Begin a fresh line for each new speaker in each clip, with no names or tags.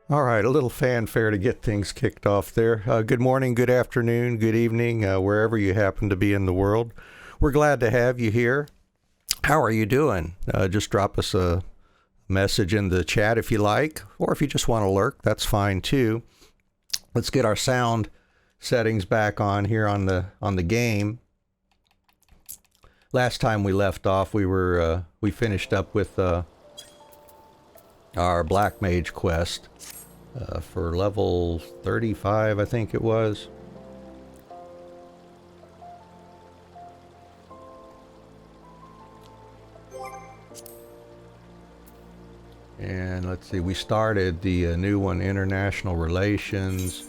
All right, a little fanfare to get things kicked off there. Good morning, good afternoon, good evening, wherever you happen to be in the world. We're glad to have you here. How are you doing? Just drop us a message in the chat if you like, or if you just want to lurk, that's fine too. Let's get our sound settings back on here on the game. Last time we left off, we finished up with our Black Mage quest. For level 35, I think it was. And let's see, we started the new one, International Relations,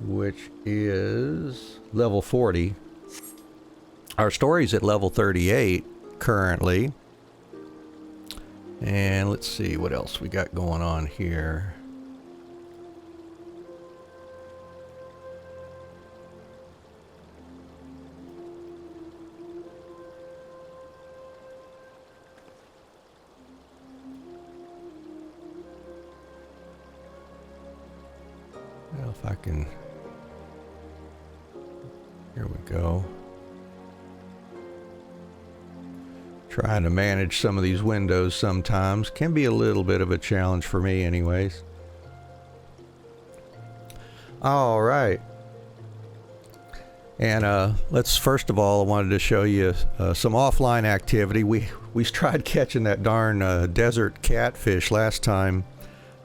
which is level 40. Our story's at level 38 currently. And let's see what else we got going on here. Well, if I can, here we go. Trying to manage some of these windows sometimes can be a little bit of a challenge for me anyways. All right. And let's first of all, I wanted to show you some offline activity. We tried catching that darn desert catfish last time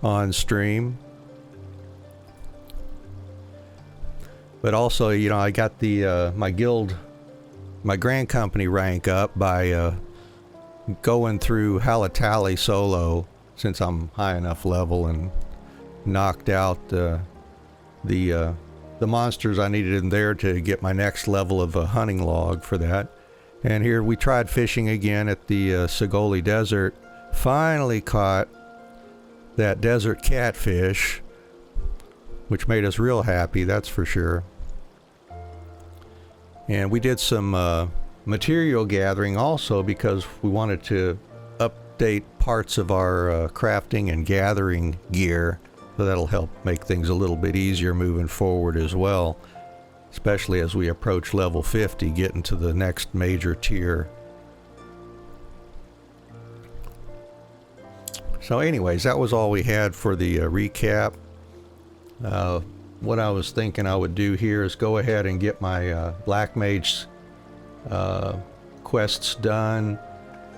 on stream. But also, you know, I got the my guild, my Grand Company rank up by going through Halatali solo, since I'm high enough level, and knocked out the monsters I needed in there to get my next level of a hunting log for that. And here we tried fishing again at the Segoli Desert. Finally caught that desert catfish, which made us real happy, that's for sure. And we did some material gathering also because we wanted to update parts of our crafting and gathering gear, so that'll help make things a little bit easier moving forward as well, especially as we approach level 50, getting to the next major tier. So anyways, that was all we had for the recap. What I was thinking I would do here is go ahead and get my Black Mage quests done.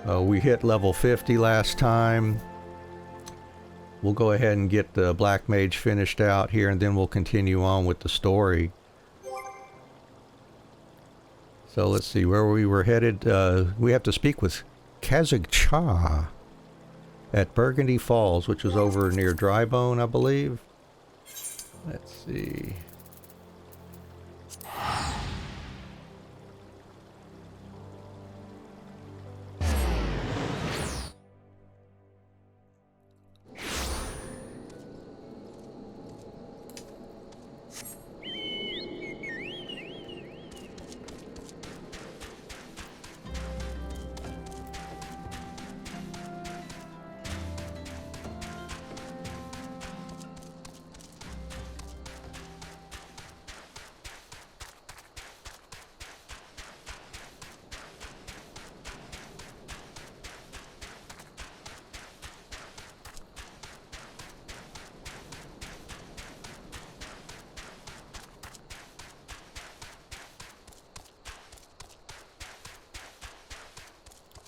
We hit level 50 last time. We'll go ahead and get the Black Mage finished out here, and then we'll continue on with the story. So let's see where we were headed. We have to speak with Kazig Cha at Burgundy Falls, which is over near Drybone, I believe. Let's see.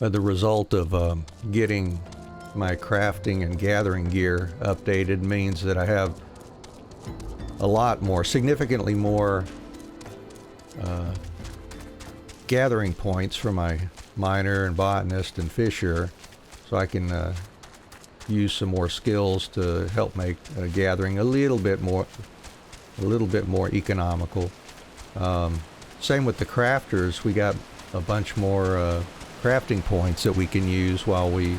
The result of getting my crafting and gathering gear updated means that I have a lot more, significantly more gathering points for my miner and botanist and fisher, so I can use some more skills to help make gathering a little bit more economical. Same with the crafters. We got a bunch more crafting points that we can use while we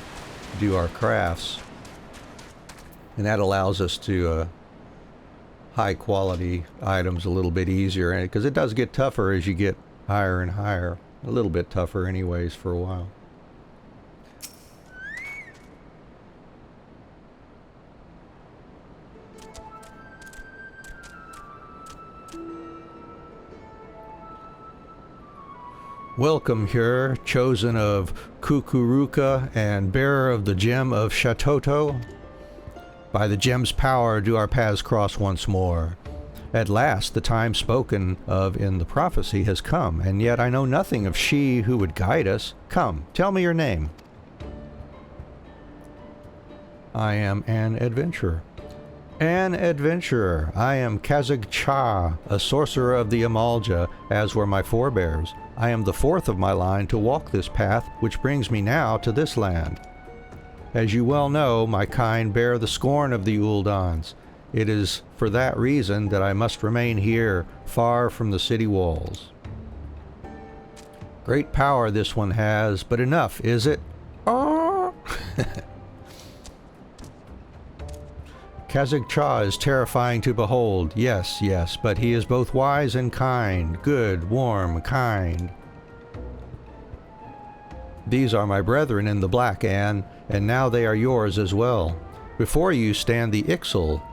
do our crafts, and that allows us to high quality items a little bit easier, and because it does get tougher as you get higher and higher, a little bit tougher anyways for a while. Welcome here, chosen of Kukuruka and bearer of the gem of Shatoto. By the gem's power do our paths cross once more. At last the time spoken of in the prophecy has come, and yet I know nothing of she who would guide us. Come, tell me your name. I am an adventurer. An adventurer. I am Kazig Cha, a sorcerer of the Amalja, as were my forebears. I am the fourth of my line to walk this path, which brings me now to this land. As you well know, my kind bear the scorn of the Uldans. It is for that reason that I must remain here, far from the city walls. Great power this one has, but enough, is it? Oh! Kazig Cha is terrifying to behold, yes, but he is both wise and kind, good, warm, kind. These are my brethren in the black, Anne, and now they are yours as well. Before you stand the Ixal,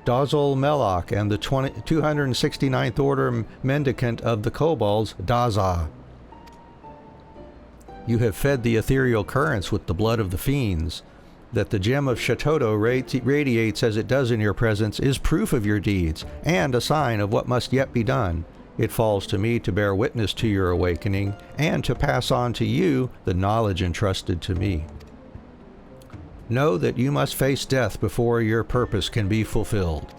Dazol Melok, and the 269th Order Mendicant of the Kobolds, Daza. You have fed the ethereal currents with the blood of the fiends. That the gem of Shatoto radiates as it does in your presence is proof of your deeds, and a sign of what must yet be done. It falls to me to bear witness to your awakening, and to pass on to you the knowledge entrusted to me. Know that you must face death before your purpose can be fulfilled.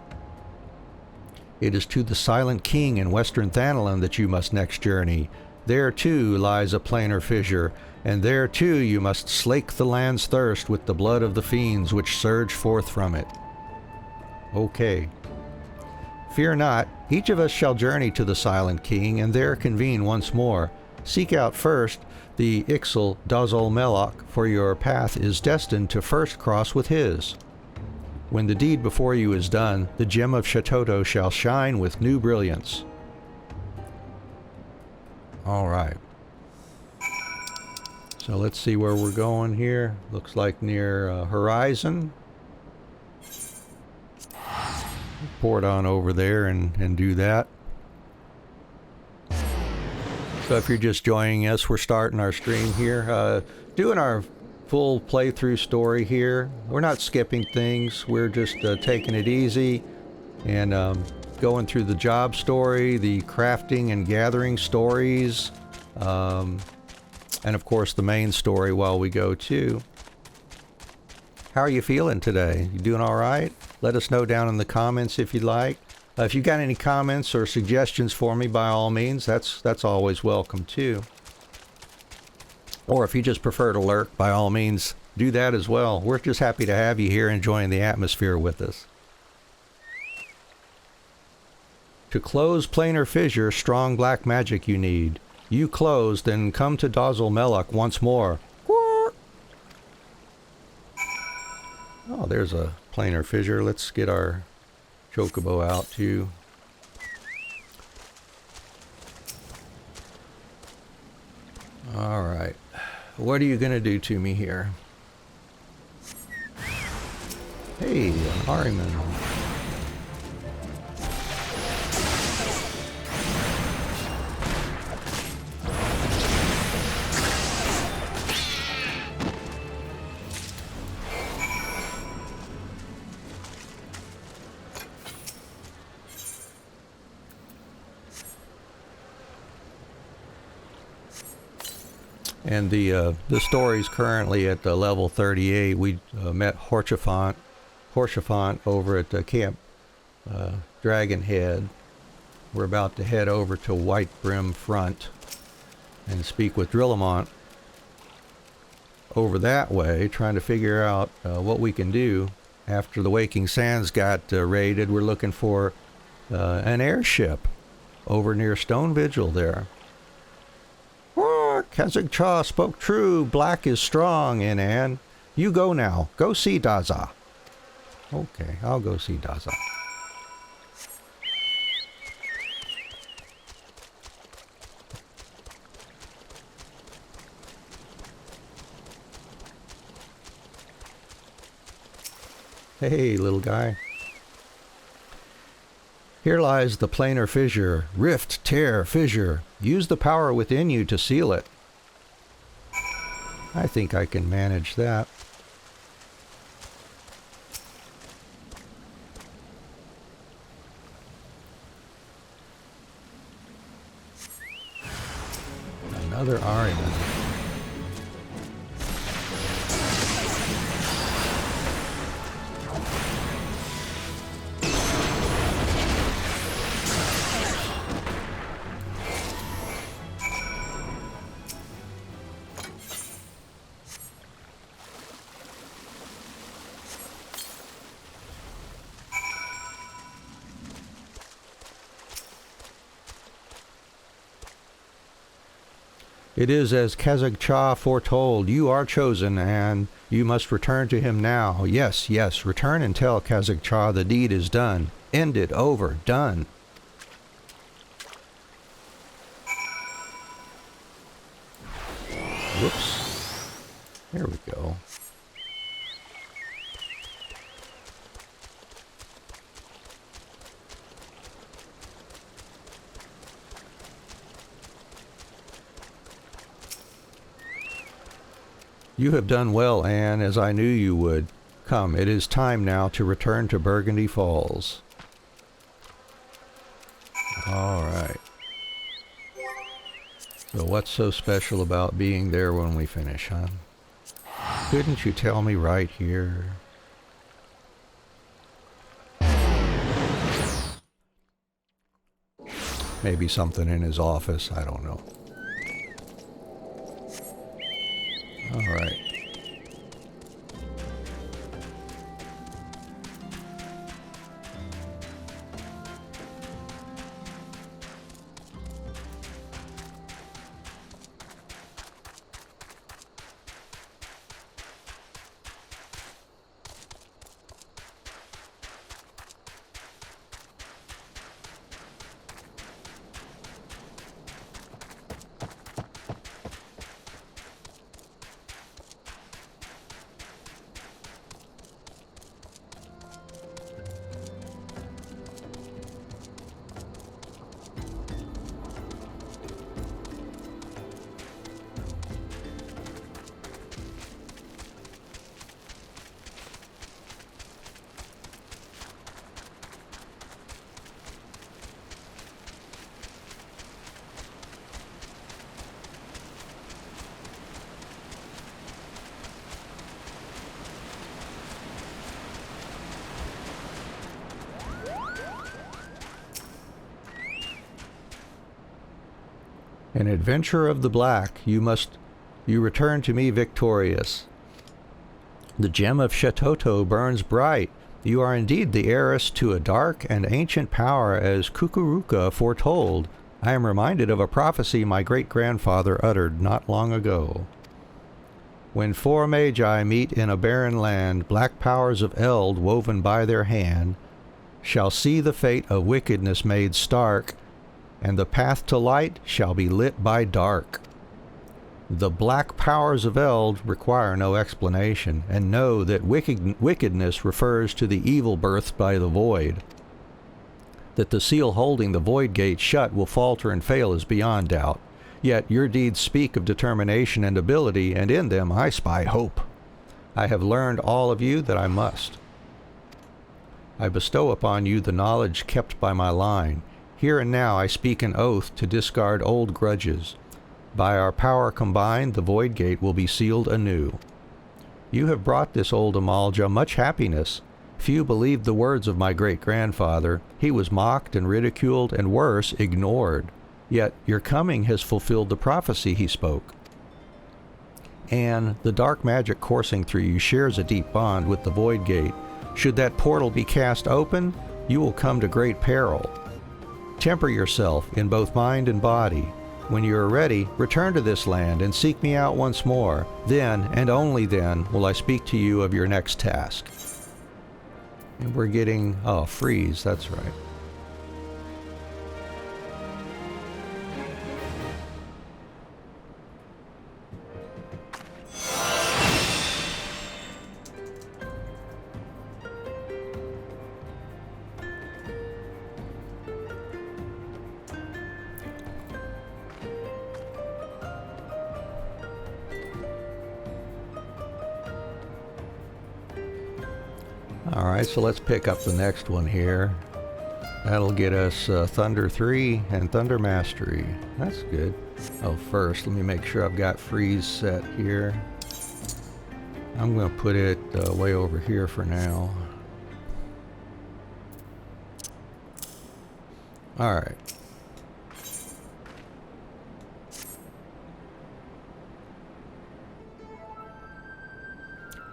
It is to the Silent King in Western Thanalan that you must next journey. There too lies a planar fissure, and there too you must slake the land's thirst with the blood of the fiends which surge forth from it. Okay. Fear not, each of us shall journey to the Silent King, and there convene once more. Seek out first the Ixal Dazol Melok, for your path is destined to first cross with his. When the deed before you is done, the gem of Shatoto shall shine with new brilliance. All right. So let's see where we're going here. Looks like near Horizon. Port on over there and do that. So if you're just joining us, we're starting our stream here. Doing our full playthrough story here. We're not skipping things. We're just taking it easy and going through the job story, the crafting and gathering stories, and of course the main story while we go too. How are you feeling today? You doing all right? Let us know down in the comments if you'd like. If you've got any comments or suggestions for me, by all means, that's always welcome too. Or if you just prefer to lurk, by all means, do that as well. We're just happy to have you here enjoying the atmosphere with us. To close planar fissure, strong black magic you need. You close, then come to Dazol Melok once more. Oh, there's a planar fissure. Let's get our chocobo out too. All right. What are you going to do to me here? Hey, an Ahriman. And the story's currently at level 38. We met Horchafant over at Camp Dragonhead. We're about to head over to White Brim Front and speak with Drillamont over that way, trying to figure out what we can do. After the Waking Sands got raided, we're looking for an airship over near Stone Vigil there. Kazig Cha spoke true. Black is strong, Anne. You go now. Go see Daza. Okay, I'll go see Daza. Hey, little guy. Here lies the planar fissure. Rift, tear, fissure. Use the power within you to seal it. I think I can manage that. Another Ariman. It is as Kazag-Cha foretold. You are chosen, and you must return to him now. Yes, yes, return and tell Kazag-Cha the deed is done. End it, over, done. Whoops. There we go. You have done well, Anne, as I knew you would. Come, it is time now to return to Burgundy Falls. All right. So what's so special about being there when we finish, huh? Couldn't you tell me right here? Maybe something in his office, I don't know. All right. An adventurer of the black, you return to me victorious. The gem of Shetoto burns bright. You are indeed the heiress to a dark and ancient power, as Kukuruka foretold. I am reminded of a prophecy my great-grandfather uttered not long ago. When four Magi meet in a barren land, black powers of eld woven by their hand shall see the fate of wickedness made stark, and the path to light shall be lit by dark. The black powers of eld require no explanation, and know that wickedness refers to the evil birthed by the void. That the seal holding the void gate shut will falter and fail is beyond doubt. Yet your deeds speak of determination and ability, and in them I spy hope. I have learned all of you that I must. I bestow upon you the knowledge kept by my line. Here and now I speak an oath to discard old grudges. By our power combined, the void gate will be sealed anew. You have brought this old Amalja much happiness. Few believed the words of my great-grandfather. He was mocked and ridiculed, and worse, ignored. Yet your coming has fulfilled the prophecy he spoke. And the dark magic coursing through you shares a deep bond with the void gate. Should that portal be cast open, you will come to great peril. Temper yourself in both mind and body. When you are ready, return to this land and seek me out once more. Then, and only then, will I speak to you of your next task. And we're getting... oh, freeze, that's right. Alright, so let's pick up the next one here. That'll get us Thunder 3 and Thunder Mastery. That's good. Oh, first, let me make sure I've got freeze set here. I'm going to put it way over here for now. Alright.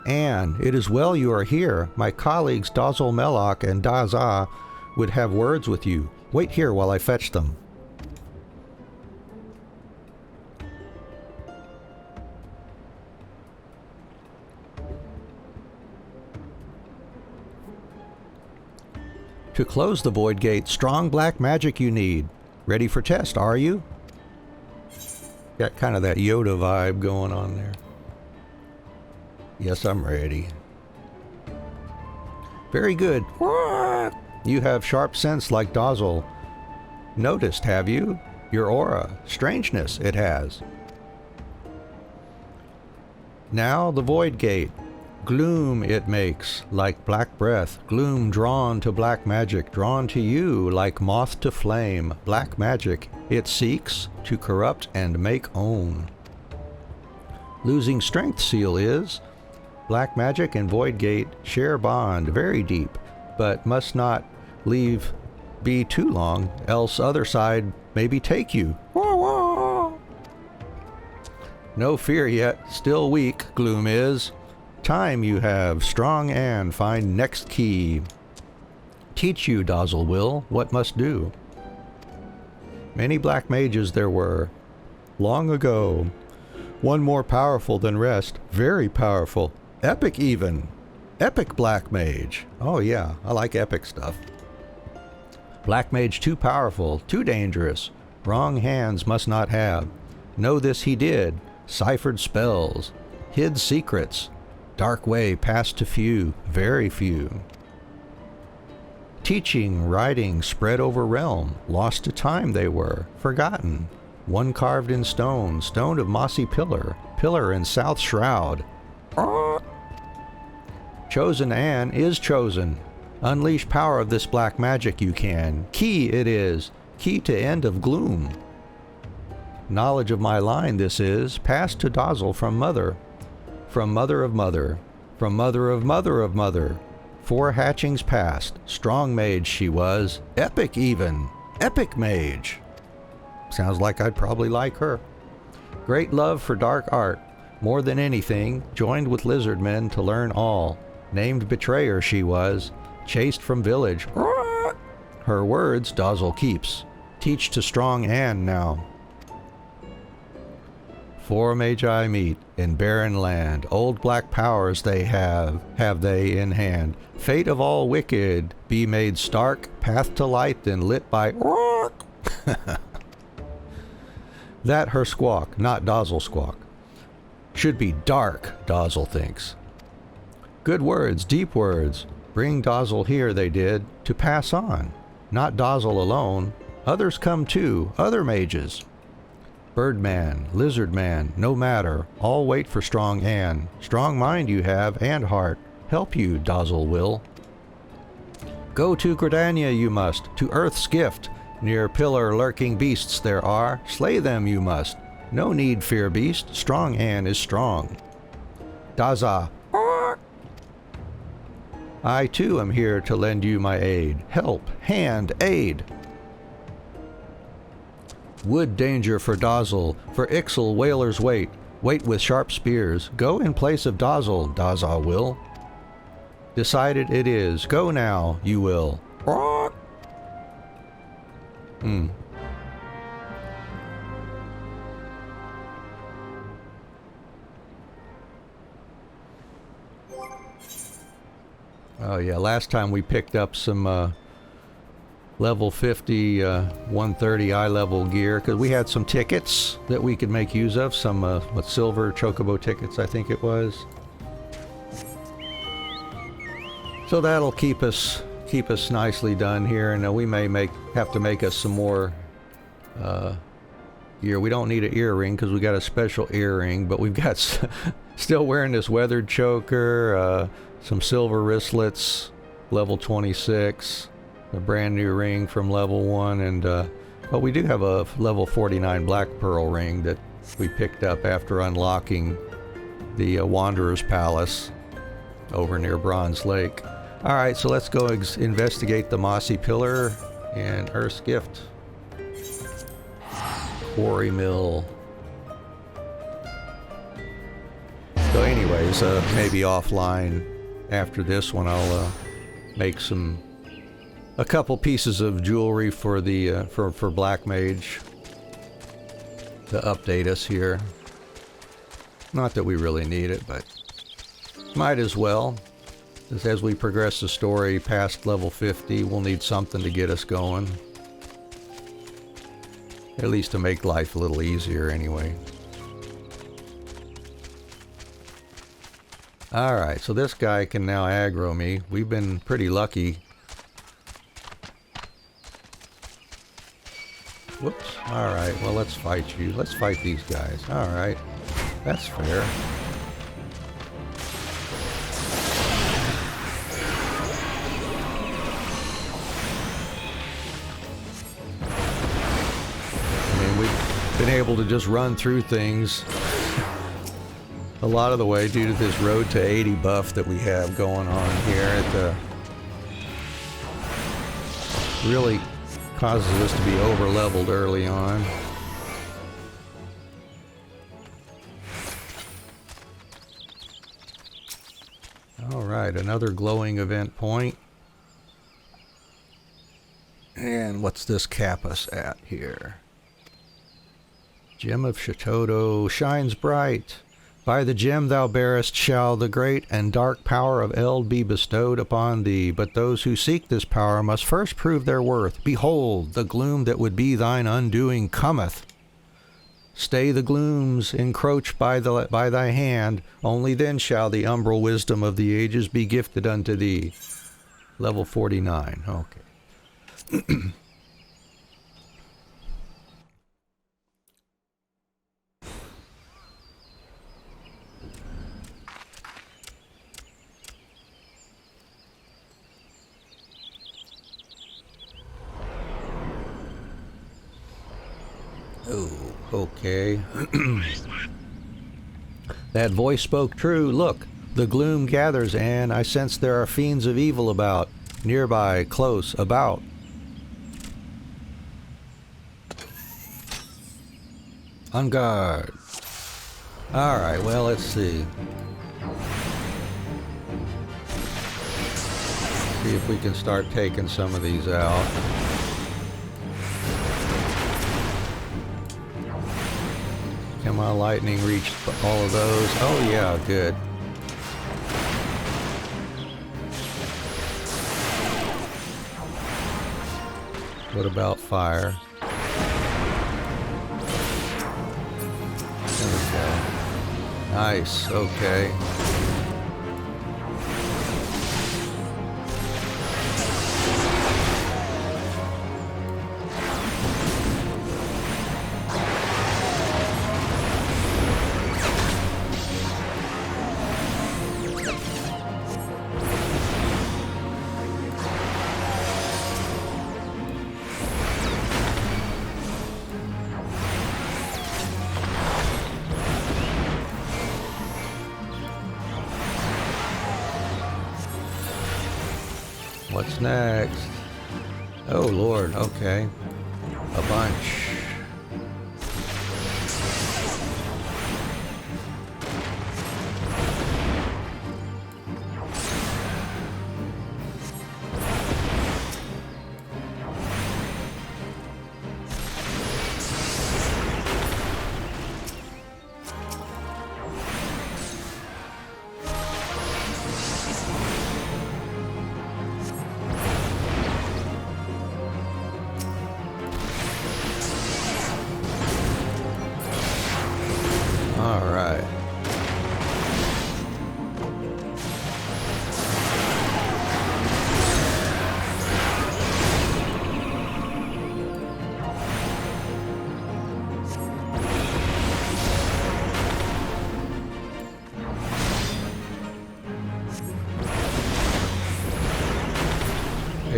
Anne, it is well you are here. My colleagues Dazul Melok and Daza would have words with you. Wait here while I fetch them. To close the void gate, strong black magic you need. Ready for test, are you? Got kind of that Yoda vibe going on there. Yes, I'm ready. Very good. You have sharp sense like Dazul. Noticed, have you? Your aura. Strangeness it has. Now the void gate. Gloom it makes, like black breath. Gloom drawn to black magic, drawn to you like moth to flame. Black magic it seeks to corrupt and make own. Losing strength seal is. Black magic and void gate share bond very deep, but must not leave be too long, else other side maybe take you. No fear yet, still weak, gloom is. Time you have, strong and find next key. Teach you, Dazul will, what must do. Many black mages there were, long ago. One more powerful than rest, very powerful. Epic even. Epic black mage. Oh yeah, I like epic stuff. Black mage too powerful, too dangerous. Wrong hands must not have. Know this he did. Ciphered spells. Hid secrets. Dark way passed to few, very few. Teaching, writing, spread over realm. Lost to time they were, forgotten. One carved in stone, stone of mossy pillar. Pillar in south shroud. Chosen Anne is chosen. Unleash power of this black magic you can. Key it is. Key to end of gloom. Knowledge of my line this is. Passed to Dazul from mother. From mother of mother. From mother of mother of mother. 4 hatchings past. Strong mage she was. Epic even. Epic mage. Sounds like I'd probably like her. Great love for dark art. More than anything, joined with lizard men to learn all. Named betrayer she was, chased from village. Her words Dazul keeps. Teach to strong Anne now. 4 magi meet in barren land. Old black powers they have they in hand. Fate of all wicked be made stark. Path to light then lit by That her squawk, not Dazul squawk. Should be dark, Dazul thinks. Good words, deep words. Bring Dazul here, they did, to pass on. Not Dazul alone. Others come too, other mages. Birdman, lizard man, no matter. All wait for strong Anne. Strong mind you have, and heart. Help you, Dazul will. Go to Gridania you must, to Earth's gift. Near pillar lurking beasts there are. Slay them you must. No need fear beast, strong Anne is strong. Daza. I too am here to lend you my aid. Help, hand, aid. Wood danger for Dazul, for Ixal whalers wait. Wait with sharp spears. Go in place of Dazul, Daza will. Decided it is. Go now, you will. Oh yeah, last time we picked up some level 50, 130 eye level gear because we had some tickets that we could make use of. Some silver chocobo tickets, I think it was. So that'll keep us nicely done here, and we may have to make us some more gear. We don't need an earring because we got a special earring, but we've got still wearing this weathered choker. Some silver wristlets, level 26, a brand new ring from level 1, and but we do have a level 49 Black Pearl ring that we picked up after unlocking the Wanderer's Palace over near Bronze Lake. Alright, so let's go investigate the Mossy Pillar and Earth's Gift. Quarry Mill. So anyways, maybe offline after this one I'll make a couple pieces of jewelry for the for Black Mage to update us here. Not that we really need it, but might as well. As we progress the story past level 50, we'll need something to get us going. At least to make life a little easier anyway. Alright, so this guy can now aggro me. We've been pretty lucky. Whoops. Alright, well let's fight you. Let's fight these guys. Alright. That's fair. Been able to just run through things a lot of the way due to this road to 80 buff that we have going on here. It really causes us to be over leveled early on. Alright, another glowing event point. And what's this cap us at here? Gem of Shatodo shines bright. By the gem thou bearest shall the great and dark power of Eld be bestowed upon thee. But those who seek this power must first prove their worth. Behold, the gloom that would be thine undoing cometh. Stay the glooms, encroach by thy hand. Only then shall the umbral wisdom of the ages be gifted unto thee. Level 49. Okay. Oh, okay. That voice spoke true. Look, the gloom gathers, and I sense there are fiends of evil about. Nearby, close, about. On guard. Alright, well, let's see. See if we can start taking some of these out. Can my lightning reach all of those? Oh yeah, good. What about fire? There we go. Nice, okay. What's next? Oh Lord, okay. A bunch.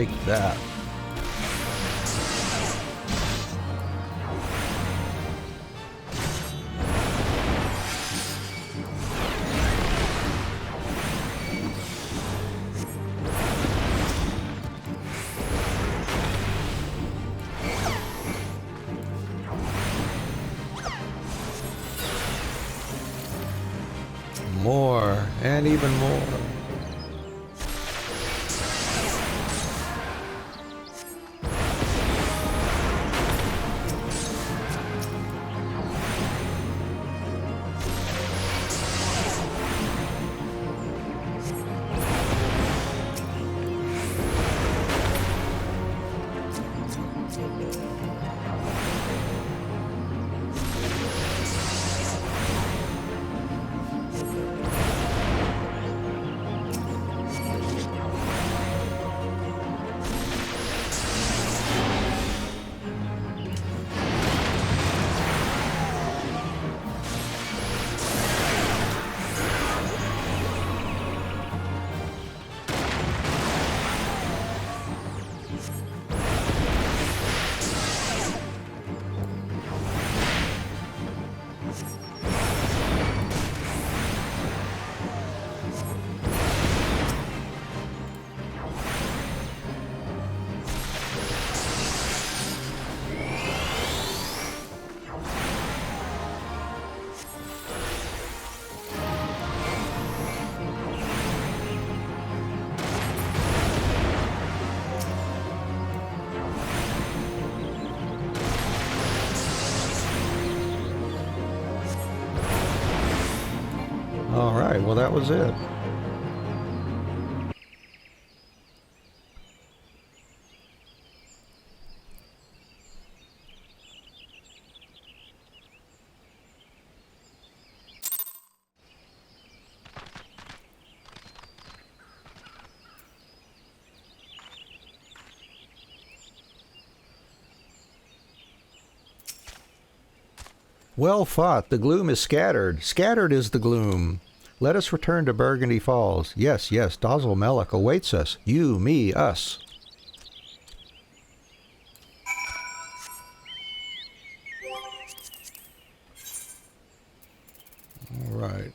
Take that. More, and even more. All right, well, that was it. Well fought. The gloom is scattered. Scattered is the gloom. Let us return to Burgundy Falls. Yes, yes, Dazil Melek awaits us. You, me, us. All right.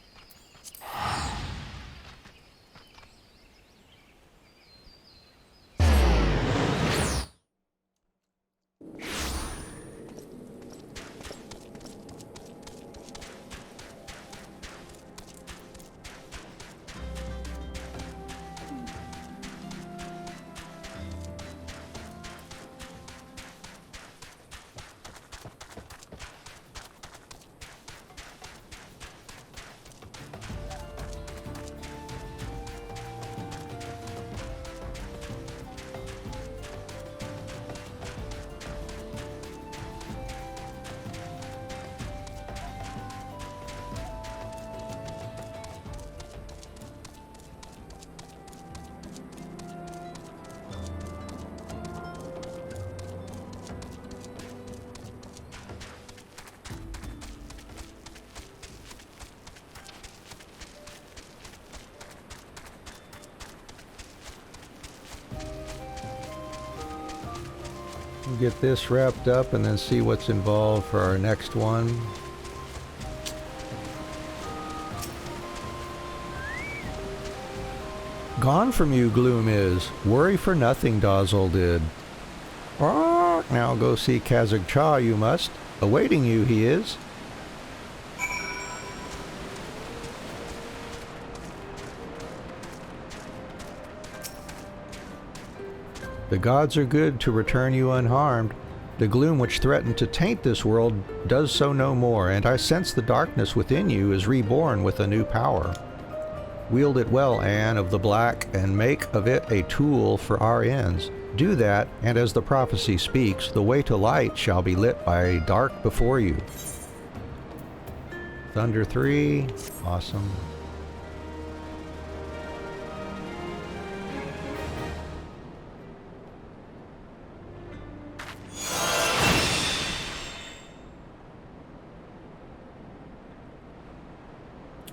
We'll get this wrapped up and then see what's involved for our next one. Gone from you, gloom is. Worry for nothing, Dazil did. Now go see Kazakh Cha, you must. Awaiting you he is. The gods are good to return you unharmed. The gloom which threatened to taint this world does so no more, and I sense the darkness within you is reborn with a new power. Wield it well, Anne of the Black, and make of it a tool for our ends. Do that, and as the prophecy speaks, the way to light shall be lit by dark before you. Thunder 3, awesome.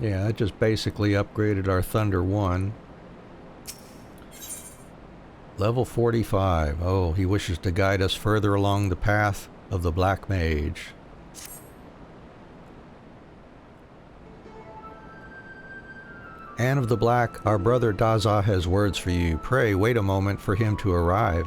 Yeah, that just basically upgraded our Thunder 1. Level 45. Oh, he wishes to guide us further along the path of the Black Mage. Anne of the Black, our brother Daza has words for you. Pray wait a moment for him to arrive.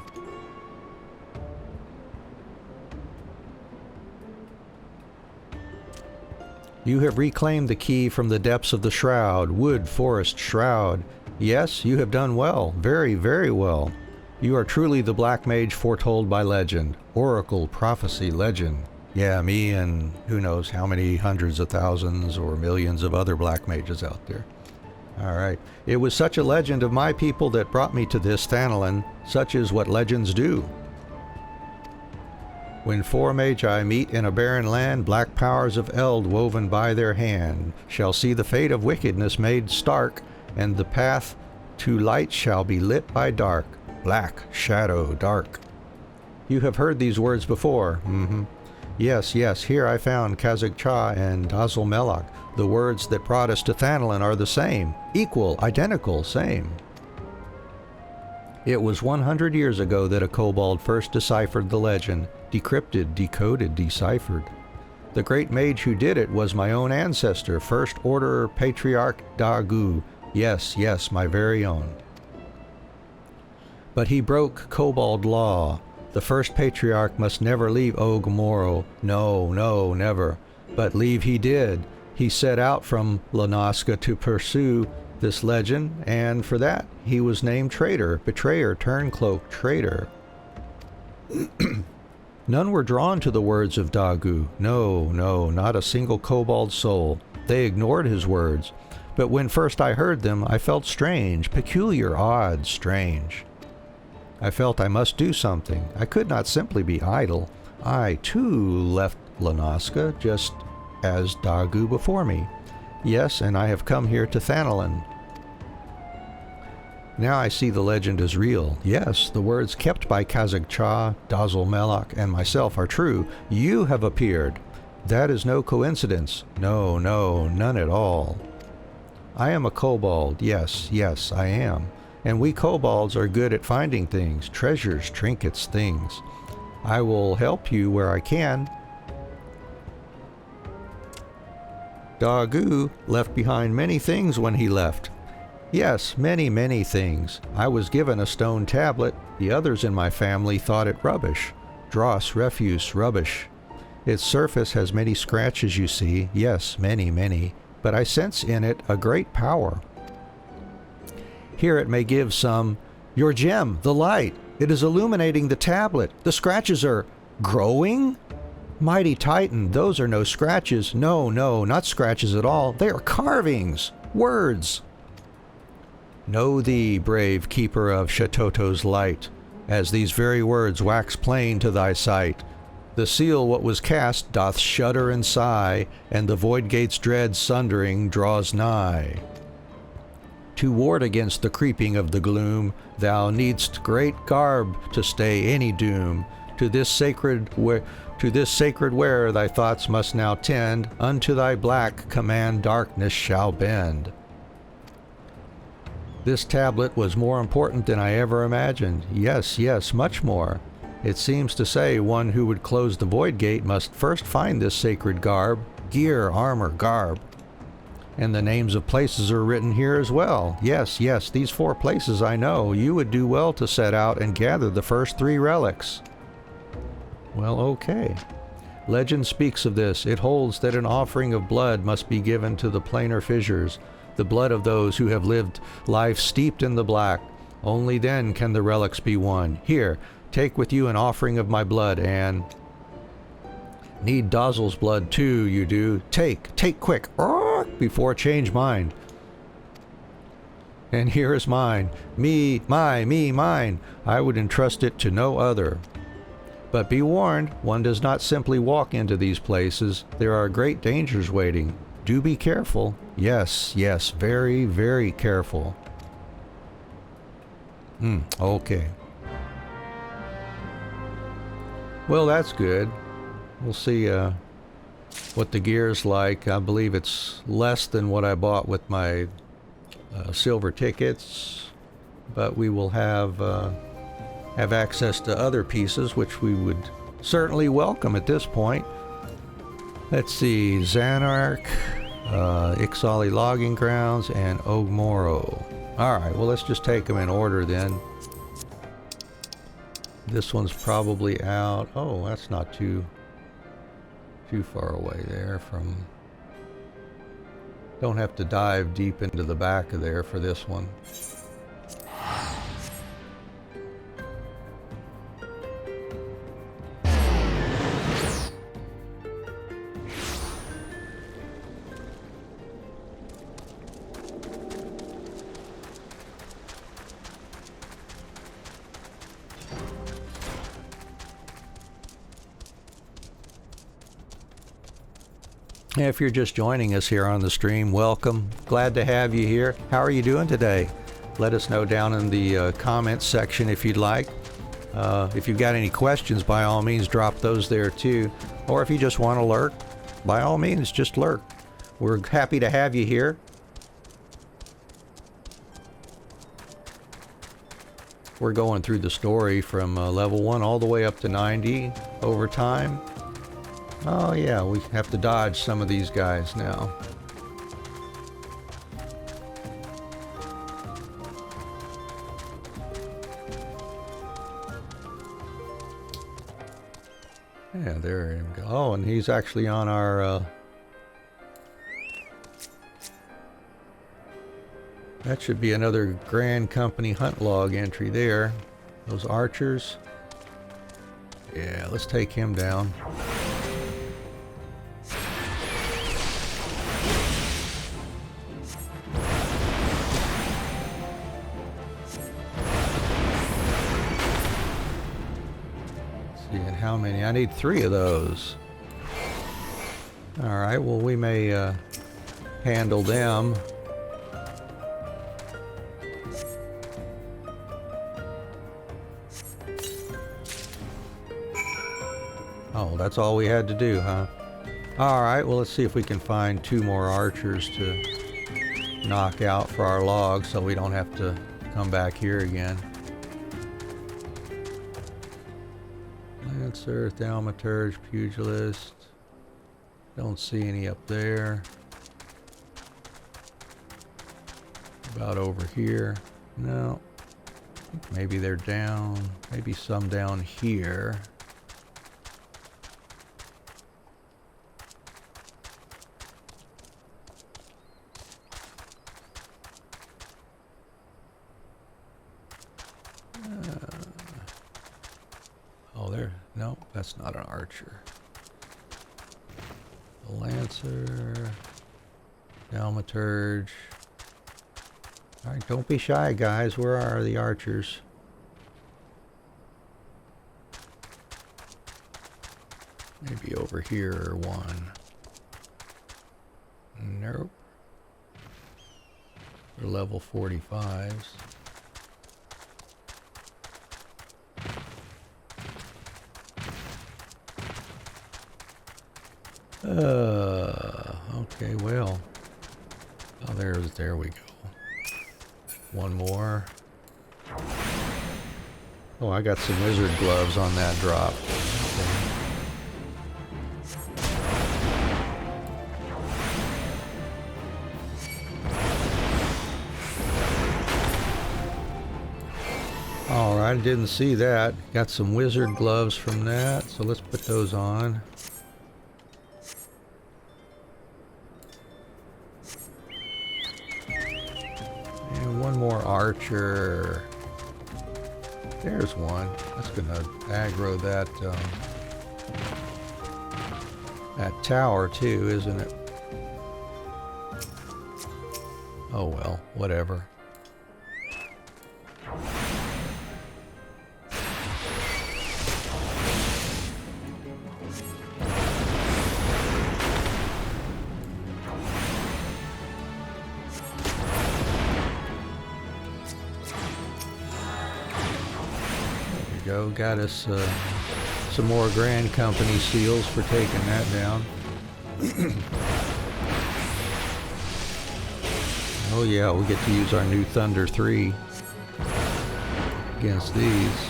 You have reclaimed the key from the depths of the shroud, wood, forest, shroud. Yes, you have done well, very, very well. You are truly the Black Mage foretold by legend. Oracle, prophecy, legend. Yeah, me and who knows how many hundreds of thousands or millions of other Black Mages out there. Alright. It was such a legend of my people that brought me to this Thanalan. Such is what legends do. When four Magi meet in a barren land, black powers of eld woven by their hand shall see the fate of wickedness made stark, and the path to light shall be lit by dark. Black, shadow, dark. You have heard these words before. Yes, yes, here I found Kazakh-Cha and Dazzle-Melok. The words that brought us to Thanalan are the same. Equal, identical, same. It was 100 years ago that a kobold first deciphered the legend. Decrypted, decoded, deciphered. The great mage who did it was my own ancestor, First Order Patriarch Dagu. Yes, yes, my very own. But he broke kobold law. The first patriarch must never leave Ogmoro. No, no, never. But leave he did. He set out from Lanaska to pursue this legend, and for that he was named traitor, betrayer, turncloak, traitor. None were drawn to the words of Dagu. No, no, not a single kobold soul. They ignored his words. But when first I heard them, I felt strange, peculiar, odd, strange. I felt I must do something. I could not simply be idle. I, too, left Lanaska, just as Dagu before me. Yes, and I have come here to Thanalan. Now I see the legend is real. Yes, the words kept by Kazakh-Cha, Dazzle-Melok, and myself are true. You have appeared. That is no coincidence. No, no, none at all. I am a kobold. Yes, yes, I am. And we kobolds are good at finding things, treasures, trinkets, things. I will help you where I can. Dagu left behind many things when he left. Yes, many, many things. I was given a stone tablet. The others in my family thought it rubbish. Dross, refuse, rubbish. Its surface has many scratches, you see. Yes, many, many. But I sense in it a great power. Here it may give some. Your gem, the light. It is illuminating the tablet. The scratches are growing? Mighty Titan, those are no scratches. No, no, not scratches at all. They are carvings. Words. Know thee, brave keeper of Shatoto's light, as these very words wax plain to thy sight. The seal what was cast doth shudder and sigh, and the void gate's dread sundering draws nigh. To ward against the creeping of the gloom, thou needst great garb to stay any doom. To this sacred where thy thoughts must now tend, unto thy black command darkness shall bend. This tablet was more important than I ever imagined. Yes, yes, much more. It seems to say one who would close the void gate must first find this sacred garb, gear, armor, garb. And the names of places are written here as well. Yes, yes, these 4 places I know. You would do well to set out and gather the first 3 relics. Well, okay. Legend speaks of this. It holds that an offering of blood must be given to the planar fissures, the blood of those who have lived life steeped in the black. Only then can the relics be won. Here, take with you an offering of my blood, and need Dazzle's blood too, you do. Take quick, before change mind. And here is mine. Me, mine. I would entrust it to no other. But be warned, one does not simply walk into these places. There are great dangers waiting. Do be careful. Yes, yes, very, very careful. Okay. Well, that's good. We'll see what the gear's like. I believe it's less than what I bought with my silver tickets, but we will have have access to other pieces, which we would certainly welcome at this point. Let's see, Zanark, Ixali Logging Grounds, and Ogmoro. Alright, well let's just take them in order then. This one's probably out. Oh, that's not too far away there from... Don't have to dive deep into the back of there for this one. If you're just joining us here on the stream, welcome. Glad to have you here. How are you doing today? Let us know down in the comments section if you'd like. If you've got any questions, by all means, drop those there too. Or if you just want to lurk, by all means, just lurk. We're happy to have you here. We're going through the story from level 1 all the way up to 90 over time. Oh yeah, we have to dodge some of these guys now. Yeah, there we go. Oh, and he's actually on our... That should be another Grand Company hunt log entry there. Those archers. Yeah, let's take him down. How many? I need 3 of those. Alright, well we may handle them. Oh, that's all we had to do, huh? Alright, well let's see if we can find 2 more archers to knock out for our logs so we don't have to come back here again. Lancer, Thaumaturge, Pugilist. Don't see any up there. About over here. No. Maybe they're down. Maybe some down here. Oh, there. No, that's not an archer. A Lancer. Thaumaturge. Alright, don't be shy, guys. Where are the archers? Maybe over here or one. Nope. They're level 45s. Okay, well. Oh, there we go. One more. Oh, I got some wizard gloves on that drop. Okay. Alright, I didn't see that. Got some wizard gloves from that, so let's put those on. And one more archer. There's one. That's gonna aggro that that tower too, isn't it? Oh well, whatever. Go, got us some more Grand Company seals for taking that down. Oh yeah, we get to use our new Thunder 3 against these.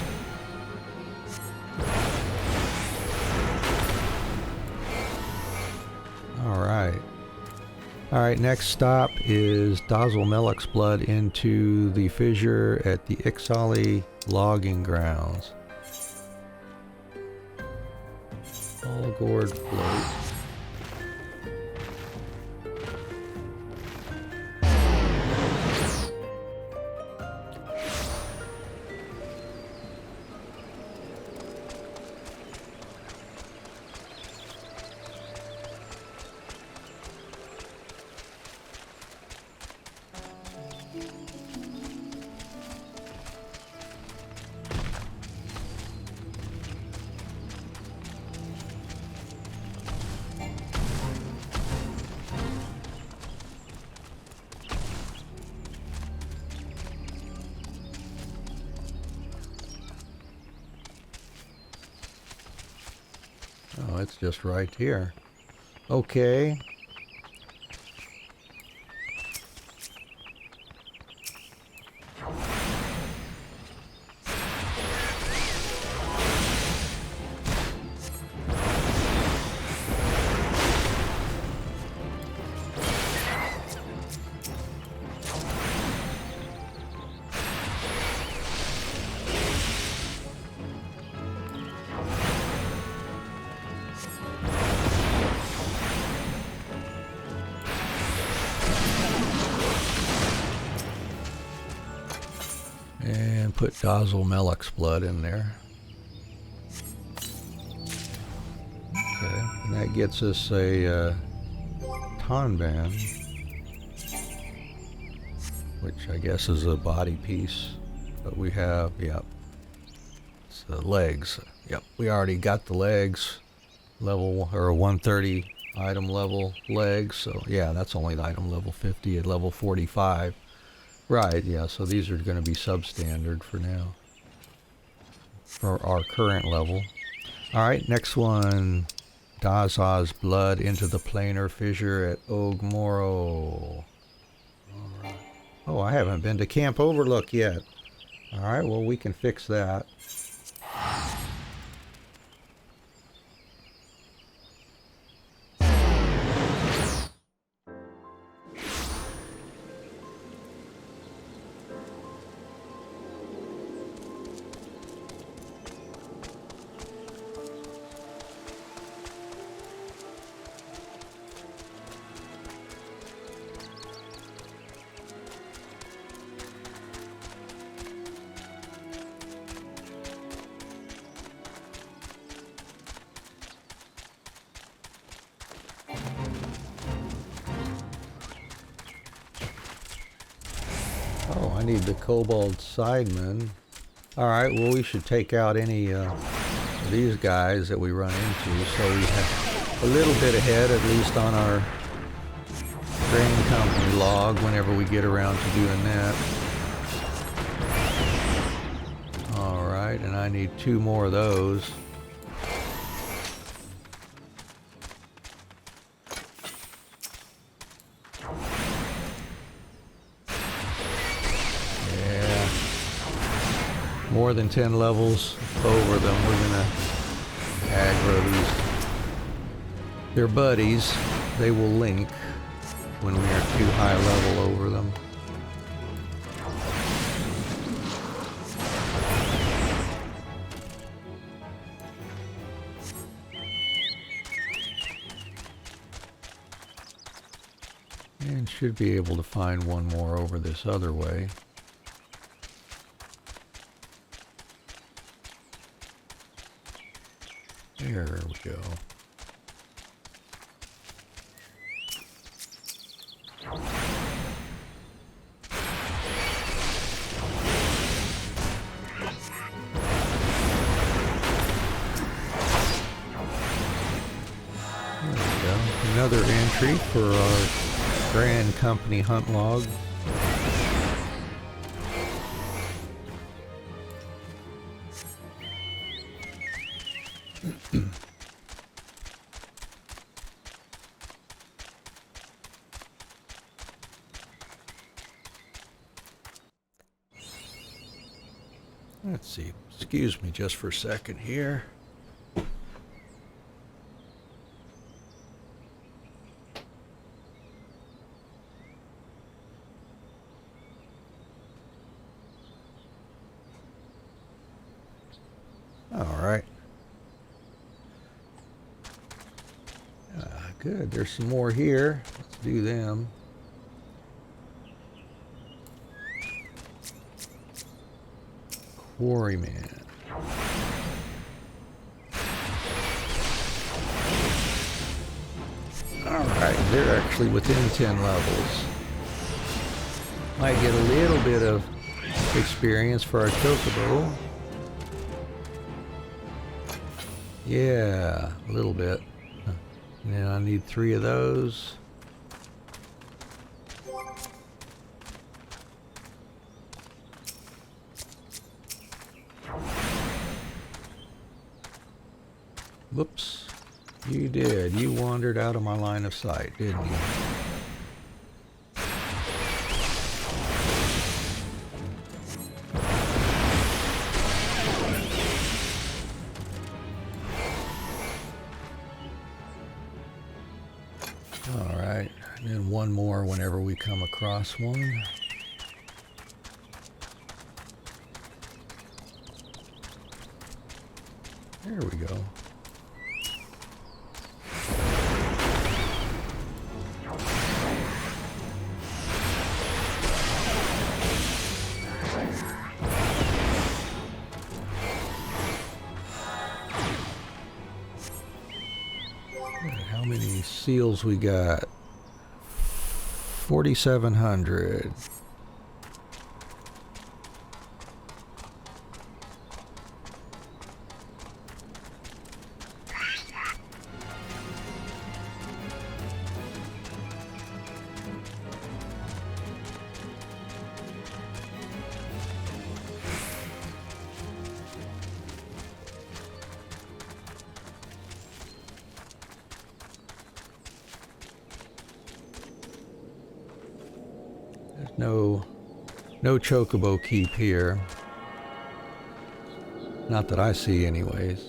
Alright, next stop is Dazzle Melek's blood into the fissure at the Ixali logging grounds. All gourd float. Oh, it's just right here. Okay. And put Dazzle Melek's blood in there. Okay, and that gets us a Tonban, which I guess is a body piece. But we have, yep, it's the legs. Yep, we already got the legs, level, or 130 item level legs. So yeah, that's only the item level 50 at level 45. Right, yeah, so these are going to be substandard for now, for our current level. Alright, next one, Daza's blood into the planar fissure at Ogmoro. Alright. Oh, I haven't been to Camp Overlook yet. Alright, well we can fix that. Oh, I need the Kobold Sidemen. Alright, well we should take out any of these guys that we run into, so we have a little bit ahead, at least on our grain company log, whenever we get around to doing that. Alright, and I need 2 more of those. More than 10 levels over them, we're gonna aggro these. They're buddies. They will link when we are too high level over them. And should be able to find one more over this other way. There we go. There we go. Another entry for our Grand Company hunt log. Let's see. Excuse me just for a second here. All right. Good. There's some more here. Let's do them. Quarryman. Alright, they're actually within 10 levels. Might get a little bit of experience for our chocobo. Yeah, a little bit. Now I need 3 of those. Whoops. You did. You wandered out of my line of sight, didn't you? All right. And then one more whenever we come across one. There we go. How many seals we got? 4,700. No chocobo keep here. Not that I see anyways.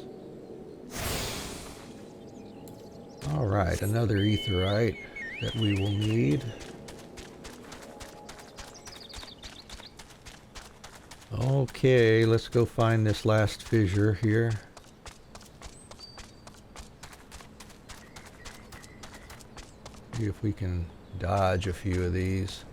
Alright, another aetheryte that we will need. Okay, let's go find this last fissure here. See if we can dodge a few of these.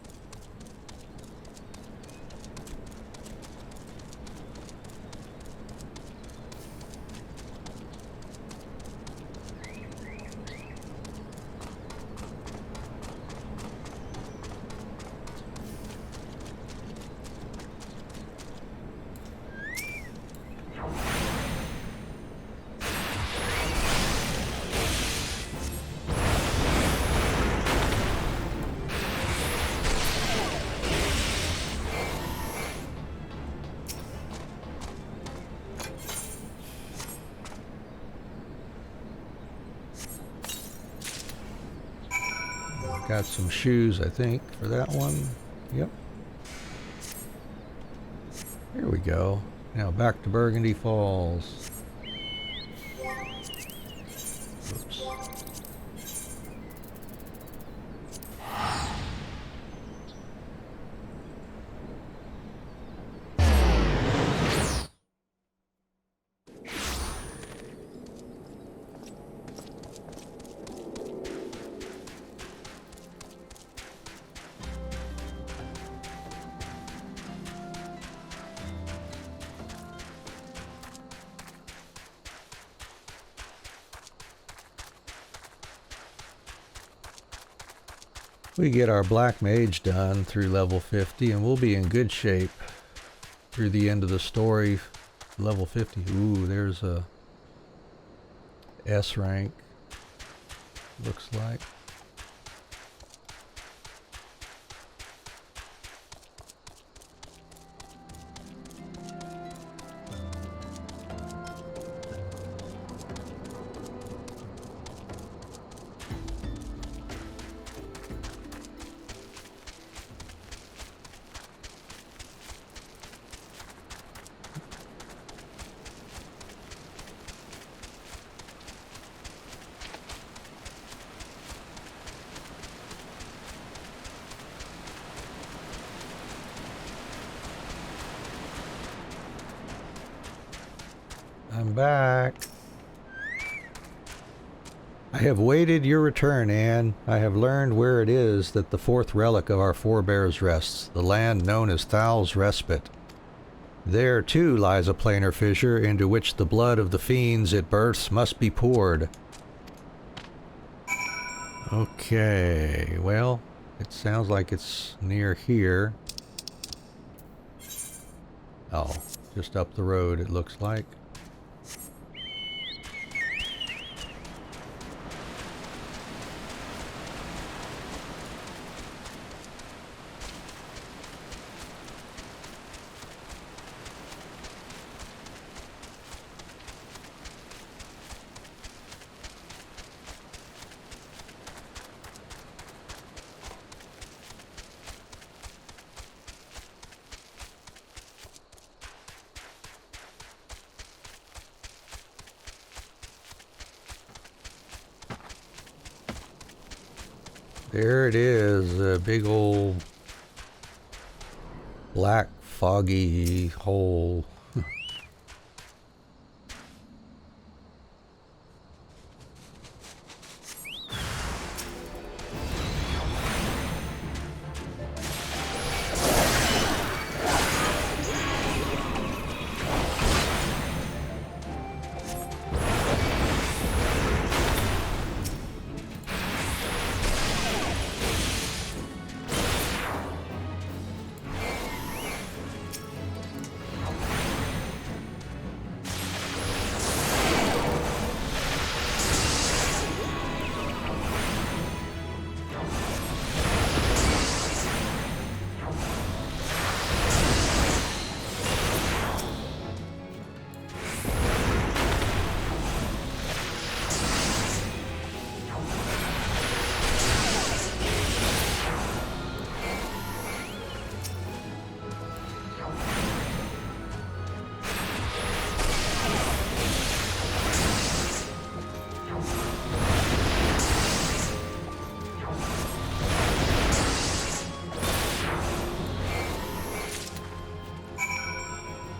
Got some shoes, I think, for that one. Yep. Here we go. Now back to Burgundy Falls. Oops. We get our Black Mage done through level 50 and we'll be in good shape through the end of the story. Level 50. Ooh, there's a S rank. Looks like. back. I have waited your return, Anne. I have learned where it is that the fourth relic of our forebears rests, the land known as Thal's Respite. There, too, lies a planar fissure into which the blood of the fiends it births must be poured. Okay, well, it sounds like it's near here. Oh, just up the road, it looks like. There it is, a big old black foggy hole.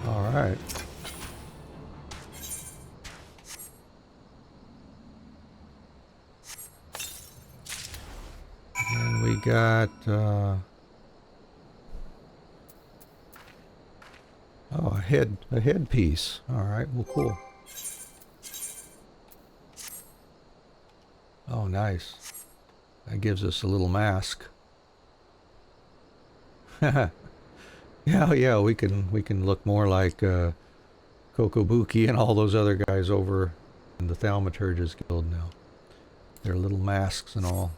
Alright. And we got, oh, a headpiece. Alright, well, cool. Oh, nice. That gives us a little mask. Yeah, we can look more like Kokobuki and all those other guys over in the Thaumaturge's Guild now. Their little masks and all.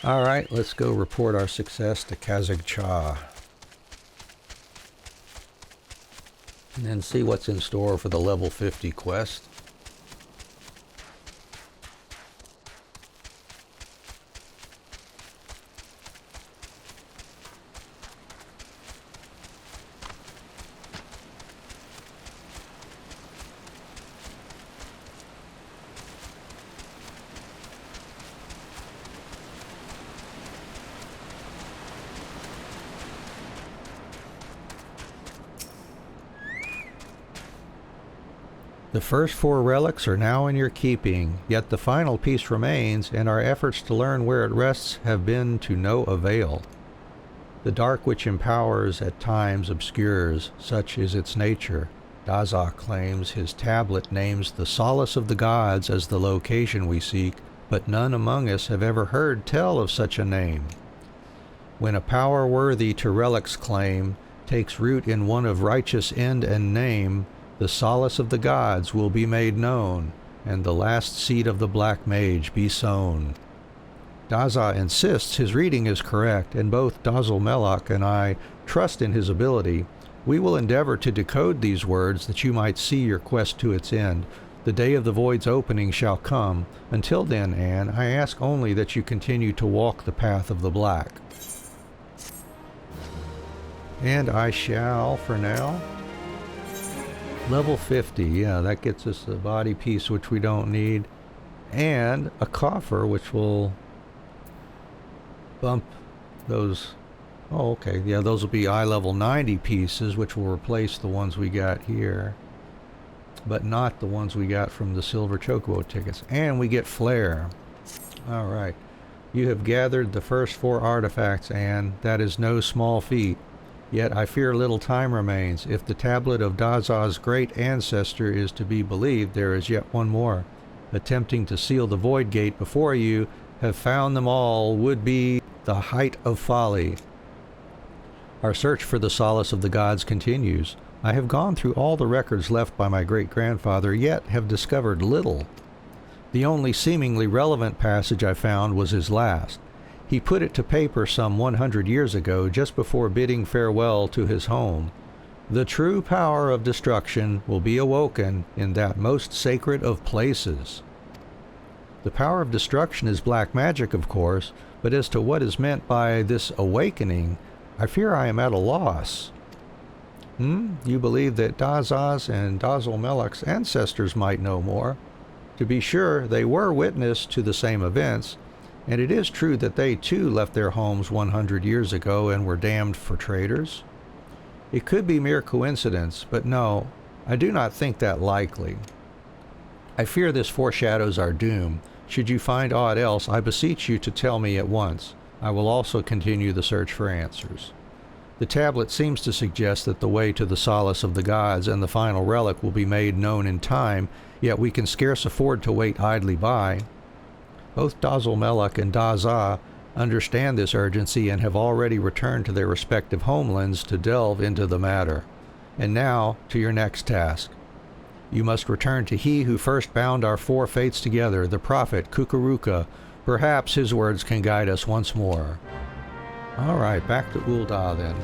Alright, let's go report our success to Kazakh-Cha. And then see what's in store for the level 50 quest. The first 4 relics are now in your keeping, yet the final piece remains, and our efforts to learn where it rests have been to no avail. The dark which empowers at times obscures, such is its nature. Daza claims his tablet names the solace of the gods as the location we seek, but none among us have ever heard tell of such a name. When a power worthy to relics claim takes root in one of righteous end and name, the solace of the gods will be made known, and the last seed of the black mage be sown. Daza insists his reading is correct, and both Dazzle Melloc and I trust in his ability. We will endeavor to decode these words that you might see your quest to its end. The day of the void's opening shall come. Until then, Anne, I ask only that you continue to walk the path of the black. And I shall, for now. Level 50, yeah, that gets us a body piece which we don't need, and a coffer which will bump those. Oh, okay, yeah, those will be eye level 90 pieces which will replace the ones we got here. but not the ones we got from the silver chocobo tickets. And we get flare. All right. You have gathered the first 4 artifacts, and that is no small feat. Yet I fear little time remains. If the tablet of Daza's great ancestor is to be believed, there is yet one more. Attempting to seal the void gate before you have found them all would be the height of folly. Our search for the solace of the gods continues. I have gone through all the records left by my great-grandfather, yet have discovered little. The only seemingly relevant passage I found was his last. He put it to paper some 100 years ago, just before bidding farewell to his home. The true power of destruction will be awoken in that most sacred of places. The power of destruction is black magic, of course, but as to what is meant by this awakening, I fear I am at a loss. You believe that Daza's and Dazalmelech's ancestors might know more? To be sure, they were witness to the same events, and it is true that they too left their homes 100 years ago and were damned for traitors. It could be mere coincidence, but no, I do not think that likely. I fear this foreshadows our doom. Should you find aught else, I beseech you to tell me at once. I will also continue the search for answers. The tablet seems to suggest that the way to the solace of the gods and the final relic will be made known in time, yet we can scarce afford to wait idly by. Both Dazalmelech and Daza understand this urgency and have already returned to their respective homelands to delve into the matter. And now, to your next task. You must return to he who first bound our 4 fates together, the prophet Kukuruka. Perhaps his words can guide us once more. All right, back to Ul'dah then.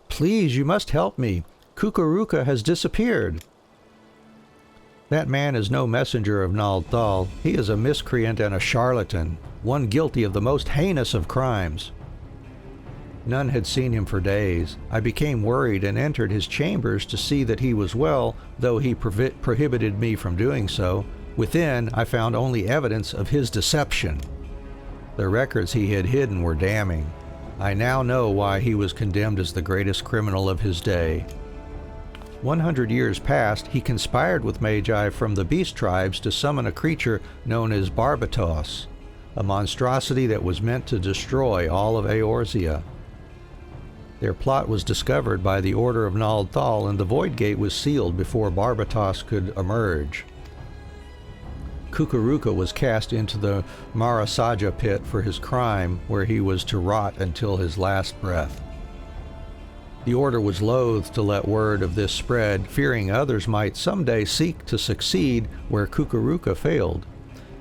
Please, you must help me. Kukuruka has disappeared. That man is no messenger of Nald Thal. He is a miscreant and a charlatan, one guilty of the most heinous of crimes. None had seen him for days. I became worried and entered his chambers to see that he was well, though he prohibited me from doing so. Within, I found only evidence of his deception. The records he had hidden were damning. I now know why he was condemned as the greatest criminal of his day. 100 years past, he conspired with Magi from the beast tribes to summon a creature known as Barbatos, a monstrosity that was meant to destroy all of Eorzea. Their plot was discovered by the order of Nald Thal, and the Void Gate was sealed before Barbatos could emerge. Kukuruka was cast into the Marasaja pit for his crime, where he was to rot until his last breath. The order was loath to let word of this spread, fearing others might someday seek to succeed where Kukuruka failed,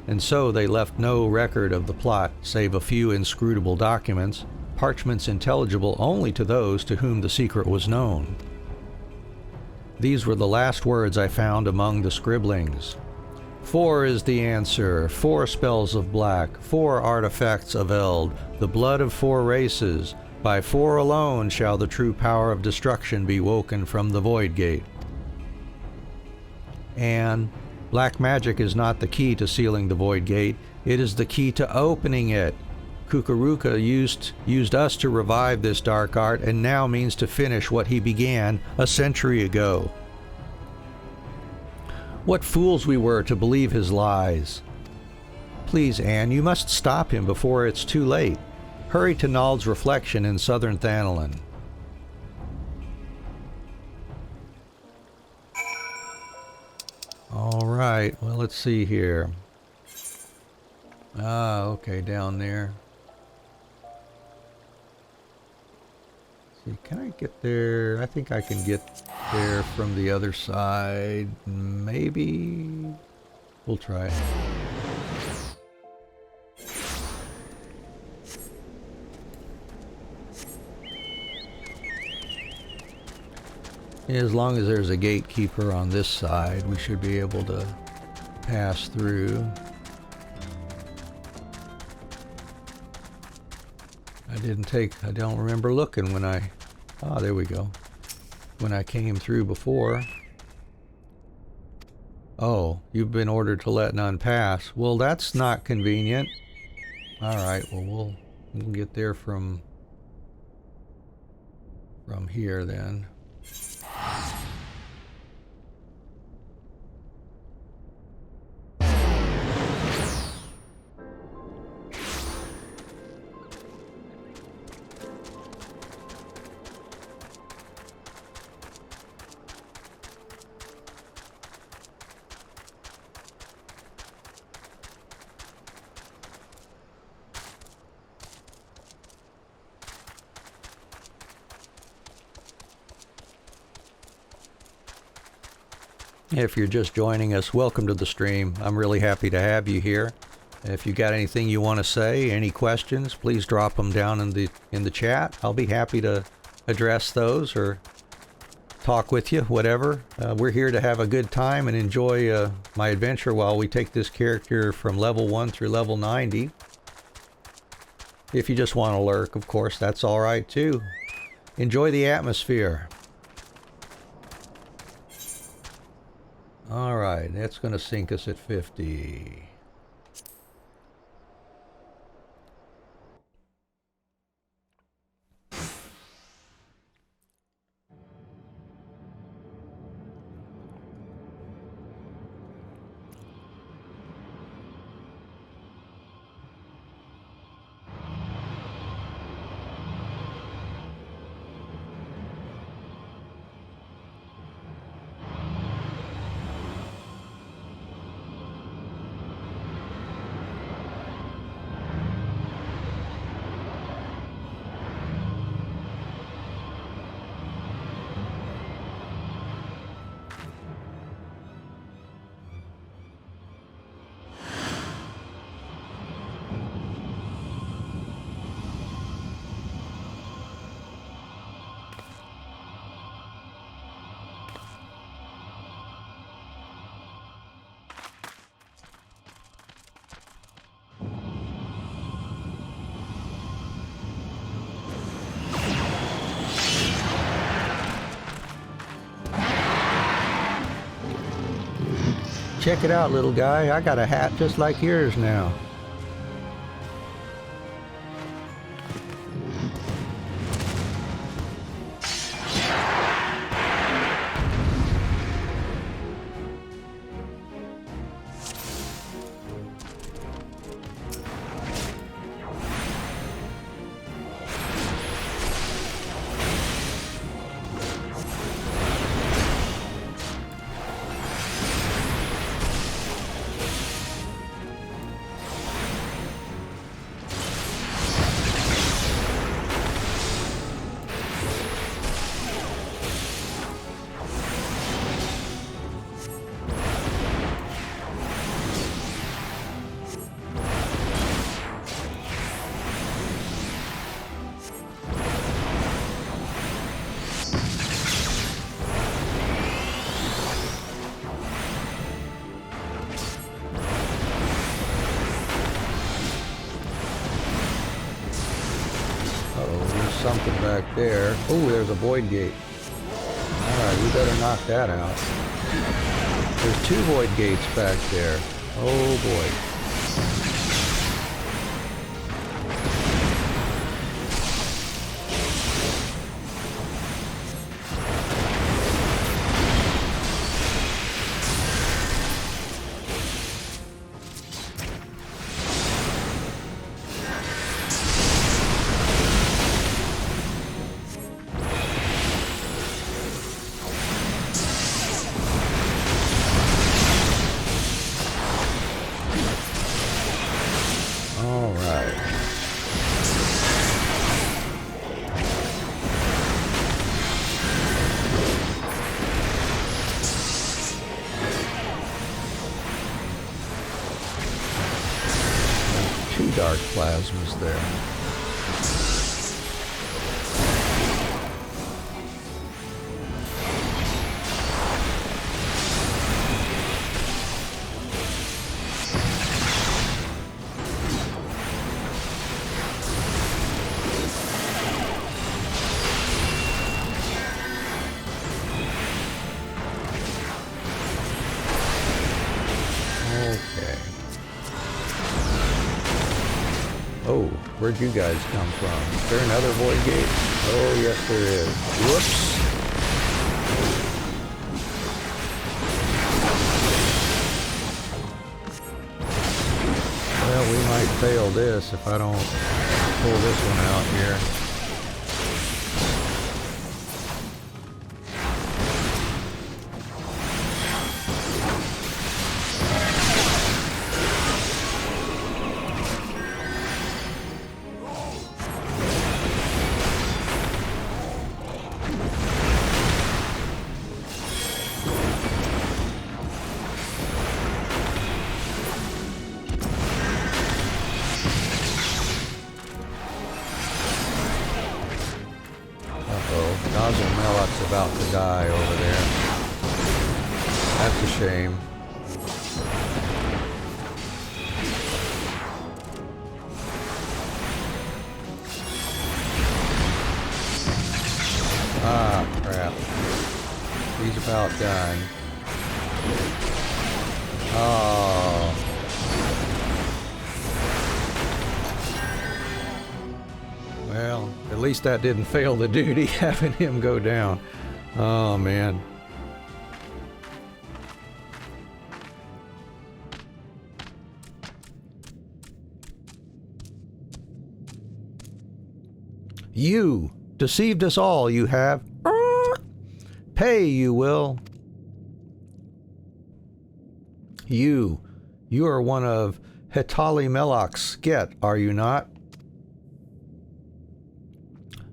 and so they left no record of the plot, save a few inscrutable documents, parchments intelligible only to those to whom the secret was known. These were the last words I found among the scribblings. 4 is the answer, 4 spells of black, 4 artifacts of Eld, the blood of 4 races. By 4 alone shall the true power of destruction be woken from the Void Gate. And black magic is not the key to sealing the Void Gate, it is the key to opening it. Kukuruka used us to revive this dark art, and now means to finish what he began a century ago. What fools we were to believe his lies. Please, Anne, you must stop him before it's too late. Hurry to Nald's reflection in southern Thanalan. All right, well, let's see here. Okay, down there. See, can I get there? I think I can get there from the other side. Maybe. We'll try. As long as there's a gatekeeper on this side, we should be able to pass through. I don't remember looking when there we go. When I came through before. Oh, you've been ordered to let none pass. Well, that's not convenient. Alright, well, we'll get there from here then. If you're just joining us, welcome to the stream. I'm really happy to have you here. If you got anything you want to say, any questions, please drop them down in the chat. I'll be happy to address those or talk with you, whatever. We're here to have a good time and enjoy my adventure while we take this character from level 1 through level 90. If you just want to lurk, of course, that's all right too. Enjoy the atmosphere. Alright, that's going to sink us at 50. Check it out, little guy. I got a hat just like yours now. Something back there. Oh, there's a void gate. Alright, we better knock that out. There's 2 void gates back there. Oh boy. Dark plasmas there. Oh, where'd you guys come from? Is there another void gate? Oh, yes there is. Whoops. Well, we might fail this if I don't pull this one out here. About to die over there. That's a shame. Ah, crap. He's about done. Oh. Well, at least that didn't fail the duty, having him go down. Oh, man. You deceived us all, you have. Pay, you will. You are one of Hetali Melok's Sket, are you not?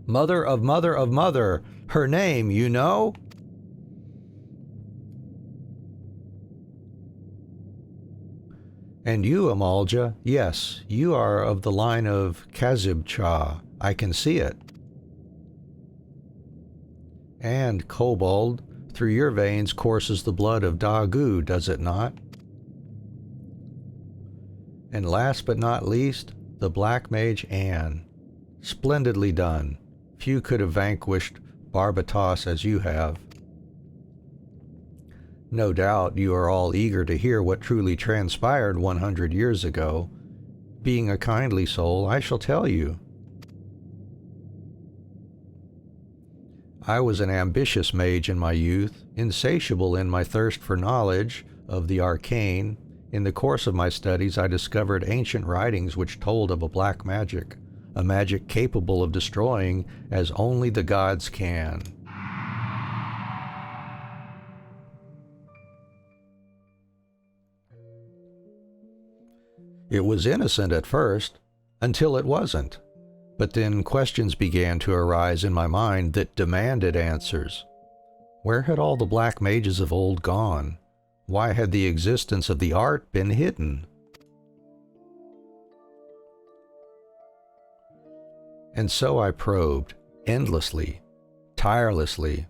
Mother of mother of mother. Her name, you know? And you, Amalja, yes, you are of the line of Kazib-Cha. I can see it. And, Kobold, through your veins courses the blood of Dagu, does it not? And last but not least, the Black Mage Anne. Splendidly done. Few could have vanquished Barbatos as you have. No doubt you are all eager to hear what truly transpired 100 years ago. Being a kindly soul, I shall tell you. I was an ambitious mage in my youth, insatiable in my thirst for knowledge of the arcane. In the course of my studies, I discovered ancient writings which told of a black magic, a magic capable of destroying as only the gods can. It was innocent at first, until it wasn't. But then questions began to arise in my mind that demanded answers. Where had all the black mages of old gone? Why had the existence of the art been hidden? And so I probed, endlessly, tirelessly.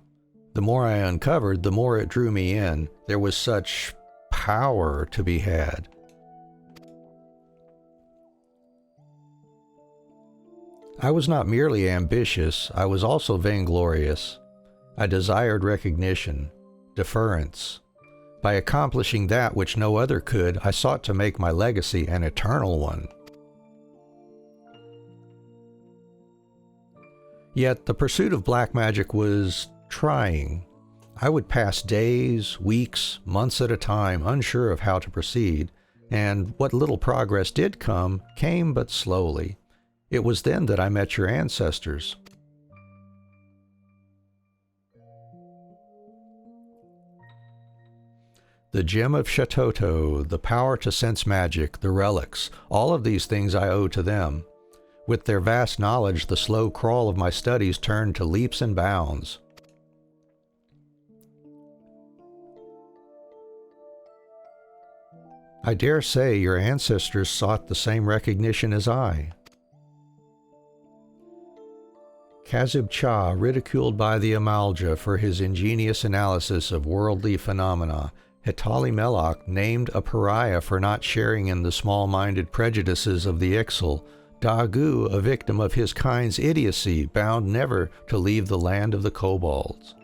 The more I uncovered, the more it drew me in. There was such power to be had. I was not merely ambitious, I was also vainglorious. I desired recognition, deference. By accomplishing that which no other could, I sought to make my legacy an eternal one. Yet the pursuit of black magic was trying. I would pass days, weeks, months at a time unsure of how to proceed, and what little progress did come came but slowly. It was then that I met your ancestors. The gem of Shatoto, the power to sense magic, the relics, all of these things I owe to them. With their vast knowledge, the slow crawl of my studies turned to leaps and bounds. I dare say your ancestors sought the same recognition as I. Kazib-Cha, ridiculed by the Amalja for his ingenious analysis of worldly phenomena, Hetali Melok named a pariah for not sharing in the small-minded prejudices of the Ixal, Dagu, a victim of his kind's idiocy, bound never to leave the land of the kobolds.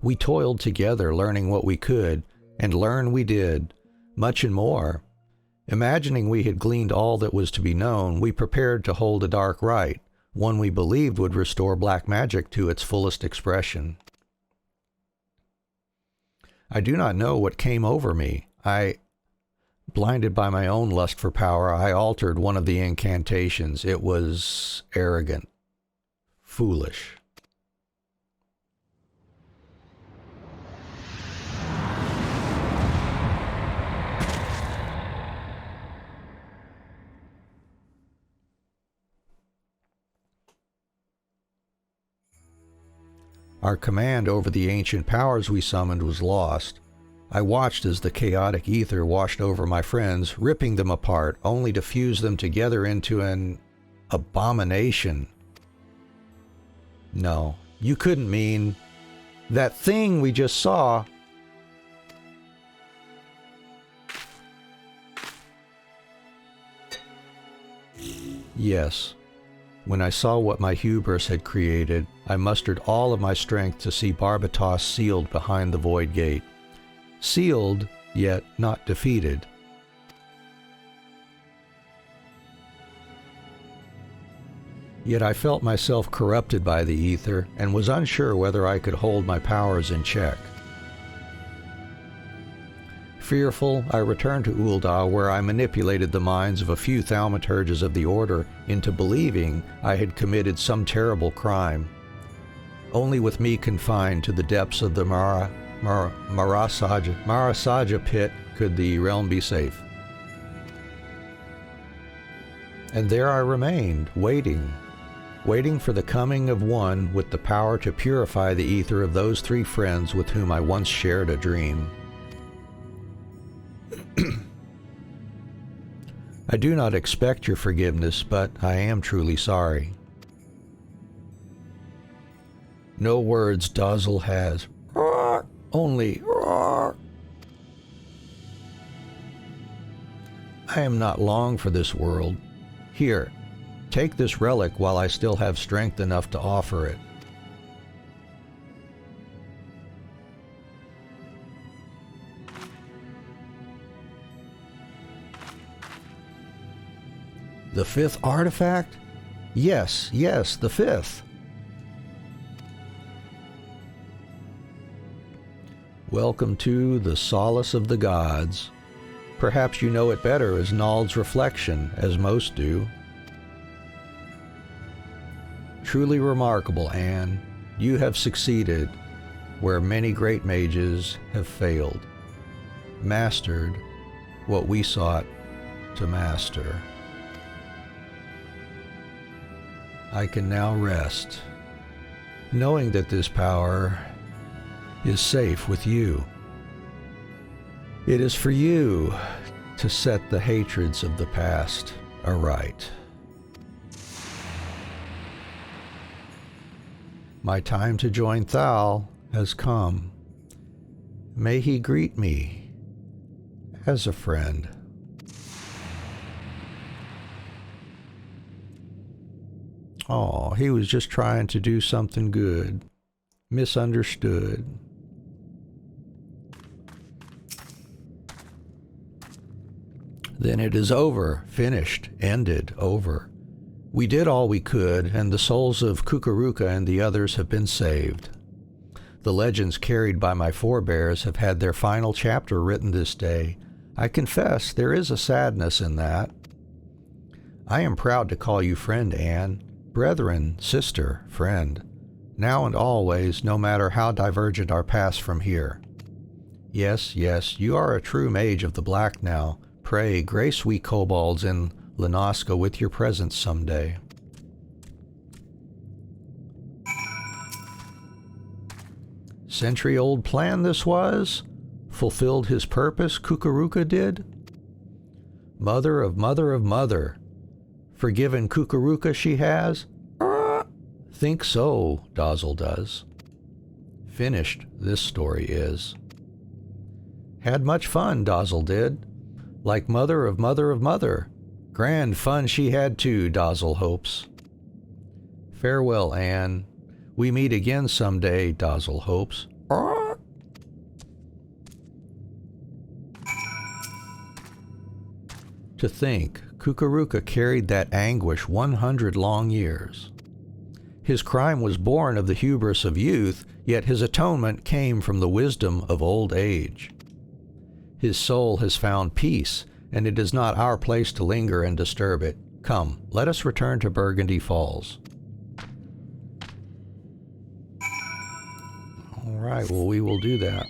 We toiled together, learning what we could, and learn we did, much and more. Imagining we had gleaned all that was to be known, we prepared to hold a dark rite, one we believed would restore black magic to its fullest expression. I do not know what came over me. Blinded by my own lust for power, I altered one of the incantations. It was arrogant, foolish. Our command over the ancient powers we summoned was lost. I watched as the chaotic ether washed over my friends, ripping them apart, only to fuse them together into an abomination. No, you couldn't mean that thing we just saw. Yes. When I saw what my hubris had created, I mustered all of my strength to see Barbatos sealed behind the void gate. Sealed, yet not defeated. Yet I felt myself corrupted by the ether, and was unsure whether I could hold my powers in check. Fearful, I returned to Ul'dah, where I manipulated the minds of a few thaumaturges of the Order into believing I had committed some terrible crime. Only with me confined to the depths of the Marasaja pit could the realm be safe. And there I remained, waiting for the coming of one with the power to purify the ether of those three friends with whom I once shared a dream. I do not expect your forgiveness, but I am truly sorry. No words Dazzle has. Only. I am not long for this world. Here, take this relic while I still have strength enough to offer it. The fifth artifact? Yes, the fifth. Welcome to the solace of the gods. Perhaps you know it better as Nald's reflection, as most do. Truly remarkable, Anne. You have succeeded where many great mages have failed. Mastered what we sought to master. I can now rest, knowing that this power is safe with you. It is for you to set the hatreds of the past aright. My time to join Thal has come. May he greet me as a friend. Oh, he was just trying to do something good. Misunderstood. Then it is over, finished, ended, over. We did all we could, and the souls of Kukuruka and the others have been saved. The legends carried by my forebears have had their final chapter written this day. I confess there is a sadness in that. I am proud to call you friend, Anne. Brethren, sister, friend, now and always, no matter how divergent our paths from here. Yes, you are a true mage of the black now. Pray, grace we kobolds in Lenoska with your presence someday. Century-old plan this was? Fulfilled his purpose, Kukuruka did? Mother of mother of mother. Forgiven Kukuruka she has? Think so, Dazzle does. Finished, this story is. Had much fun, Dazzle did. Like mother of mother of mother. Grand fun she had too, Dazzle hopes. Farewell, Anne. We meet again someday, Dazzle hopes. To think, Kukuruka carried that anguish 100 long years. His crime was born of the hubris of youth, yet his atonement came from the wisdom of old age. His soul has found peace, and it is not our place to linger and disturb it. Come, let us return to Burgundy Falls. All right, well, we will do that.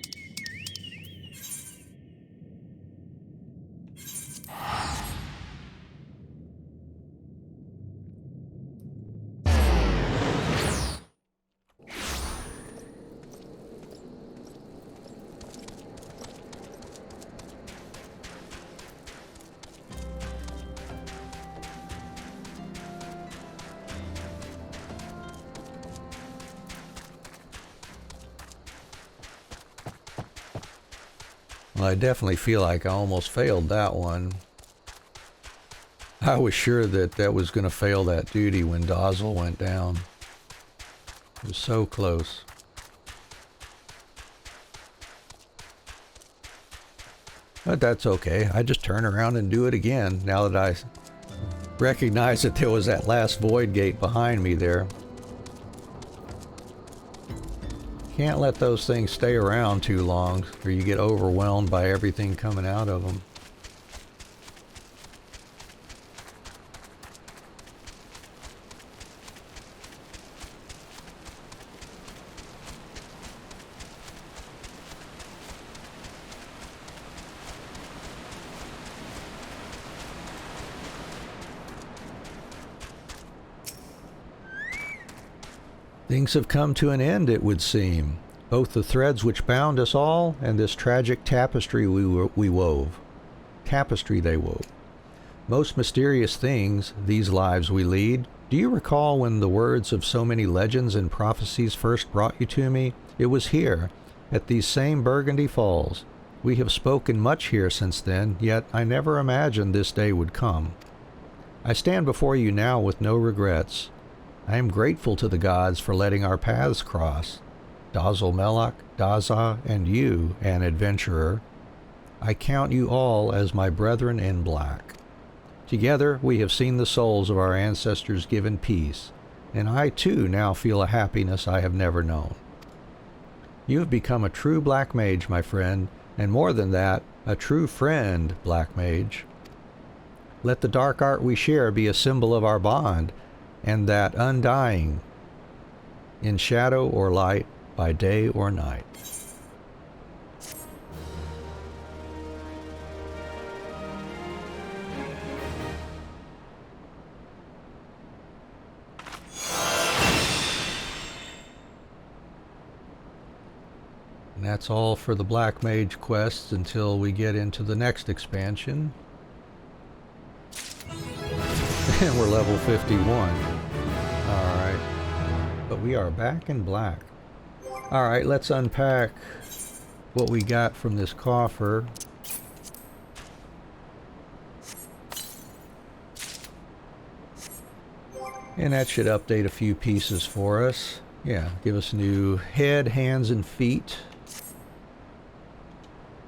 Well, I definitely feel like I almost failed that one. I was sure that that was going to fail that duty when Dazzle went down. It was so close. But that's okay. I just turn around and do it again now that I recognize that there was that last void gate behind me there. Can't let those things stay around too long or you get overwhelmed by everything coming out of them. Things have come to an end, it would seem. Both the threads which bound us all and this tragic tapestry we wove. Tapestry they wove. Most mysterious things, these lives we lead. Do you recall when the words of so many legends and prophecies first brought you to me? It was here, at these same Burgundy Falls. We have spoken much here since then, yet I never imagined this day would come. I stand before you now with no regrets. I am grateful to the gods for letting our paths cross. Dazzle Melloc, Daza, and you, an adventurer. I count you all as my brethren in black. Together we have seen the souls of our ancestors given peace, and I too now feel a happiness I have never known. You have become a true Black Mage, my friend, and more than that, a true friend, Black Mage. Let the dark art we share be a symbol of our bond, and that undying, in shadow or light, by day or night. And that's all for the Black Mage quests until we get into the next expansion. And we're level 51. Alright. But we are back in black. Alright, let's unpack what we got from this coffer. And that should update a few pieces for us. Yeah, give us new head, hands, and feet.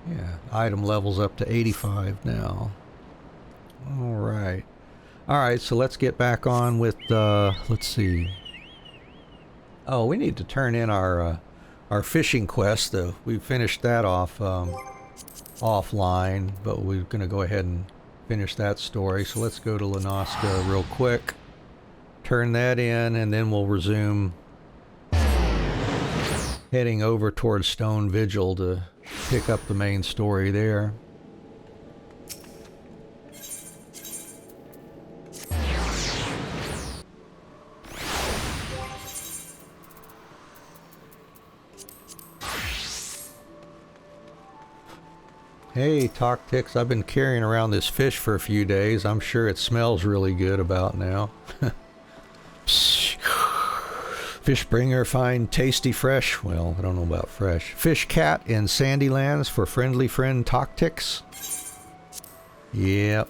Yeah, item levels up to 85 now. Alright. Alright, so let's get back on with, let's see. Oh, we need to turn in our fishing quest, though. We finished that off, offline, but we're going to go ahead and finish that story. So let's go to Lanoska real quick. Turn that in, and then we'll resume heading over towards Stone Vigil to pick up the main story there. Hey, Toctix, I've been carrying around this fish for a few days. I'm sure it smells really good about now. Fishbringer, find tasty fresh. Well, I don't know about fresh. Fish cat in Sandylands for friendly friend Toctix. Yep.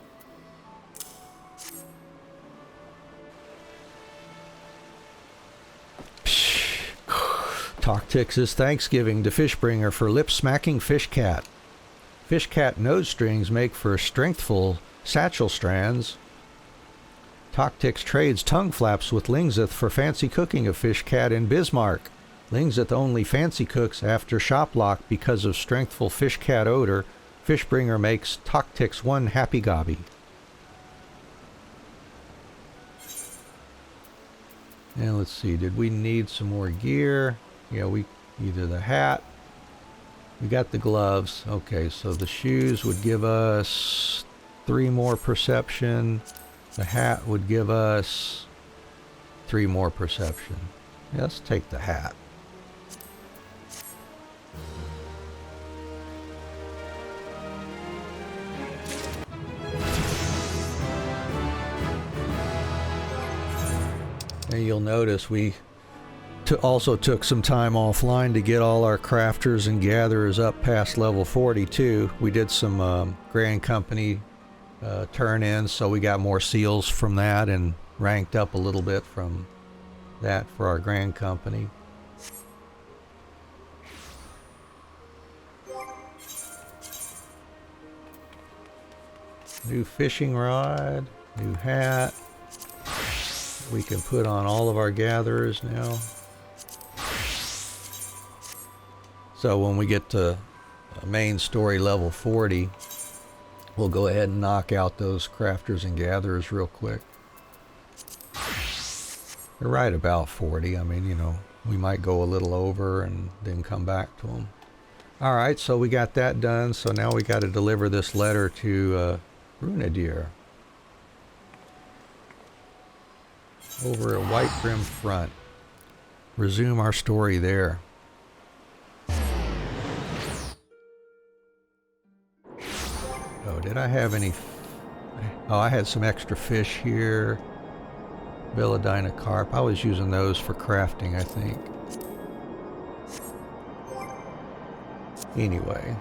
Toctix's Thanksgiving to Fishbringer for lip-smacking fish cat. Fish cat nose strings make for strengthful Satchel strands. Toctix trades tongue flaps with Lingzith for fancy cooking of fish cat in Bismarck. Lingzith only fancy cooks after shoplock because of strengthful fish cat odor. Fishbringer makes Toctix one happy gobby. And let's see, did we need some more gear? Yeah, we either the hat. We got the gloves. Okay, so the shoes would give us 3 more perception. The hat would give us 3 more perception. Yeah, let's take the hat. And you'll notice we also took some time offline to get all our crafters and gatherers up past level 42. We did some Grand Company turn-ins, so we got more seals from that and ranked up a little bit from that for our Grand Company. New fishing rod, new hat. We can put on all of our gatherers now. So when we get to main story level 40, we'll go ahead and knock out those crafters and gatherers real quick. They're right about 40. I mean, you know, we might go a little over and then come back to them. Alright, so we got that done. So now we got to deliver this letter to Runadir. Over a White Brim front. Resume our story there. Oh, did I have any? Oh, I had some extra fish here. Villadina carp. I was using those for crafting, I think. Anyway.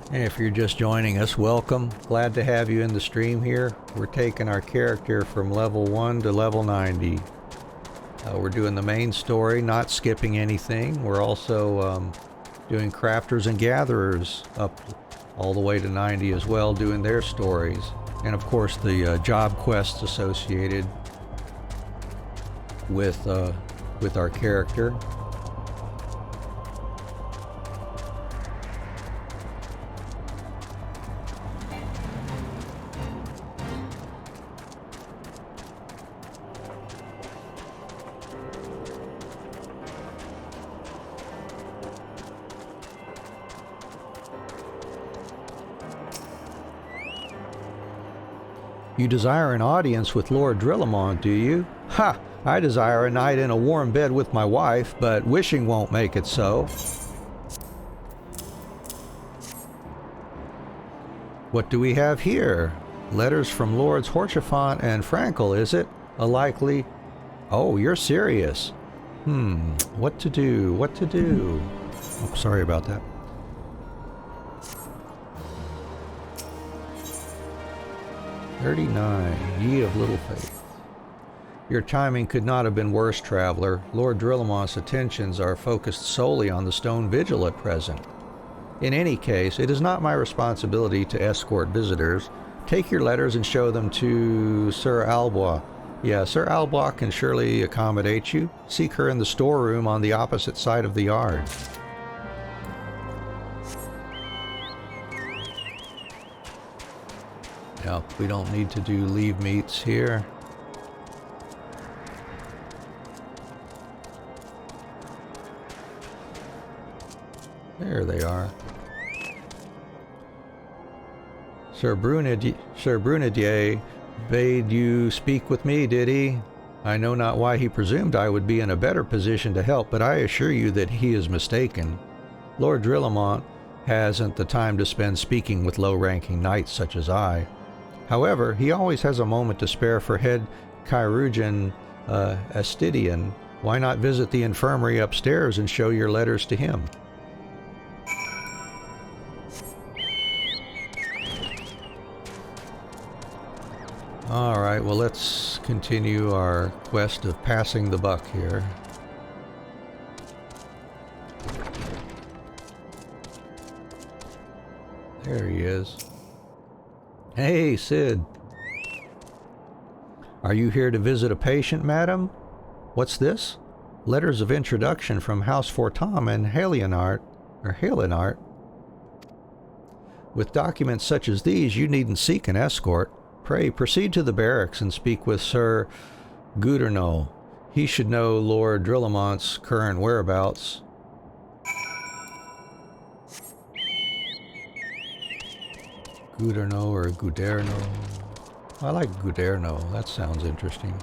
And if you're just joining us, welcome. Glad to have you in the stream here. We're taking our character from level 1 to level 90. We're doing the main story, not skipping anything. We're also doing crafters and gatherers up all the way to 90 as well, doing their stories. And of course the job quests associated with our character. You desire an audience with Lord Drillamont, do you? Ha! I desire a night in a warm bed with my wife, but wishing won't make it so. What do we have here? Letters from Lords Horchefant and Frankel, is it? A likely... Oh, you're serious. What to do? What to do? Oh, sorry about that. "39, ye of little faith. Your timing could not have been worse, traveler. Lord Drillamont's attentions are focused solely on the stone vigil at present. In any case, it is not my responsibility to escort visitors. Take your letters and show them to Sir Albois. Yeah, Sir Albois can surely accommodate you. Seek her in the storeroom on the opposite side of the yard." No, we don't need to do leave meets here. There they are. Sir Brunetier bade you speak with me, did he? I know not why he presumed I would be in a better position to help, but I assure you that he is mistaken. Lord Drillamont hasn't the time to spend speaking with low-ranking knights such as I. However, he always has a moment to spare for head chirurgeon Astidian. Why not visit the infirmary upstairs and show your letters to him? Alright, well, let's continue our quest of passing the buck here. There he is. Hey, Sid. Are you here to visit a patient, madam? What's this? Letters of introduction from House Fortam and Halienart. With documents such as these, you needn't seek an escort. Pray, proceed to the barracks and speak with Sir Gouderneau. He should know Lord Drillamont's current whereabouts. Gouderneau or Gouderneau? I like Gouderneau. That sounds interesting.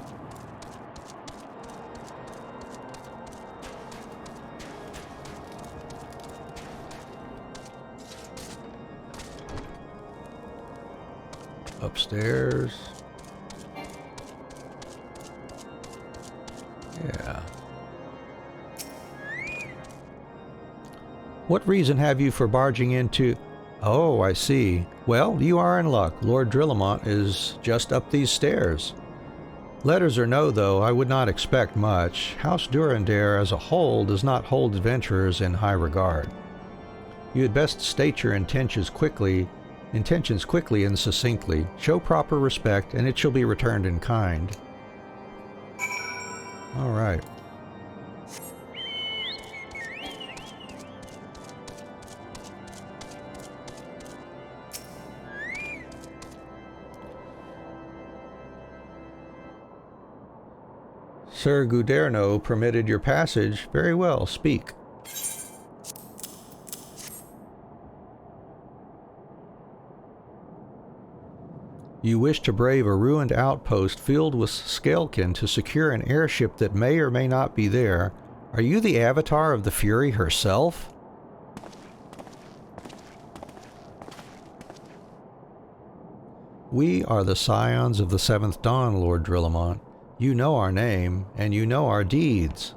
Upstairs. Yeah. What reason have you for barging into... Oh, I see. Well, you are in luck. Lord Drillamont is just up these stairs. Letters or no, though, I would not expect much. House Durandare as a whole does not hold adventurers in high regard. You had best state your intentions quickly and succinctly. Show proper respect, and it shall be returned in kind. All right. Sir Gouderneau permitted your passage. Very well, speak. You wish to brave a ruined outpost filled with scalekin to secure an airship that may or may not be there. Are you the avatar of the Fury herself? We are the scions of the Seventh Dawn, Lord Drillamont. You know our name, and you know our deeds.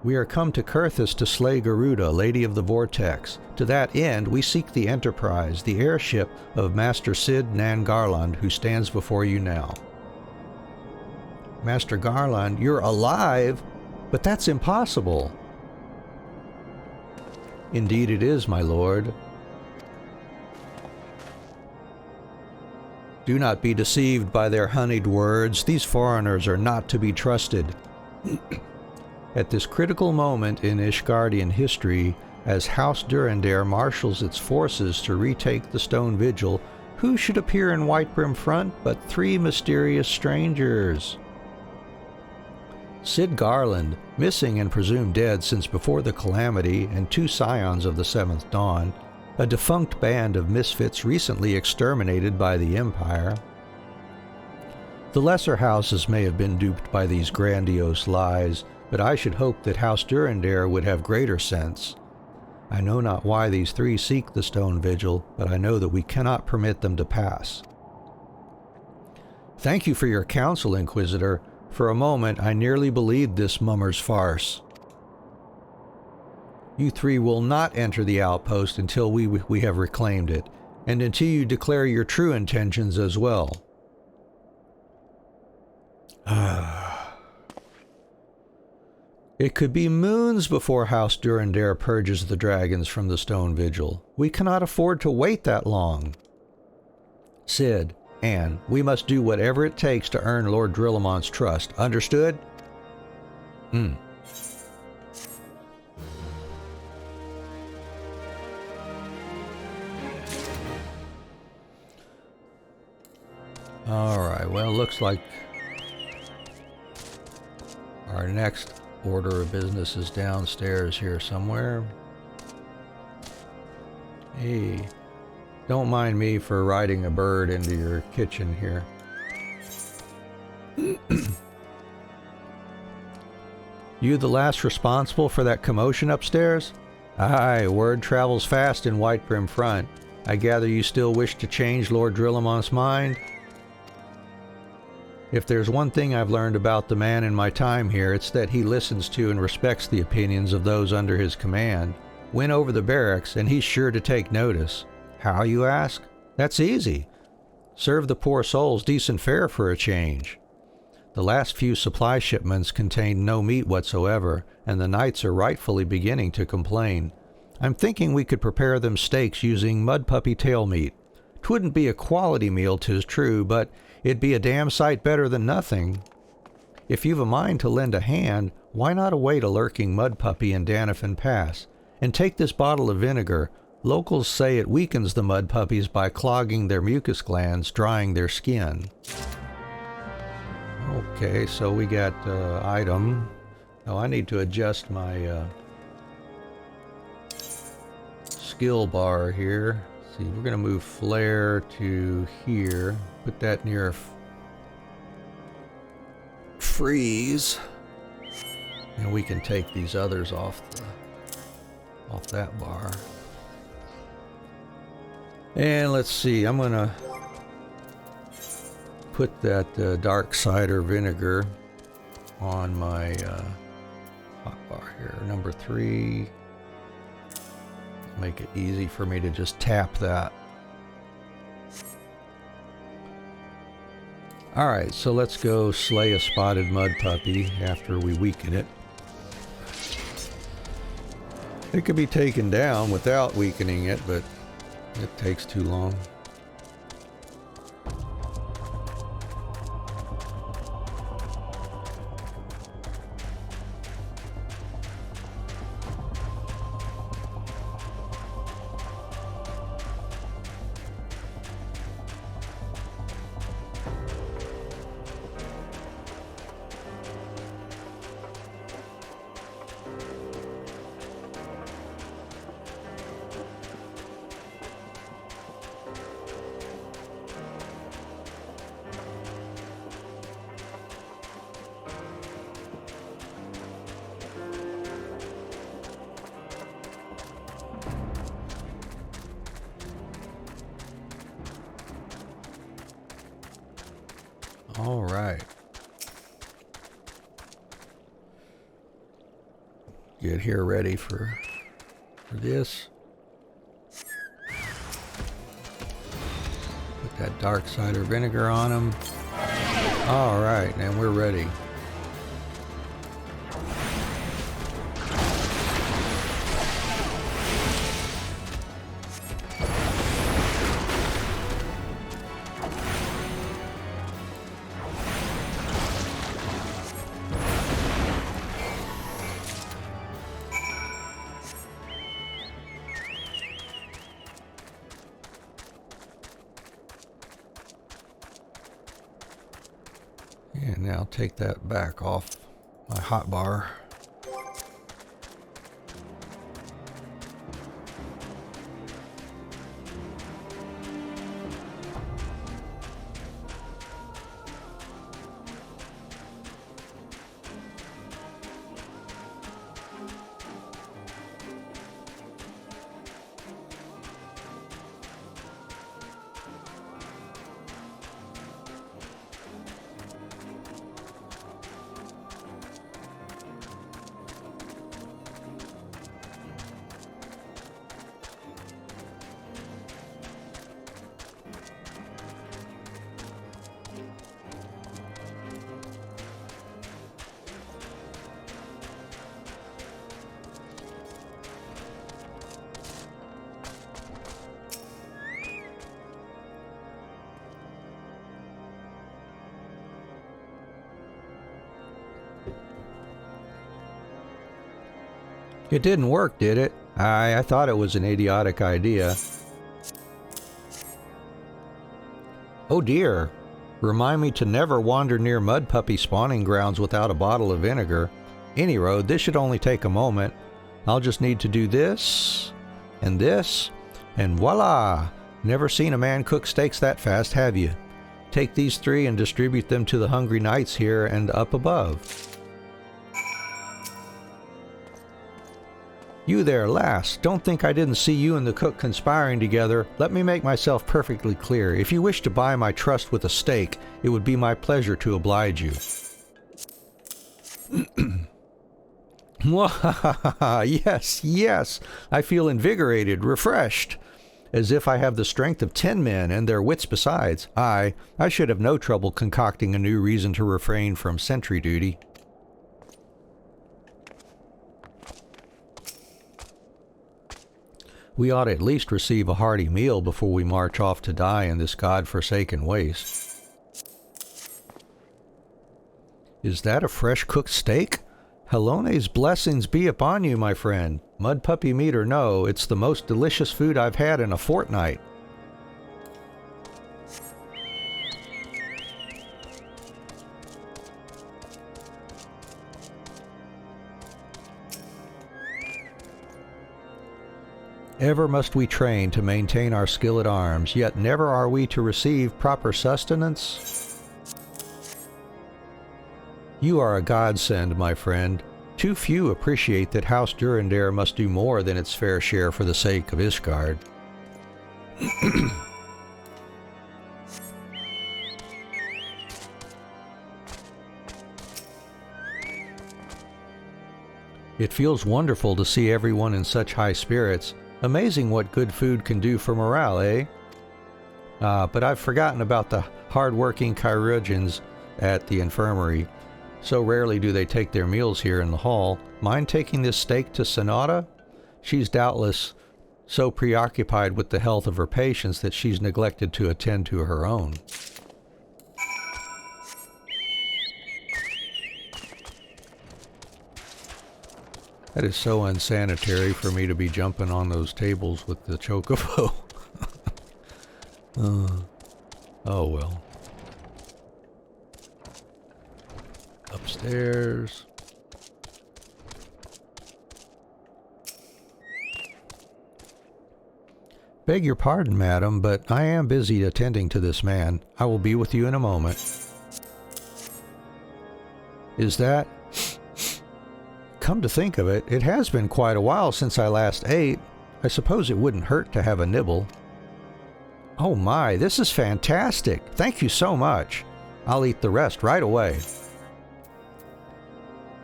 We are come to Kurthis to slay Garuda, Lady of the Vortex. To that end, we seek the Enterprise, the airship of Master Sid Nan Garland, who stands before you now. Master Garland, you're alive? But that's impossible. Indeed it is, my lord. Do not be deceived by their honeyed words. These foreigners are not to be trusted. At this critical moment in Ishgardian history, as House Durandare marshals its forces to retake the Stone Vigil, who should appear in Whitebrim Front but three mysterious strangers? Sid Garland, missing and presumed dead since before the Calamity, and two scions of the Seventh Dawn, a defunct band of misfits recently exterminated by the Empire. The lesser houses may have been duped by these grandiose lies, but I should hope that House Durandare would have greater sense. I know not why these three seek the Stone Vigil, but I know that we cannot permit them to pass. Thank you for your counsel, Inquisitor. For a moment, I nearly believed this mummer's farce. You three will not enter the outpost until we have reclaimed it, and until you declare your true intentions as well. It could be moons before House Durandare purges the dragons from the Stone Vigil. We cannot afford to wait that long. Sid, Anne, we must do whatever it takes to earn Lord Drillamont's trust. Understood? Alright, well, looks like our next order of business is downstairs here somewhere. Hey, don't mind me for riding a bird into your kitchen here. You the last responsible for that commotion upstairs? Aye, word travels fast in White Brim Front. I gather you still wish to change Lord Drillamont's mind? If there's one thing I've learned about the man in my time here, it's that he listens to and respects the opinions of those under his command. Win over the barracks, and he's sure to take notice. How, you ask? That's easy. Serve the poor souls decent fare for a change. The last few supply shipments contained no meat whatsoever, and the knights are rightfully beginning to complain. I'm thinking we could prepare them steaks using mud puppy tail meat. 'Twouldn't be a quality meal, 'tis true, but it'd be a damn sight better than nothing. If you've a mind to lend a hand, why not await a lurking mud puppy in Danafin Pass? And take this bottle of vinegar. Locals say it weakens the mud puppies by clogging their mucus glands, drying their skin. Okay, so we got item. Oh, I need to adjust my skill bar here. See, we're going to move flare to here. Put that near freeze. And we can take these others off that bar. And let's see, I'm going to put that dark cider vinegar on my hotbar here. Number 3. Make it easy for me to just tap that. Alright, so let's go slay a spotted mud puppy after we weaken it. It could be taken down without weakening it, but it takes too long. All right. Get here ready for this. Put that dark cider vinegar on them. All right, and we're ready. And now take that back off my hotbar. It didn't work, did it? I thought it was an idiotic idea. Oh dear. Remind me to never wander near mud puppy spawning grounds without a bottle of vinegar. Any road, this should only take a moment. I'll just need to do this, and And voila! Never seen a man cook steaks that fast, have you? Take these 3 and distribute them to the hungry knights here and up above. You there, lass, don't think I didn't see you and the cook conspiring together. Let me make myself perfectly clear. If you wish to buy my trust with a steak, it would be my pleasure to oblige you. Yes, yes, I feel invigorated, refreshed, as if I have the strength of 10 men and their wits besides. I should have no trouble concocting a new reason to refrain from sentry duty. We ought at least receive a hearty meal before we march off to die in this god-forsaken waste. Is that a fresh-cooked steak? Helone's blessings be upon you, my friend. Mud puppy meat or no, it's the most delicious food I've had in a fortnight. Ever must we train to maintain our skill at arms, yet never are we to receive proper sustenance. You are a godsend, my friend. Too few appreciate that House Durandare must do more than its fair share for the sake of Ishgard. It feels wonderful to see everyone in such high spirits. Amazing what good food can do for morale, eh? But I've forgotten about the hard-working chirurgeons at the infirmary. So rarely do they take their meals here in the hall. Mind taking this steak to Sonata? She's doubtless so preoccupied with the health of her patients that she's neglected to attend to her own. That is so unsanitary for me to be jumping on those tables with the chocobo. Oh well. Upstairs. Beg your pardon, madam, but I am busy attending to this man. I will be with you in a moment. Is that... Come to think of it, it has been quite a while since I last ate. I suppose it wouldn't hurt to have a nibble. Oh my, this is fantastic. Thank you so much. I'll eat the rest right away.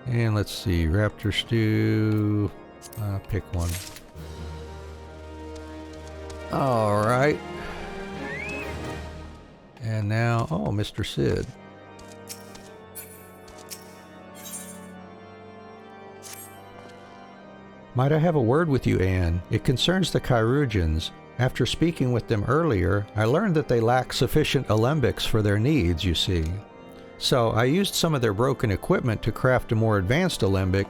And let's see, raptor stew. Pick one. Alright. And now, oh, Mr. Sid. Might I have a word with you, Anne? It concerns the chirurgeons. After speaking with them earlier, I learned that they lack sufficient alembics for their needs, you see. So I used some of their broken equipment to craft a more advanced alembic,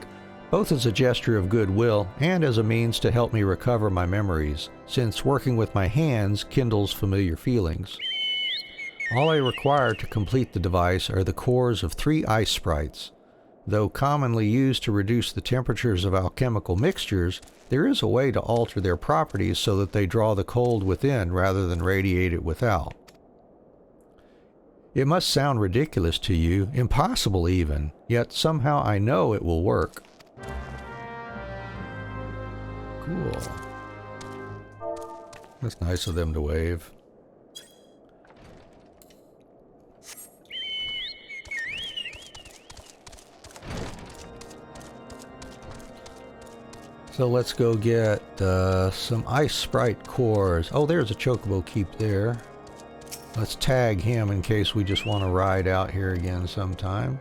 both as a gesture of goodwill and as a means to help me recover my memories, since working with my hands kindles familiar feelings. All I require to complete the device are the cores of 3 ice sprites. Though commonly used to reduce the temperatures of alchemical mixtures, there is a way to alter their properties so that they draw the cold within rather than radiate it without. It must sound ridiculous to you, impossible even, yet somehow I know it will work. Cool. That's nice of them to wave. So let's go get some ice sprite cores. Oh, there's a chocobo keep there. Let's tag him in case we just want to ride out here again sometime.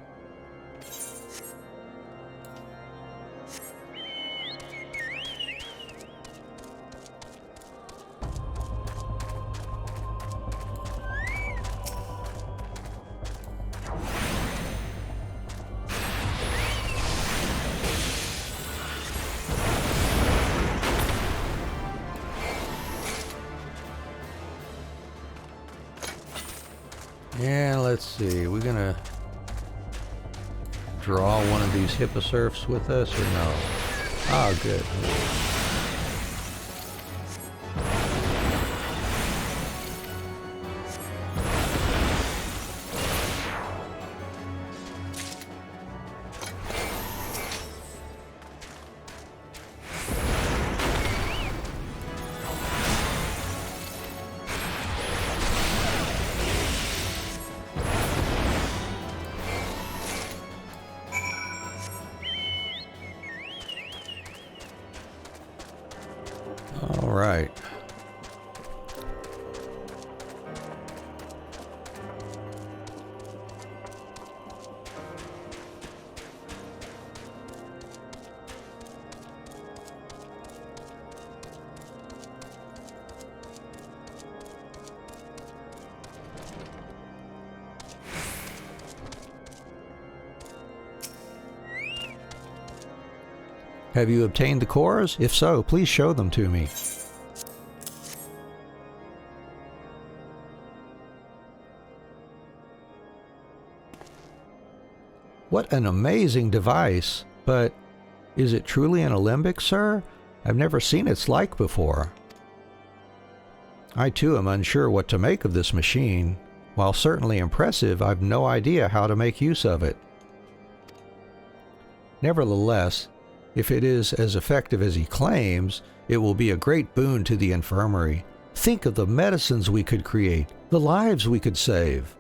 And let's see, we're gonna draw one of these hipposurfs with us or no? Oh, good. right. Have you obtained the cores? If so, please show them to me. What an amazing device! But is it truly an alembic, sir? I've never seen its like before. I too am unsure what to make of this machine. While certainly impressive, I've no idea how to make use of it. Nevertheless, if it is as effective as he claims, it will be a great boon to the infirmary. Think of the medicines we could create, the lives we could save.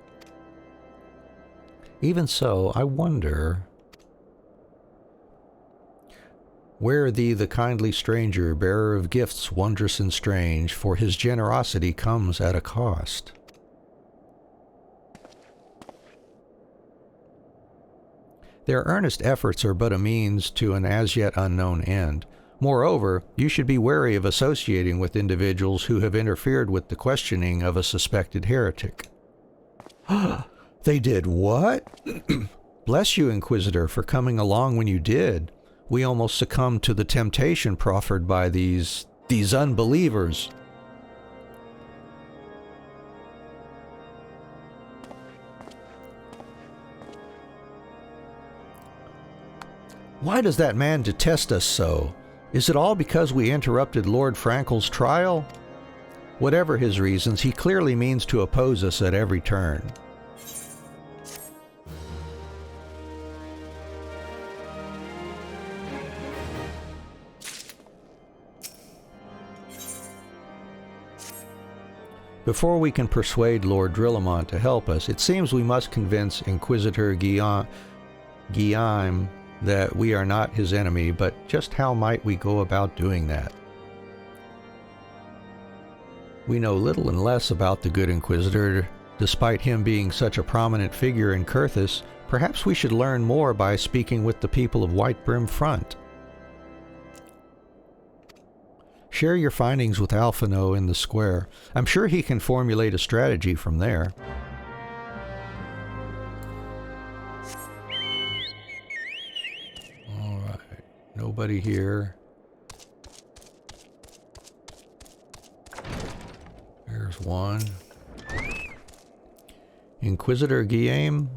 Even so, I wonder... Ware thee the kindly stranger, bearer of gifts wondrous and strange, for his generosity comes at a cost. Their earnest efforts are but a means to an as yet unknown end. Moreover, you should be wary of associating with individuals who have interfered with the questioning of a suspected heretic. They did what? Bless you, Inquisitor, for coming along when you did. We almost succumbed to the temptation proffered by these unbelievers. Why does that man detest us so? Is it all because we interrupted Lord Frankel's trial? Whatever his reasons, he clearly means to oppose us at every turn. Before we can persuade Lord Drillamont to help us, it seems we must convince Inquisitor Guillaume that we are not his enemy, but just how might we go about doing that? We know little and less about the good Inquisitor, despite him being such a prominent figure in Kurthus. Perhaps we should learn more by speaking with the people of Whitebrim Front. Share your findings with Alphino in the square. I'm sure he can formulate a strategy from there. Nobody here. There's one. Inquisitor Guillaume?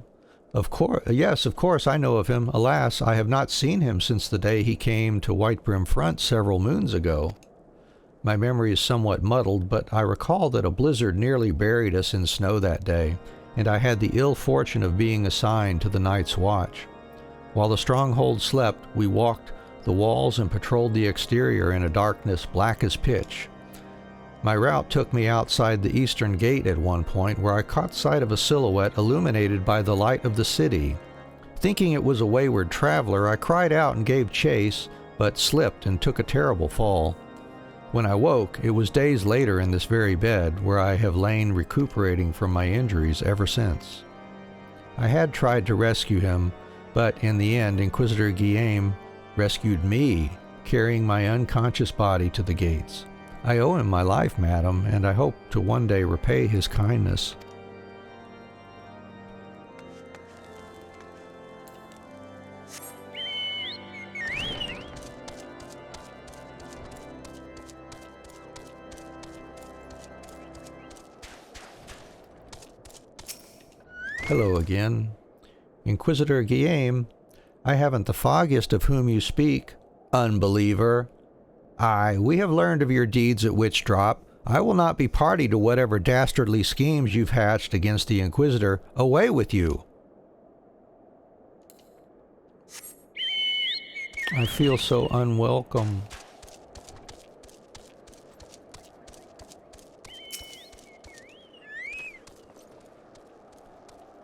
Of course, yes, of course I know of him. Alas, I have not seen him since the day he came to Whitebrim Front several moons ago. My memory is somewhat muddled, but I recall that a blizzard nearly buried us in snow that day, and I had the ill fortune of being assigned to the night's watch. While the stronghold slept, we walked the walls and patrolled the exterior in a darkness black as pitch. My route took me outside the eastern gate at one point, where I caught sight of a silhouette illuminated by the light of the city. Thinking it was a wayward traveler, I cried out and gave chase, but slipped and took a terrible fall. When I woke, it was days later in this very bed, where I have lain recuperating from my injuries ever since. I had tried to rescue him, but in the end Inquisitor Guillaume rescued me, carrying my unconscious body to the gates. I owe him my life, madam, and I hope to one day repay his kindness. Hello again. Inquisitor Guillaume, I haven't the foggiest of whom you speak, unbeliever. Aye, we have learned of your deeds at Witchdrop. I will not be party to whatever dastardly schemes you've hatched against the Inquisitor. Away with you! I feel so unwelcome.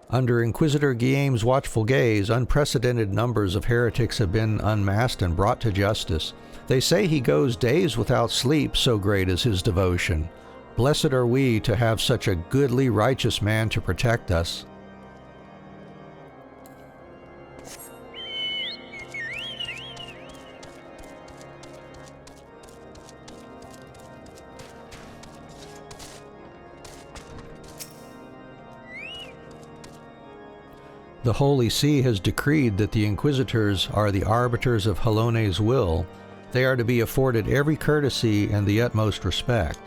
Under Inquisitor Guillaume's watchful gaze, unprecedented numbers of heretics have been unmasked and brought to justice. They say he goes days without sleep, so great is his devotion. Blessed are we to have such a goodly, righteous man to protect us. The Holy See has decreed that the Inquisitors are the arbiters of Halone's will. They are to be afforded every courtesy and the utmost respect.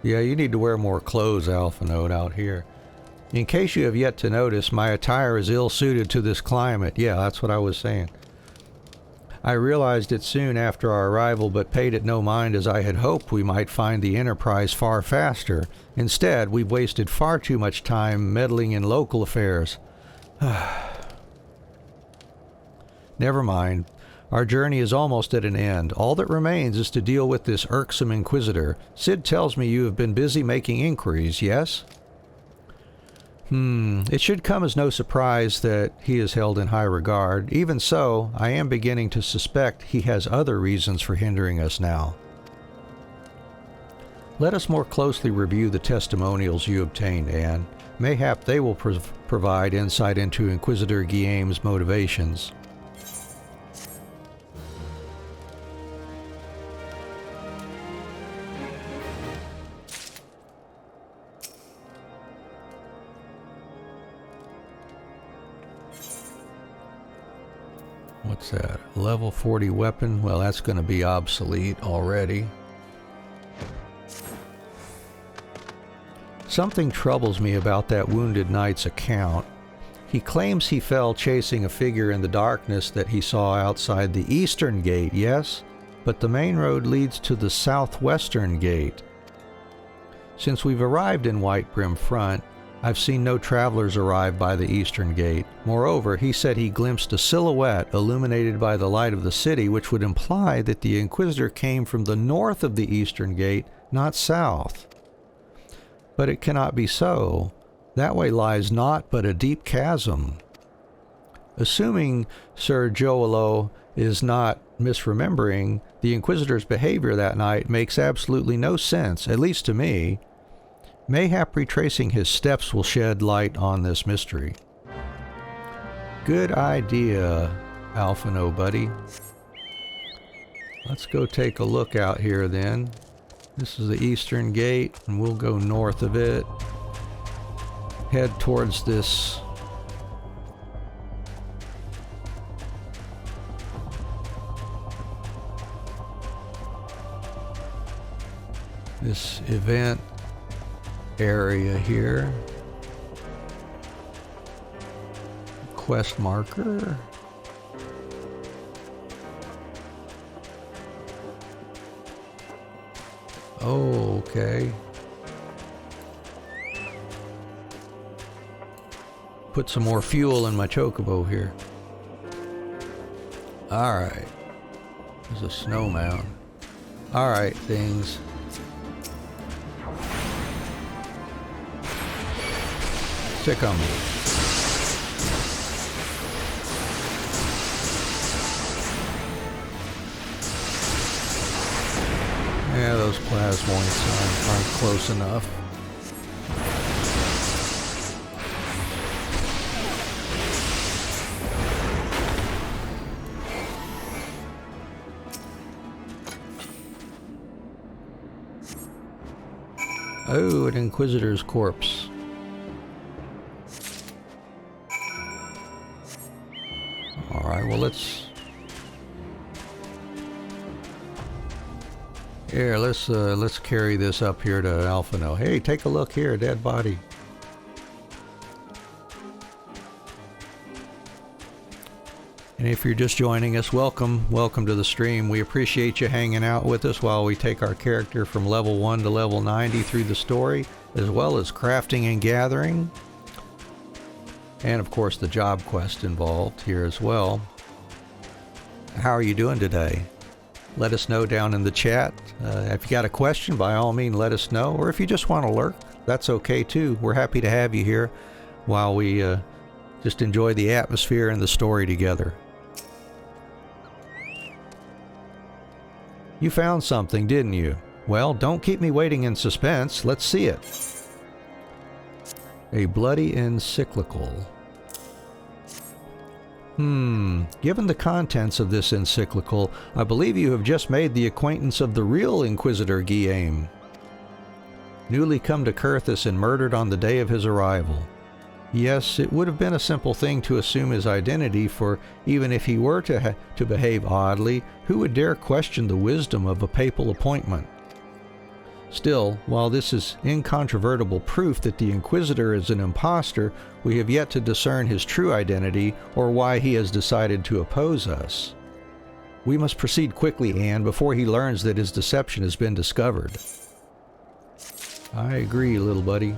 Yeah, you need to wear more clothes, Alpha Node, out here. In case you have yet to notice, my attire is ill-suited to this climate. Yeah, that's what I was saying. I realized it soon after our arrival, but paid it no mind, as I had hoped we might find the Enterprise far faster. Instead, we've wasted far too much time meddling in local affairs. Never mind. Our journey is almost at an end. All that remains is to deal with this irksome Inquisitor. Sid tells me you have been busy making inquiries, yes? It should come as no surprise that he is held in high regard. Even so, I am beginning to suspect he has other reasons for hindering us now. Let us more closely review the testimonials you obtained, Anne. Mayhap they will provide insight into Inquisitor Guillaume's motivations. What's that? Level 40 weapon? Well, that's going to be obsolete already. Something troubles me about that wounded knight's account. He claims he fell chasing a figure in the darkness that he saw outside the eastern gate, yes? But the main road leads to the southwestern gate. Since we've arrived in White Brim Front, I've seen no travelers arrive by the eastern gate. Moreover, he said he glimpsed a silhouette illuminated by the light of the city, which would imply that the Inquisitor came from the north of the eastern gate, not south. But it cannot be so. That way lies naught but a deep chasm. Assuming Sir Joelo is not misremembering, the Inquisitor's behavior that night makes absolutely no sense, at least to me. Mayhap retracing his steps will shed light on this mystery. Good idea, Alpha No buddy. Let's go take a look out here then. This is the eastern gate, and we'll go north of it. Head towards this event area here. Quest marker. Oh, okay. Put some more fuel in my chocobo here. Alright. There's a snow mound. Alright, things. Sick on me. Yeah, those plasmoids aren't close enough. Oh, an Inquisitor's corpse. Alright, well let's carry this up here to Alpha No. Hey, take a look here, dead body. And if you're just joining us, welcome to the stream. We appreciate you hanging out with us while we take our character from level 1 to level 90 through the story, as well as crafting and gathering. And of course the job quest involved here as well. How are you doing today? Let us know down in the chat. If you got a question, by all means, let us know. Or if you just want to lurk, that's okay too. We're happy to have you here while we just enjoy the atmosphere and the story together. You found something, didn't you? Well, don't keep me waiting in suspense. Let's see it. A bloody encyclical. Given the contents of this encyclical, I believe you have just made the acquaintance of the real Inquisitor Guillaume. Newly come to Kurthus and murdered on the day of his arrival. Yes, it would have been a simple thing to assume his identity, for even if he were to behave oddly, who would dare question the wisdom of a papal appointment? Still, while this is incontrovertible proof that the Inquisitor is an impostor, we have yet to discern his true identity or why he has decided to oppose us. We must proceed quickly, Anne, before he learns that his deception has been discovered. I agree, little buddy.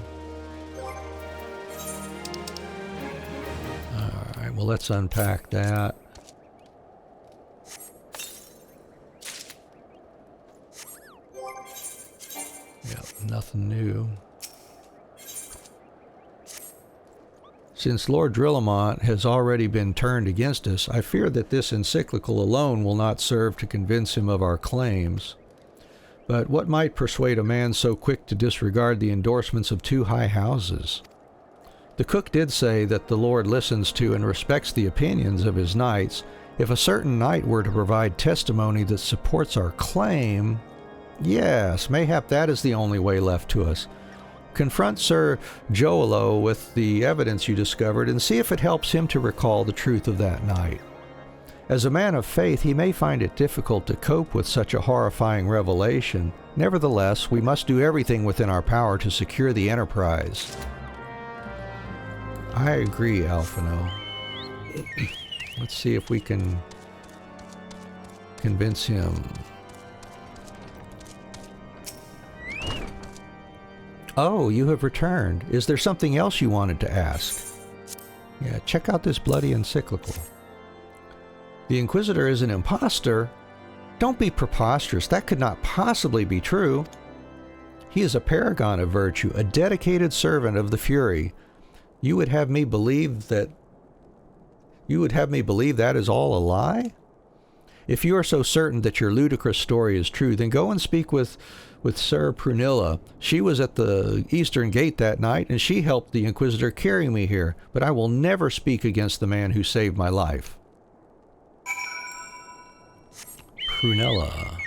Alright, well, let's unpack that. Yep, nothing new. Since Lord Drillamont has already been turned against us, I fear that this encyclical alone will not serve to convince him of our claims. But what might persuade a man so quick to disregard the endorsements of two high houses? The cook did say that the Lord listens to and respects the opinions of his knights. If a certain knight were to provide testimony that supports our claim, yes, mayhap that is the only way left to us. Confront Sir Joalo with the evidence you discovered and see if it helps him to recall the truth of that night. As a man of faith, he may find it difficult to cope with such a horrifying revelation. Nevertheless, we must do everything within our power to secure the enterprise. I agree, Alphino. Let's see if we can convince him. Oh, you have returned. Is there something else you wanted to ask? Yeah, check out this bloody encyclical. The Inquisitor is an impostor? Don't be preposterous. That could not possibly be true. He is a paragon of virtue, a dedicated servant of the Fury. You would have me believe that is all a lie? If you are so certain that your ludicrous story is true, then go and speak with Sir Prunilla. She was at the Eastern Gate that night, and she helped the Inquisitor carry me here, but I will never speak against the man who saved my life. Prunilla.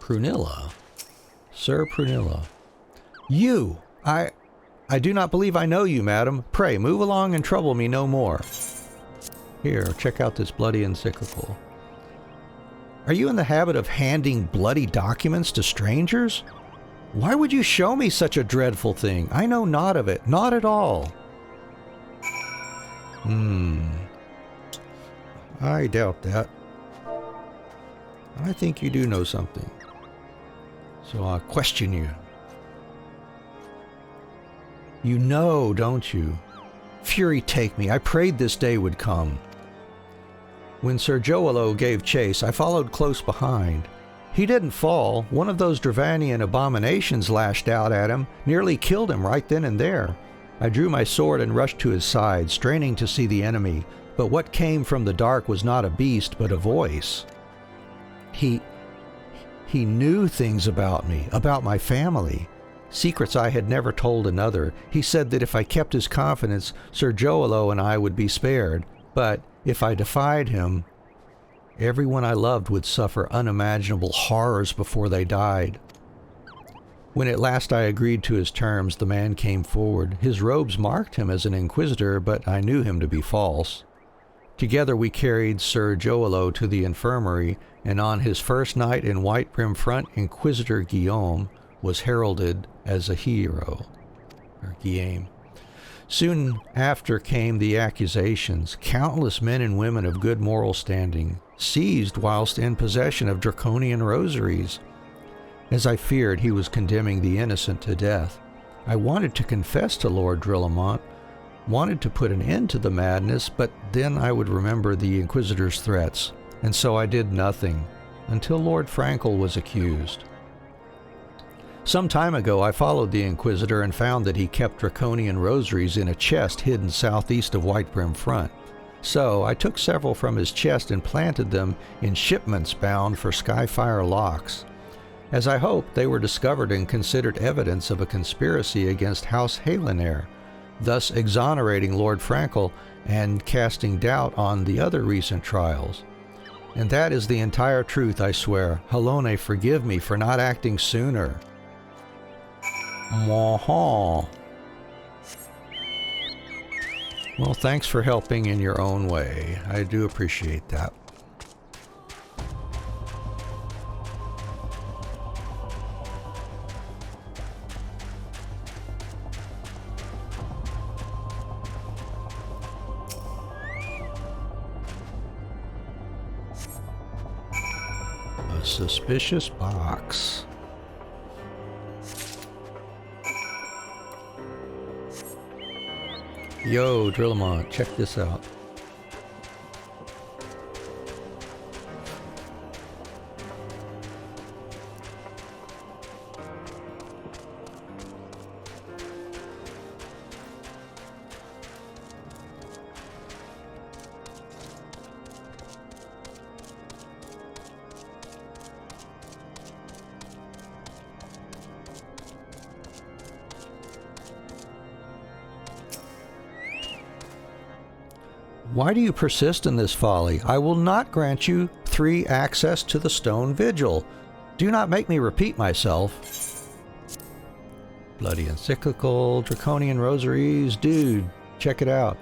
Prunilla. Sir Prunilla. You! I do not believe I know you, madam. Pray, move along and trouble me no more. Here, check out this bloody encyclical. Are you in the habit of handing bloody documents to strangers? Why would you show me such a dreadful thing? I know not of it, not at all. I doubt that. I think you do know something. So I'll question you. You know, don't you? Fury take me, I prayed this day would come. When Sir Joalo gave chase, I followed close behind. He didn't fall. One of those Dravanian abominations lashed out at him, nearly killed him right then and there. I drew my sword and rushed to his side, straining to see the enemy, but what came from the dark was not a beast, but a voice. He knew things about me, about my family. Secrets I had never told another. He said that if I kept his confidence, Sir Joalo and I would be spared. But if I defied him, everyone I loved would suffer unimaginable horrors before they died. When at last I agreed to his terms, the man came forward. His robes marked him as an inquisitor, but I knew him to be false. Together we carried Sir Joalo to the infirmary, and on his first night in White Brim Front, Inquisitor Guillaume was heralded as a hero. Or Guillaume. Soon after came the accusations. Countless men and women of good moral standing, seized whilst in possession of draconian rosaries. As I feared, he was condemning the innocent to death. I wanted to confess to Lord Drillamont, wanted to put an end to the madness, but then I would remember the Inquisitor's threats, and so I did nothing, until Lord Frankel was accused. Some time ago I followed the Inquisitor and found that he kept draconian rosaries in a chest hidden southeast of Whitebrim Front. So I took several from his chest and planted them in shipments bound for Skyfire locks. As I hoped, they were discovered and considered evidence of a conspiracy against House Halenair, thus exonerating Lord Frankel and casting doubt on the other recent trials. And that is the entire truth, I swear. Halone, forgive me for not acting sooner. Maha. Well, thanks for helping in your own way. I do appreciate that. A suspicious box. Yo, Drillamont, check this out. Why do you persist in this folly? I will not grant you 3 access to the Stone Vigil. Do not make me repeat myself. Bloody Encyclical, Draconian Rosaries, dude, check it out.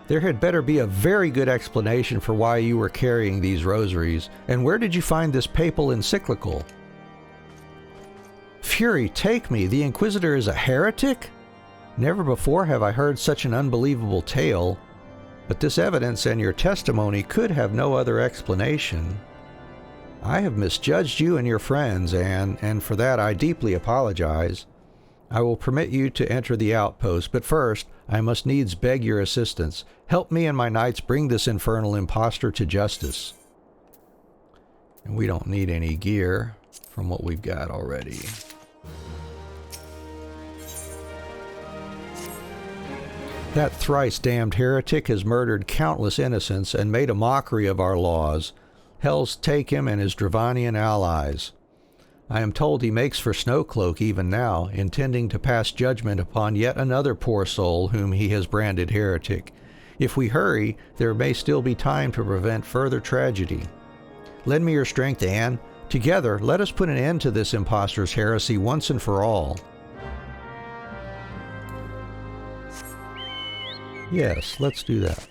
There had better be a very good explanation for why you were carrying these rosaries, and where did you find this papal encyclical? Fury, take me, the Inquisitor is a heretic? Never before have I heard such an unbelievable tale. But this evidence and your testimony could have no other explanation. I have misjudged you and your friends, and for that I deeply apologize. I will permit you to enter the outpost, but first I must needs beg your assistance. Help me and my knights bring this infernal impostor to justice. And we don't need any gear from what we've got already. That thrice damned heretic has murdered countless innocents and made a mockery of our laws. Hells take him and his Dravanian allies. I am told he makes for Snowcloak even now, intending to pass judgment upon yet another poor soul whom he has branded heretic. If we hurry, there may still be time to prevent further tragedy. Lend me your strength, Anne. Together, let us put an end to this impostor's heresy once and for all. Yes, let's do that.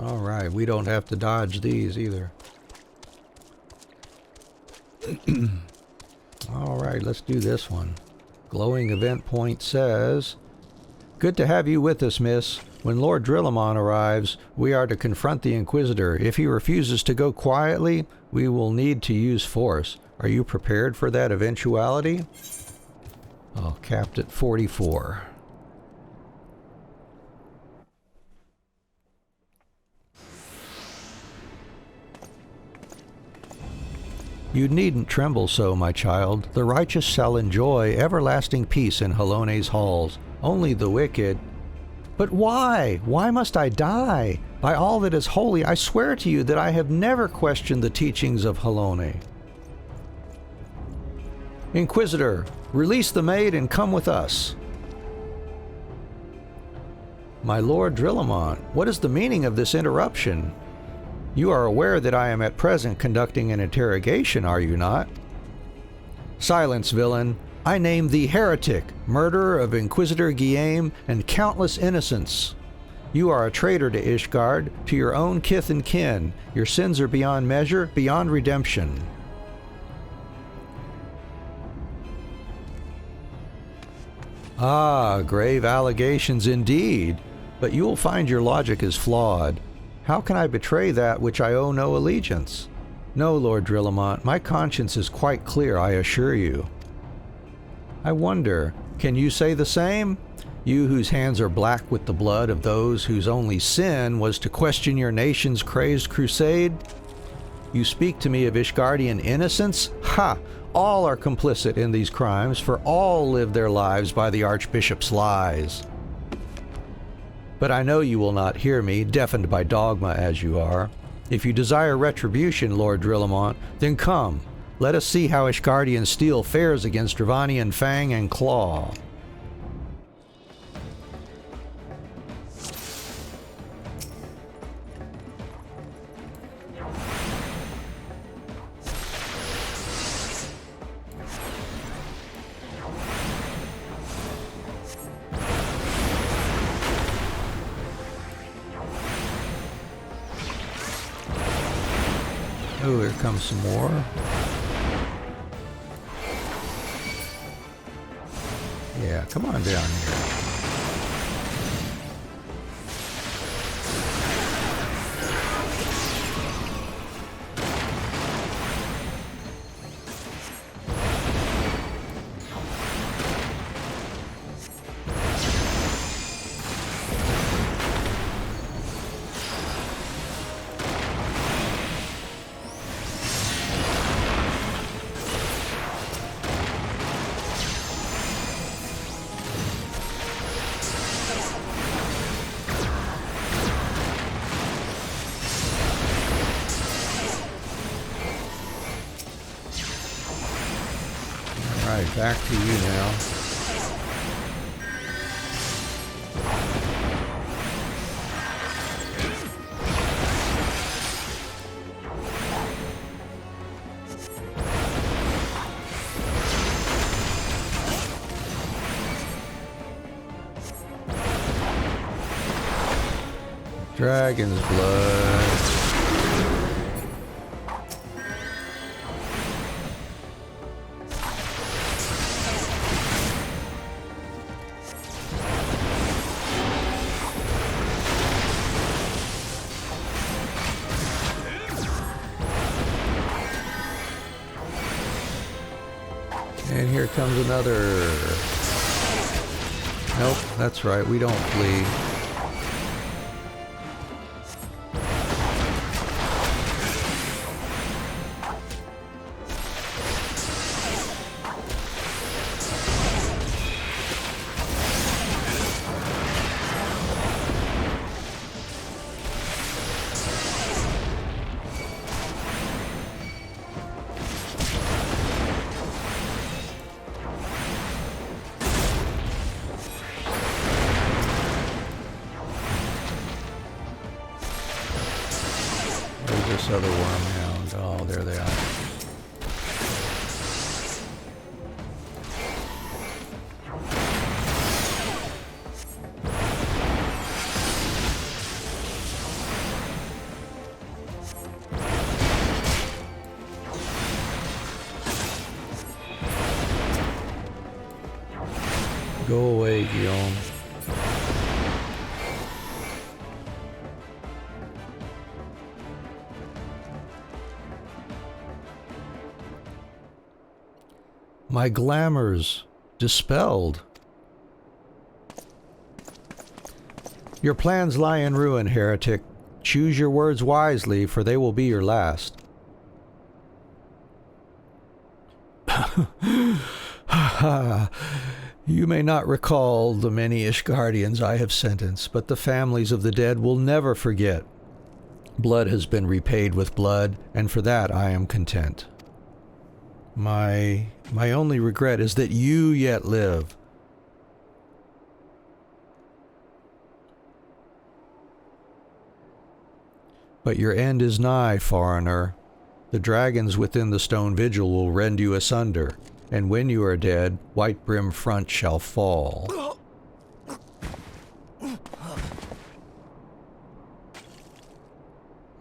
Alright, we don't have to dodge these either. Alright, let's do this one. Glowing event point says, "Good to have you with us, miss. When Lord Drillamon arrives, we are to confront the Inquisitor. If he refuses to go quietly, we will need to use force. Are you prepared for that eventuality?" Oh, capped at 44. You needn't tremble so, my child. The righteous shall enjoy everlasting peace in Halone's halls. Only the wicked... But why? Why must I die? By all that is holy, I swear to you that I have never questioned the teachings of Halone. Inquisitor, release the maid and come with us. My Lord Drillamont, what is the meaning of this interruption? You are aware that I am at present conducting an interrogation, are you not? Silence, villain. I name thee heretic, murderer of Inquisitor Guillaume and countless innocents. You are a traitor to Ishgard, to your own kith and kin. Your sins are beyond measure, beyond redemption. Ah, grave allegations indeed, but you will find your logic is flawed. How can I betray that which I owe no allegiance? No, Lord Drillamont, my conscience is quite clear, I assure you. I wonder, can you say the same? You whose hands are black with the blood of those whose only sin was to question your nation's crazed crusade? You speak to me of Ishgardian innocence? Ha! All are complicit in these crimes, for all live their lives by the Archbishop's lies. But I know you will not hear me, deafened by dogma as you are. If you desire retribution, Lord Drillamont, then come. Let us see how Ishgardian steel fares against Dravanian fang and claw. Oh, here comes some more. Yeah, come on down here. Alright, back to you now. Dragon's blood. And here comes another. Nope, that's right, we don't flee. This other worm hound. Oh, there they are. Go away, Guillaume. My glamours dispelled. Your plans lie in ruin, heretic. Choose your words wisely, for they will be your last. You may not recall the many Ishgardians I have sentenced, but the families of the dead will never forget. Blood has been repaid with blood, and for that I am content. My only regret is that you yet live. But your end is nigh, foreigner. The dragons within the stone vigil will rend you asunder, and when you are dead, White Brim Front shall fall.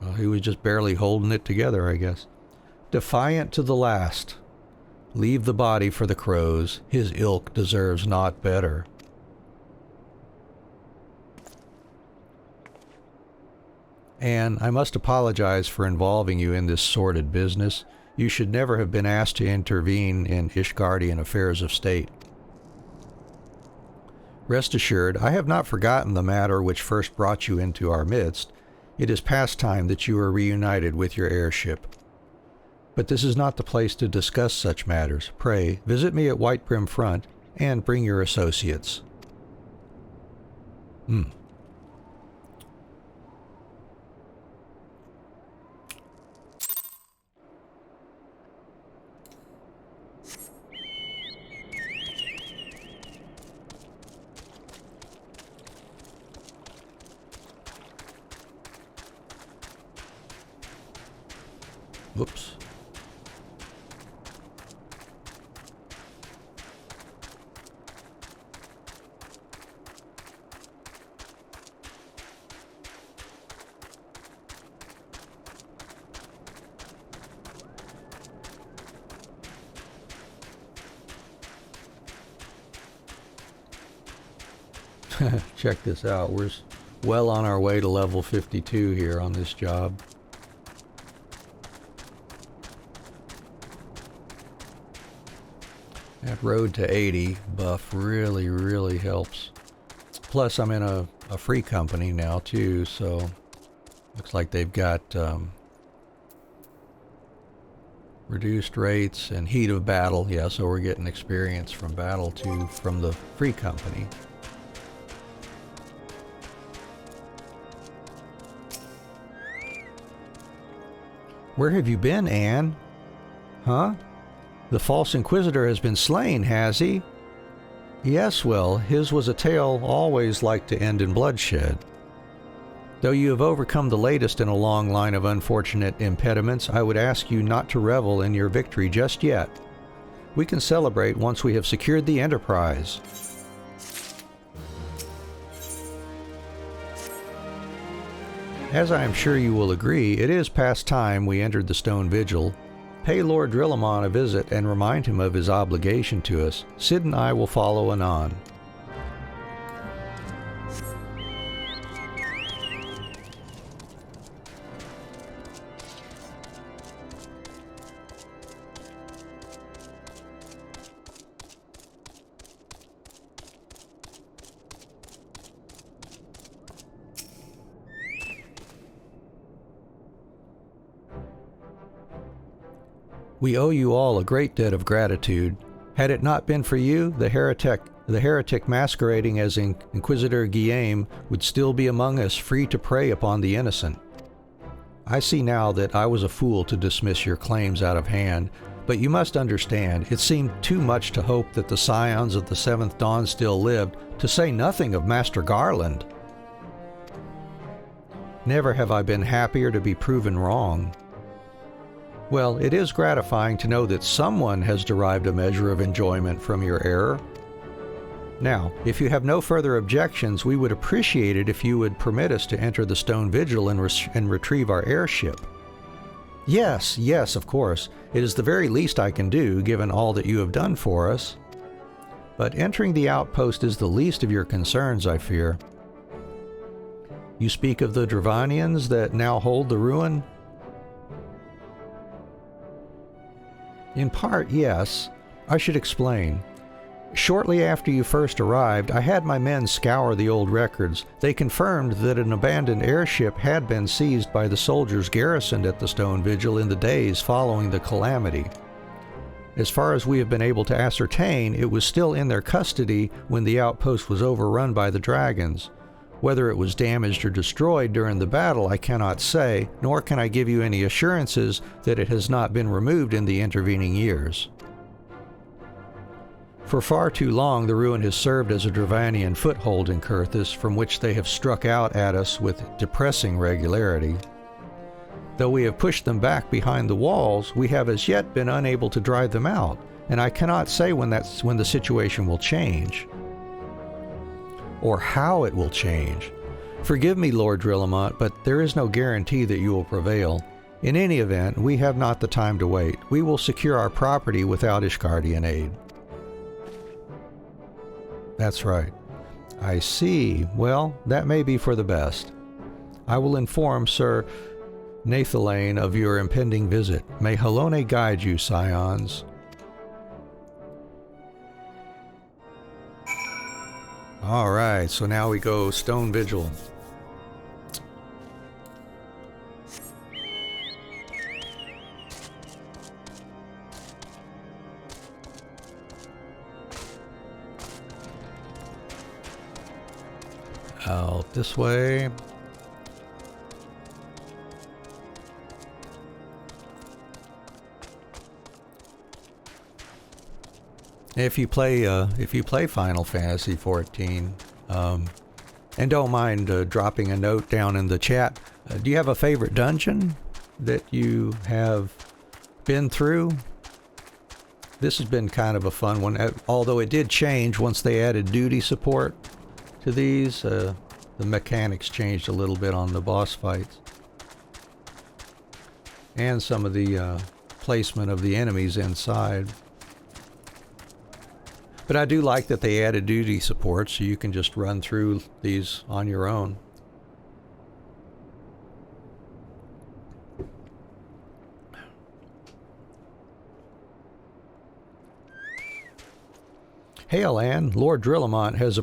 Well, he was just barely holding it together, I guess. Defiant to the last. Leave the body for the crows. His ilk deserves naught better. Anne, I must apologize for involving you in this sordid business. You should never have been asked to intervene in Ishgardian affairs of state. Rest assured, I have not forgotten the matter which first brought you into our midst. It is past time that you are reunited with your heirship. But this is not the place to discuss such matters. Pray, visit me at White Brim Front, and bring your associates. Whoops. Check this out. We're well on our way to level 52 here on this job. That road to 80 buff really helps. Plus, I'm in a free company now too, so looks like they've got reduced rates and heat of battle. Yeah, so we're getting experience from battle too from the free company. Where have you been, Anne? Huh? The false inquisitor has been slain, has he? Yes, well, his was a tale always like to end in bloodshed. Though you have overcome the latest in a long line of unfortunate impediments, I would ask you not to revel in your victory just yet. We can celebrate once we have secured the Enterprise. As I am sure you will agree, it is past time we entered the Stone Vigil. Pay Lord Drillamon a visit and remind him of his obligation to us. Sid and I will follow anon. We owe you all a great debt of gratitude. Had it not been for you, the heretic masquerading as Inquisitor Guillaume would still be among us, free to prey upon the innocent. I see now that I was a fool to dismiss your claims out of hand, but you must understand, it seemed too much to hope that the scions of the Seventh Dawn still lived, to say nothing of Master Garland. Never have I been happier to be proven wrong. Well, it is gratifying to know that someone has derived a measure of enjoyment from your error. Now, if you have no further objections, we would appreciate it if you would permit us to enter the Stone Vigil and retrieve our airship. Yes, of course. It is the very least I can do, given all that you have done for us. But entering the outpost is the least of your concerns, I fear. You speak of the Dravanians that now hold the ruin? In part, yes. I should explain. Shortly after you first arrived, I had my men scour the old records. They confirmed that an abandoned airship had been seized by the soldiers garrisoned at the Stone Vigil in the days following the calamity. As far as we have been able to ascertain, it was still in their custody when the outpost was overrun by the dragons. Whether it was damaged or destroyed during the battle, I cannot say, nor can I give you any assurances that it has not been removed in the intervening years. For far too long, the ruin has served as a Dravanian foothold in Kurthus, from which they have struck out at us with depressing regularity. Though we have pushed them back behind the walls, we have as yet been unable to drive them out, and I cannot say when the situation will change, or how it will change. Forgive me, Lord Drillamont, but there is no guarantee that you will prevail. In any event, we have not the time to wait. We will secure our property without Ishgardian aid. That's right. I see. Well, that may be for the best. I will inform Sir Nathalane of your impending visit. May Halone guide you, scions. Alright, so now we go Stone Vigil. Out this way. If you play Final Fantasy XIV, and don't mind dropping a note down in the chat, do you have a favorite dungeon that you have been through? This has been kind of a fun one, although it did change once they added duty support to these. The mechanics changed a little bit on the boss fights, and some of the placement of the enemies inside. But I do like that they added duty support, so you can just run through these on your own. Hail, Anne. Lord Drillamont has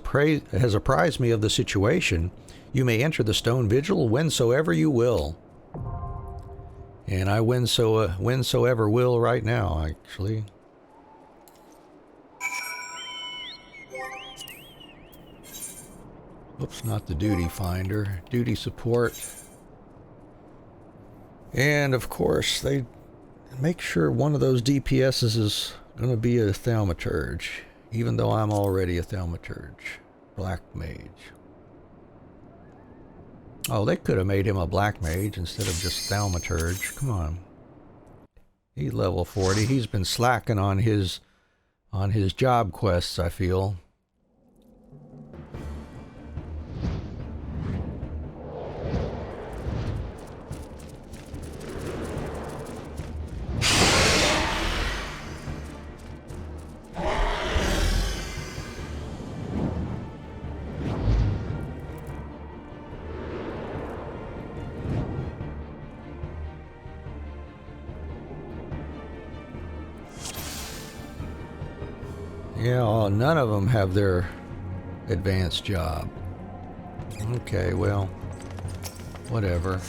apprised me of the situation. You may enter the Stone Vigil whensoever you will. And I whensoever will right now, actually. Oops, not the duty finder. Duty support. And of course, they make sure one of those DPSs is going to be a thaumaturge, even though I'm already a thaumaturge. Black mage. Oh, they could have made him a black mage instead of just thaumaturge. Come on. He's level 40. He's been slacking on his job quests, I feel. Yeah, none of them have their advanced job. Okay, well, whatever.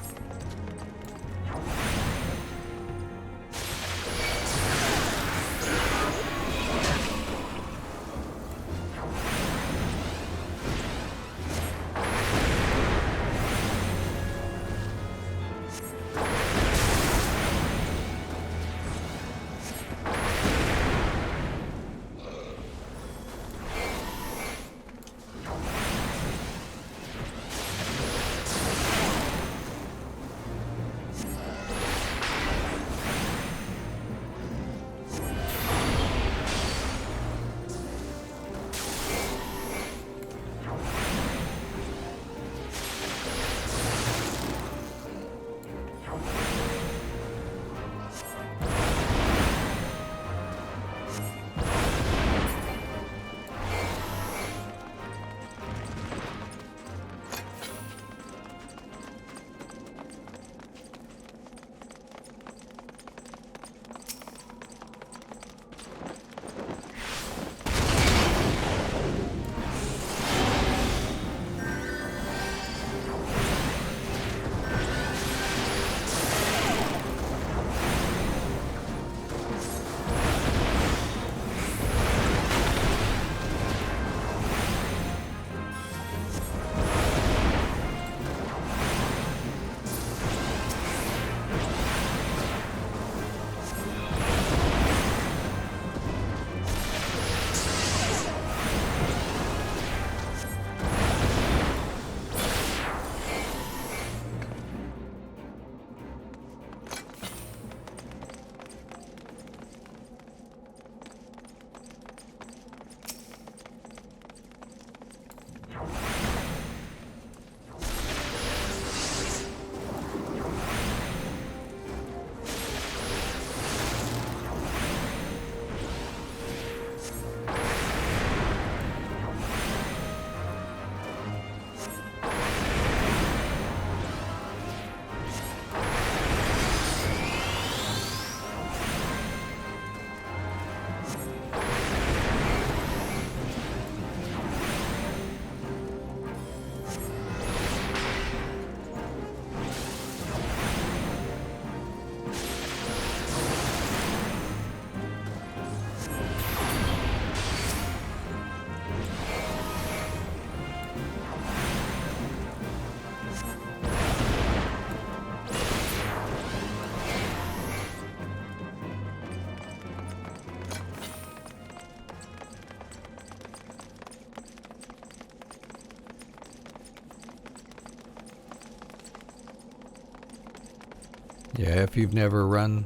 Yeah, if you've never run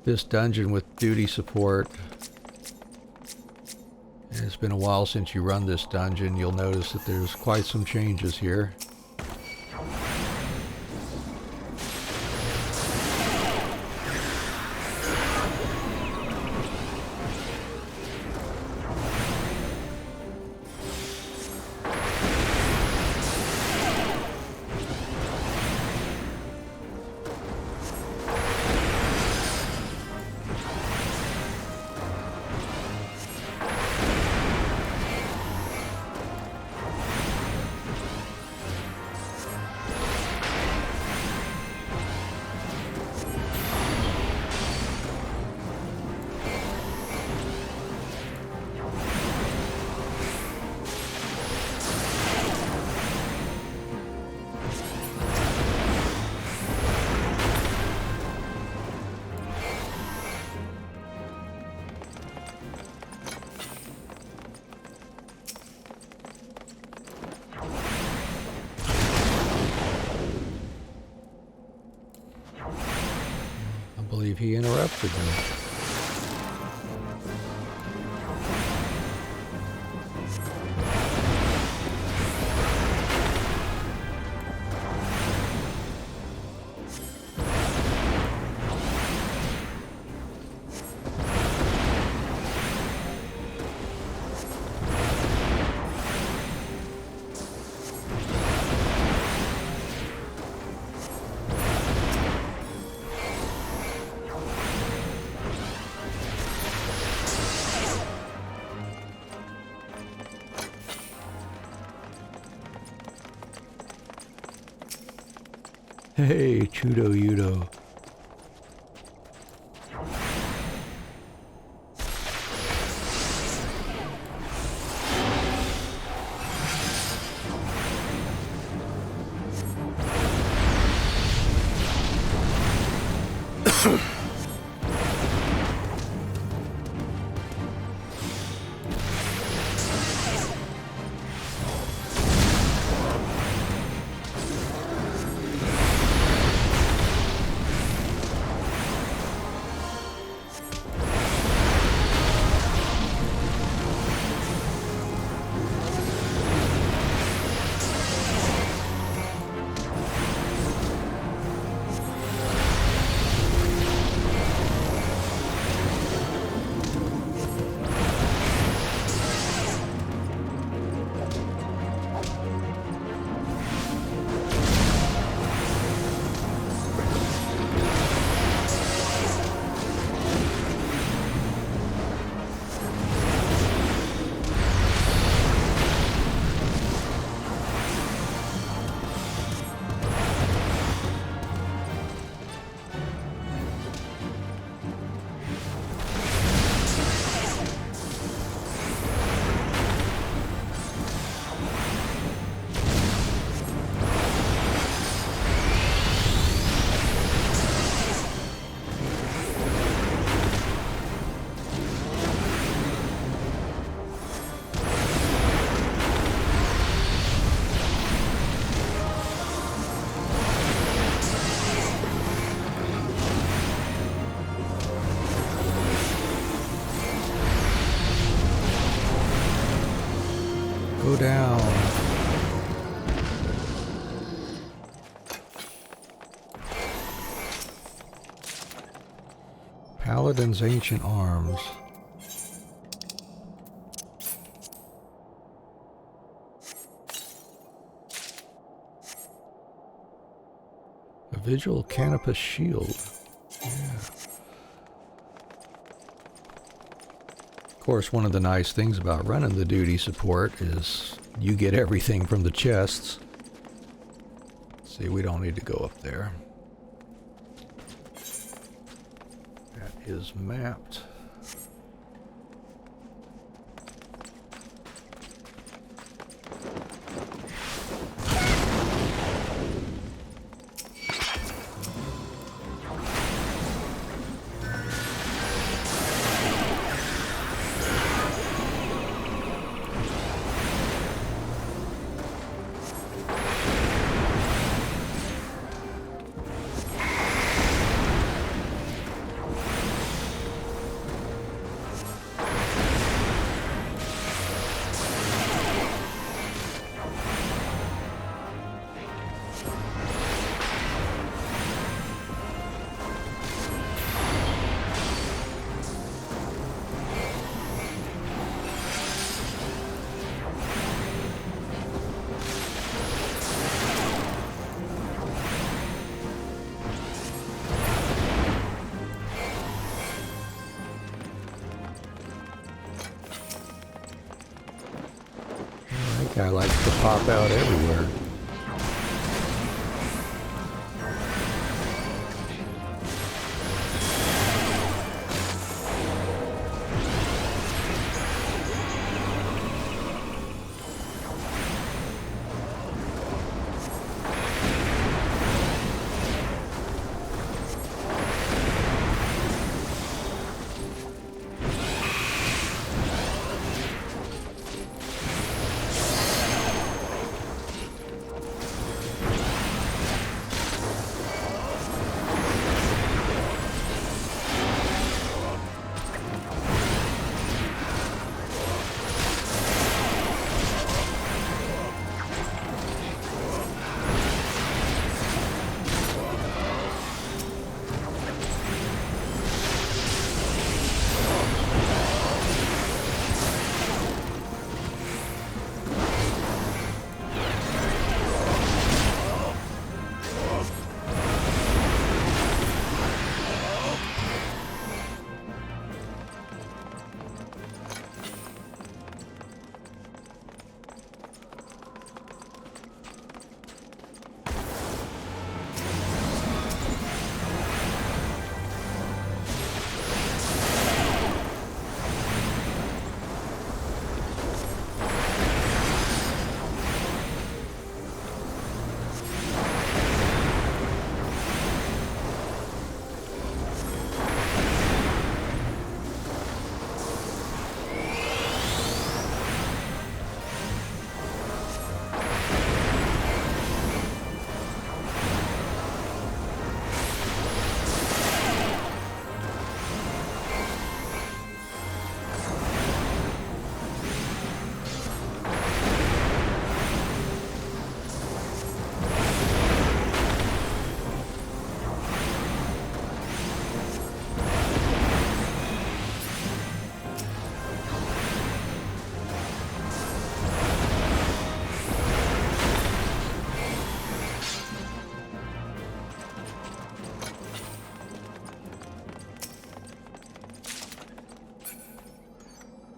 this dungeon with duty support, and it's been a while since you run this dungeon, you'll notice that there's quite some changes here. I believe he interrupted me. Hey, Chudo Yudo. Go down. Paladin's Ancient Arms. A Vigil Canopus Shield. Yeah. Of course, one of the nice things about running the duty support is you get everything from the chests. See, we don't need to go up there. That is mapped. Guy likes to pop out everywhere.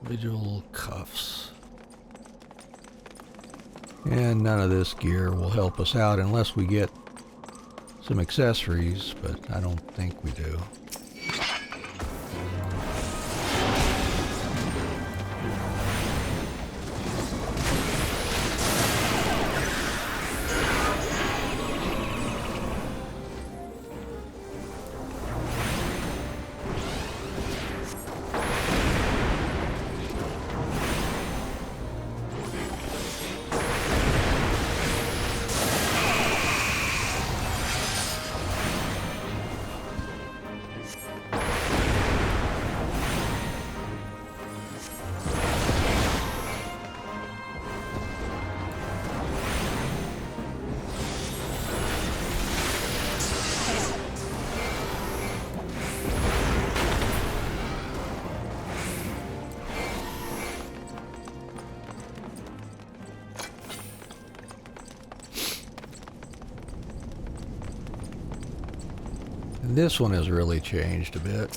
Vigil cuffs. And none of this gear will help us out unless we get some accessories, but I don't think we do. This one has really changed a bit.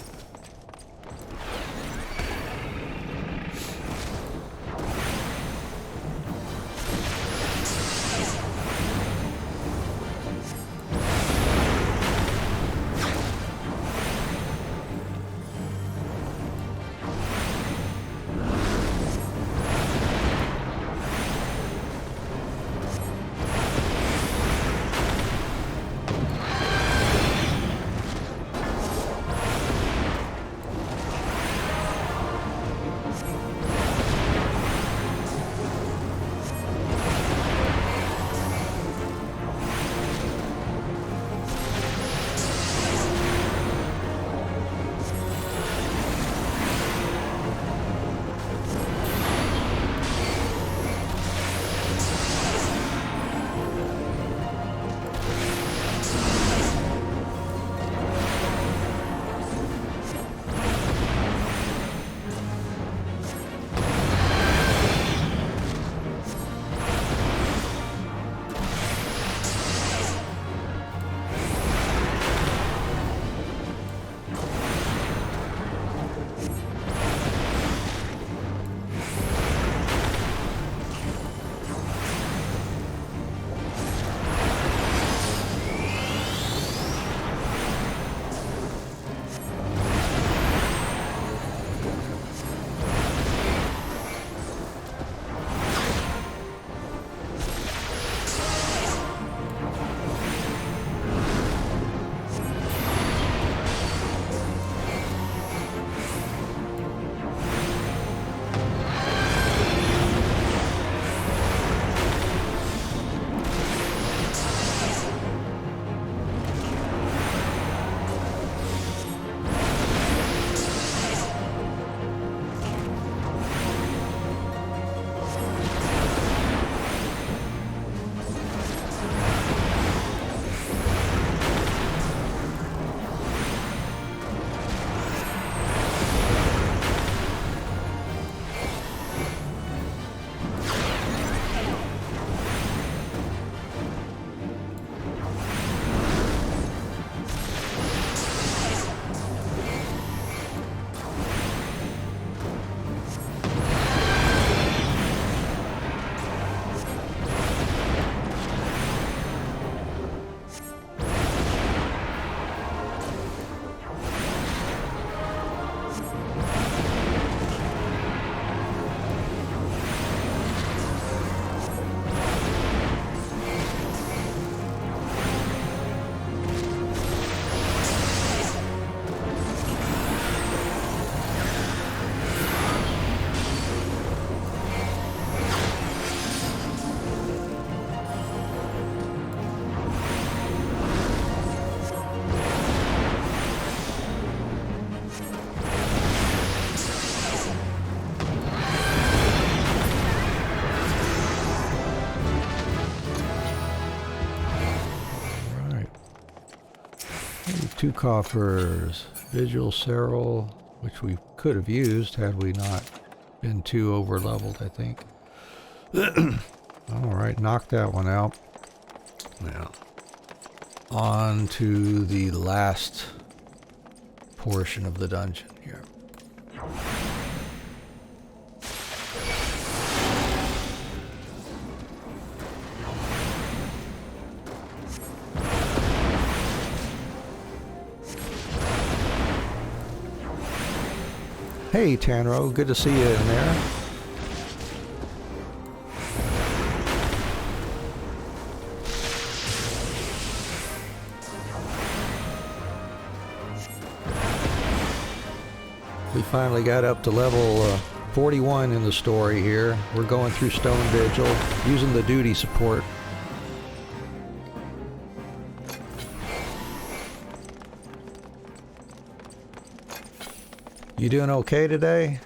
2 coffers. Vigil Serral, which we could have used had we not been too over leveled, I think. Alright, knock that one out. Now, on to the last portion of the dungeon here. Hey Tanro, good to see you in there. We finally got up to level 41 in the story here. We're going through Stone Vigil, using the duty support. You doing okay today?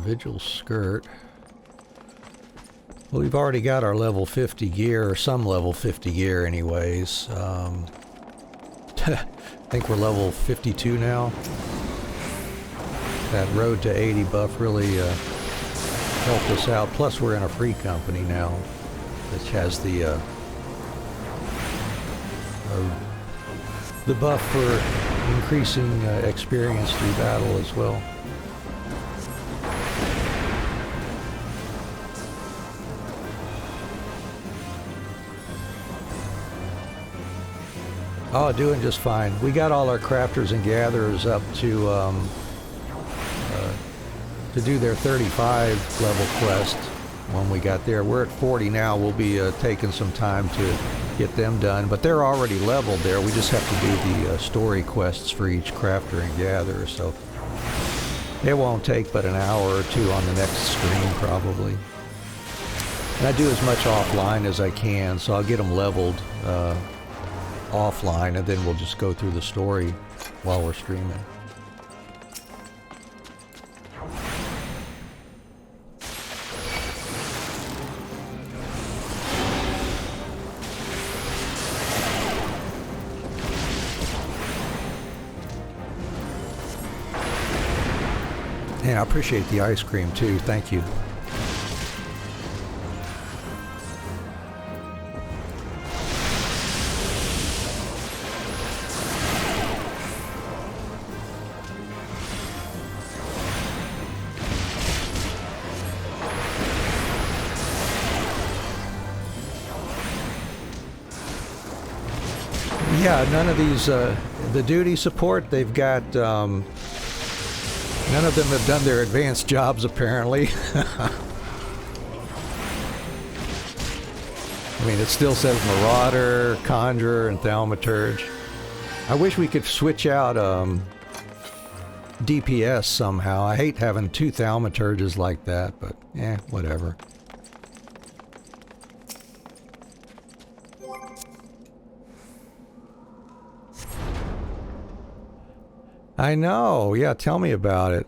Vigil skirt. Well, we've already got our level 50 gear, or some level 50 gear anyways. I think we're level 52 now. That road to 80 buff really helped us out. Plus we're in a free company now, which has the buff for increasing experience through battle as well. Oh, doing just fine. We got all our crafters and gatherers up to do their 35 level quest when we got there. We're at 40 now. We'll be taking some time to get them done, but they're already leveled there. We just have to do the story quests for each crafter and gatherer, so it won't take but an hour or two on the next stream probably. And I do as much offline as I can, so I'll get them leveled offline, and then we'll just go through the story while we're streaming. Yeah, I appreciate the ice cream too. Thank you. Yeah, none of these, the duty support, they've got, none of them have done their advanced jobs apparently. I mean, it still says Marauder, Conjurer, and Thaumaturge. I wish we could switch out DPS somehow. I hate having 2 Thaumaturges like that, but whatever. I know, yeah, tell me about it.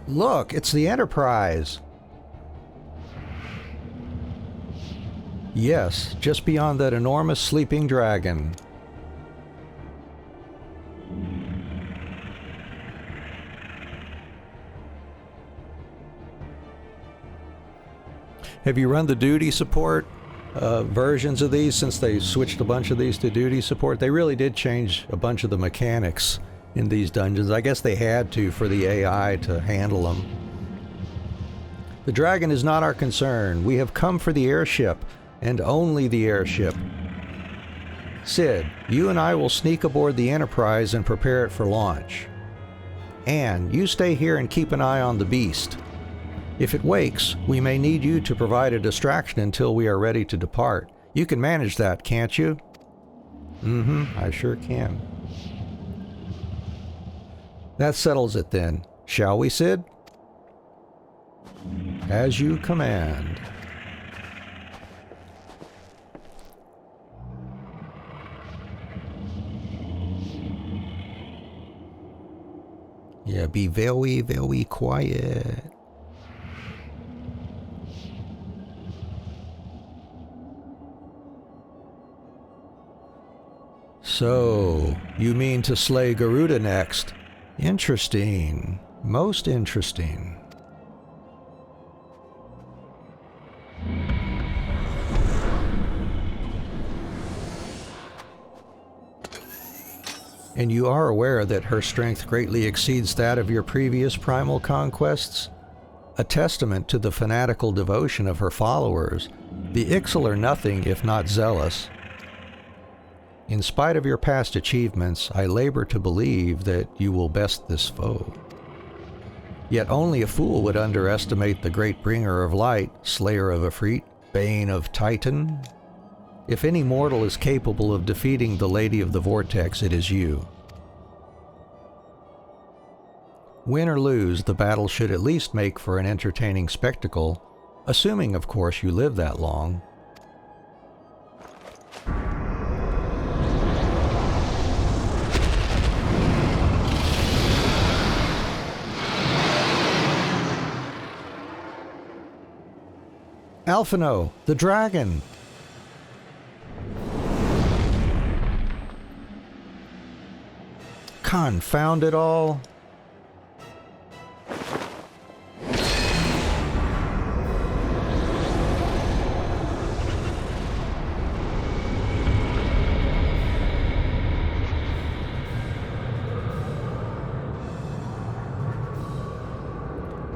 Look, it's the Enterprise. Yes, just beyond that enormous sleeping dragon. Have you run the duty support versions of these since they switched a bunch of these to duty support? They really did change a bunch of the mechanics in these dungeons. I guess they had to for the AI to handle them. The dragon is not our concern. We have come for the airship, and only the airship. Sid, you and I will sneak aboard the Enterprise and prepare it for launch. Anne, you stay here and keep an eye on the beast. If it wakes, we may need you to provide a distraction until we are ready to depart. You can manage that, can't you? I sure can. That settles it then. Shall we, Sid? As you command. Yeah, be very, very quiet. So, you mean to slay Garuda next? Interesting. Most interesting. And you are aware that her strength greatly exceeds that of your previous primal conquests? A testament to the fanatical devotion of her followers. The Ixal are nothing if not zealous. In spite of your past achievements, I labor to believe that you will best this foe. Yet only a fool would underestimate the great bringer of light, slayer of Ifrit, bane of Titan. If any mortal is capable of defeating the Lady of the Vortex, it is you. Win or lose, the battle should at least make for an entertaining spectacle, assuming, of course, you live that long. Alphino, the dragon! Confound it all!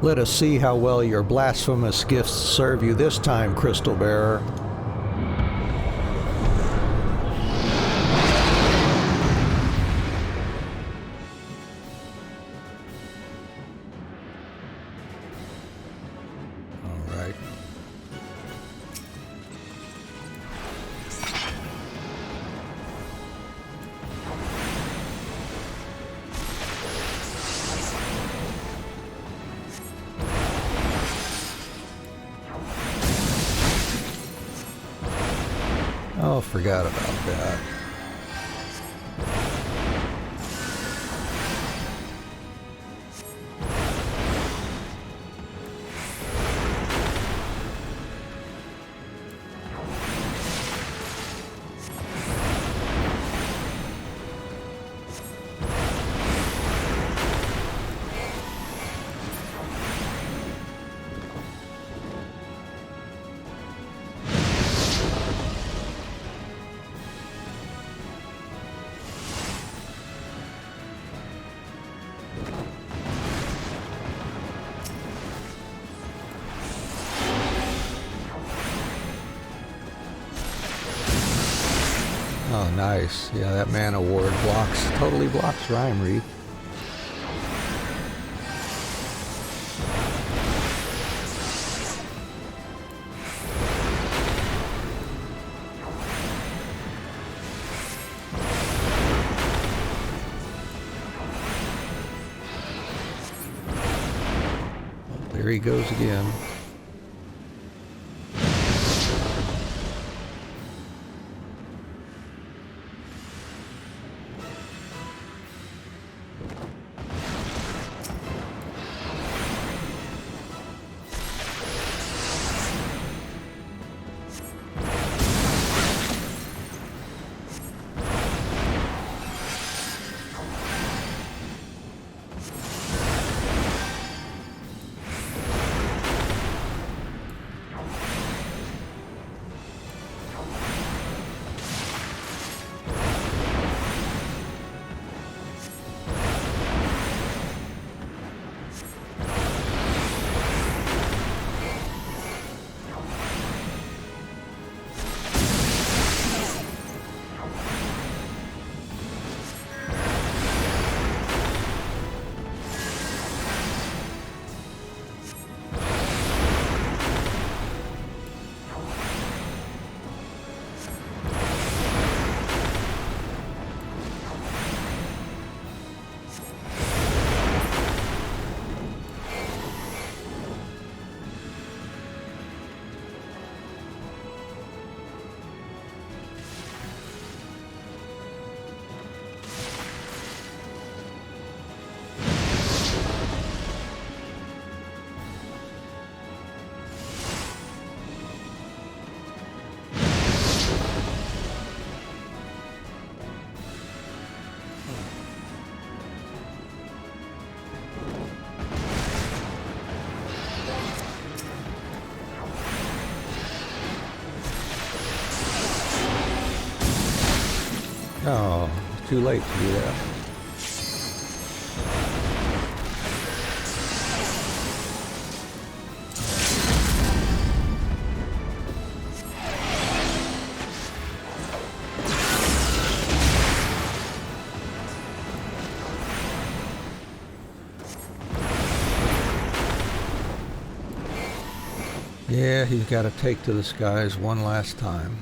Let us see how well your blasphemous gifts serve you this time, Crystal Bearer. All right. Oh, forgot about that. Oh, nice. Yeah, that mana ward totally blocks Rhyme Wreath. There he goes again. Oh, it's too late to do that. Yeah, he's got to take to the skies one last time.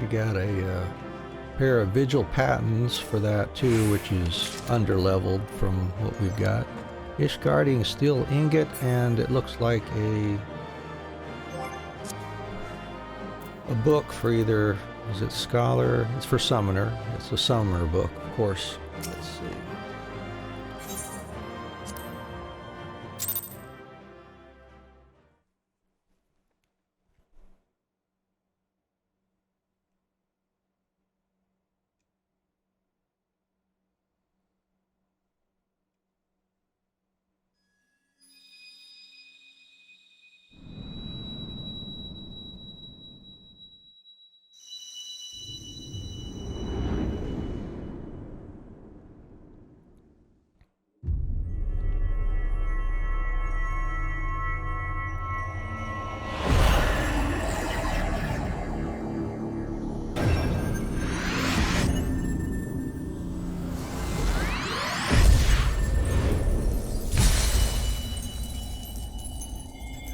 We got a pair of Vigil Patents for that too, which is underleveled from what we've got. Ishgarding Steel Ingot, and it looks like a book for either, is it Scholar? It's for Summoner. It's a Summoner book, of course. Let's see.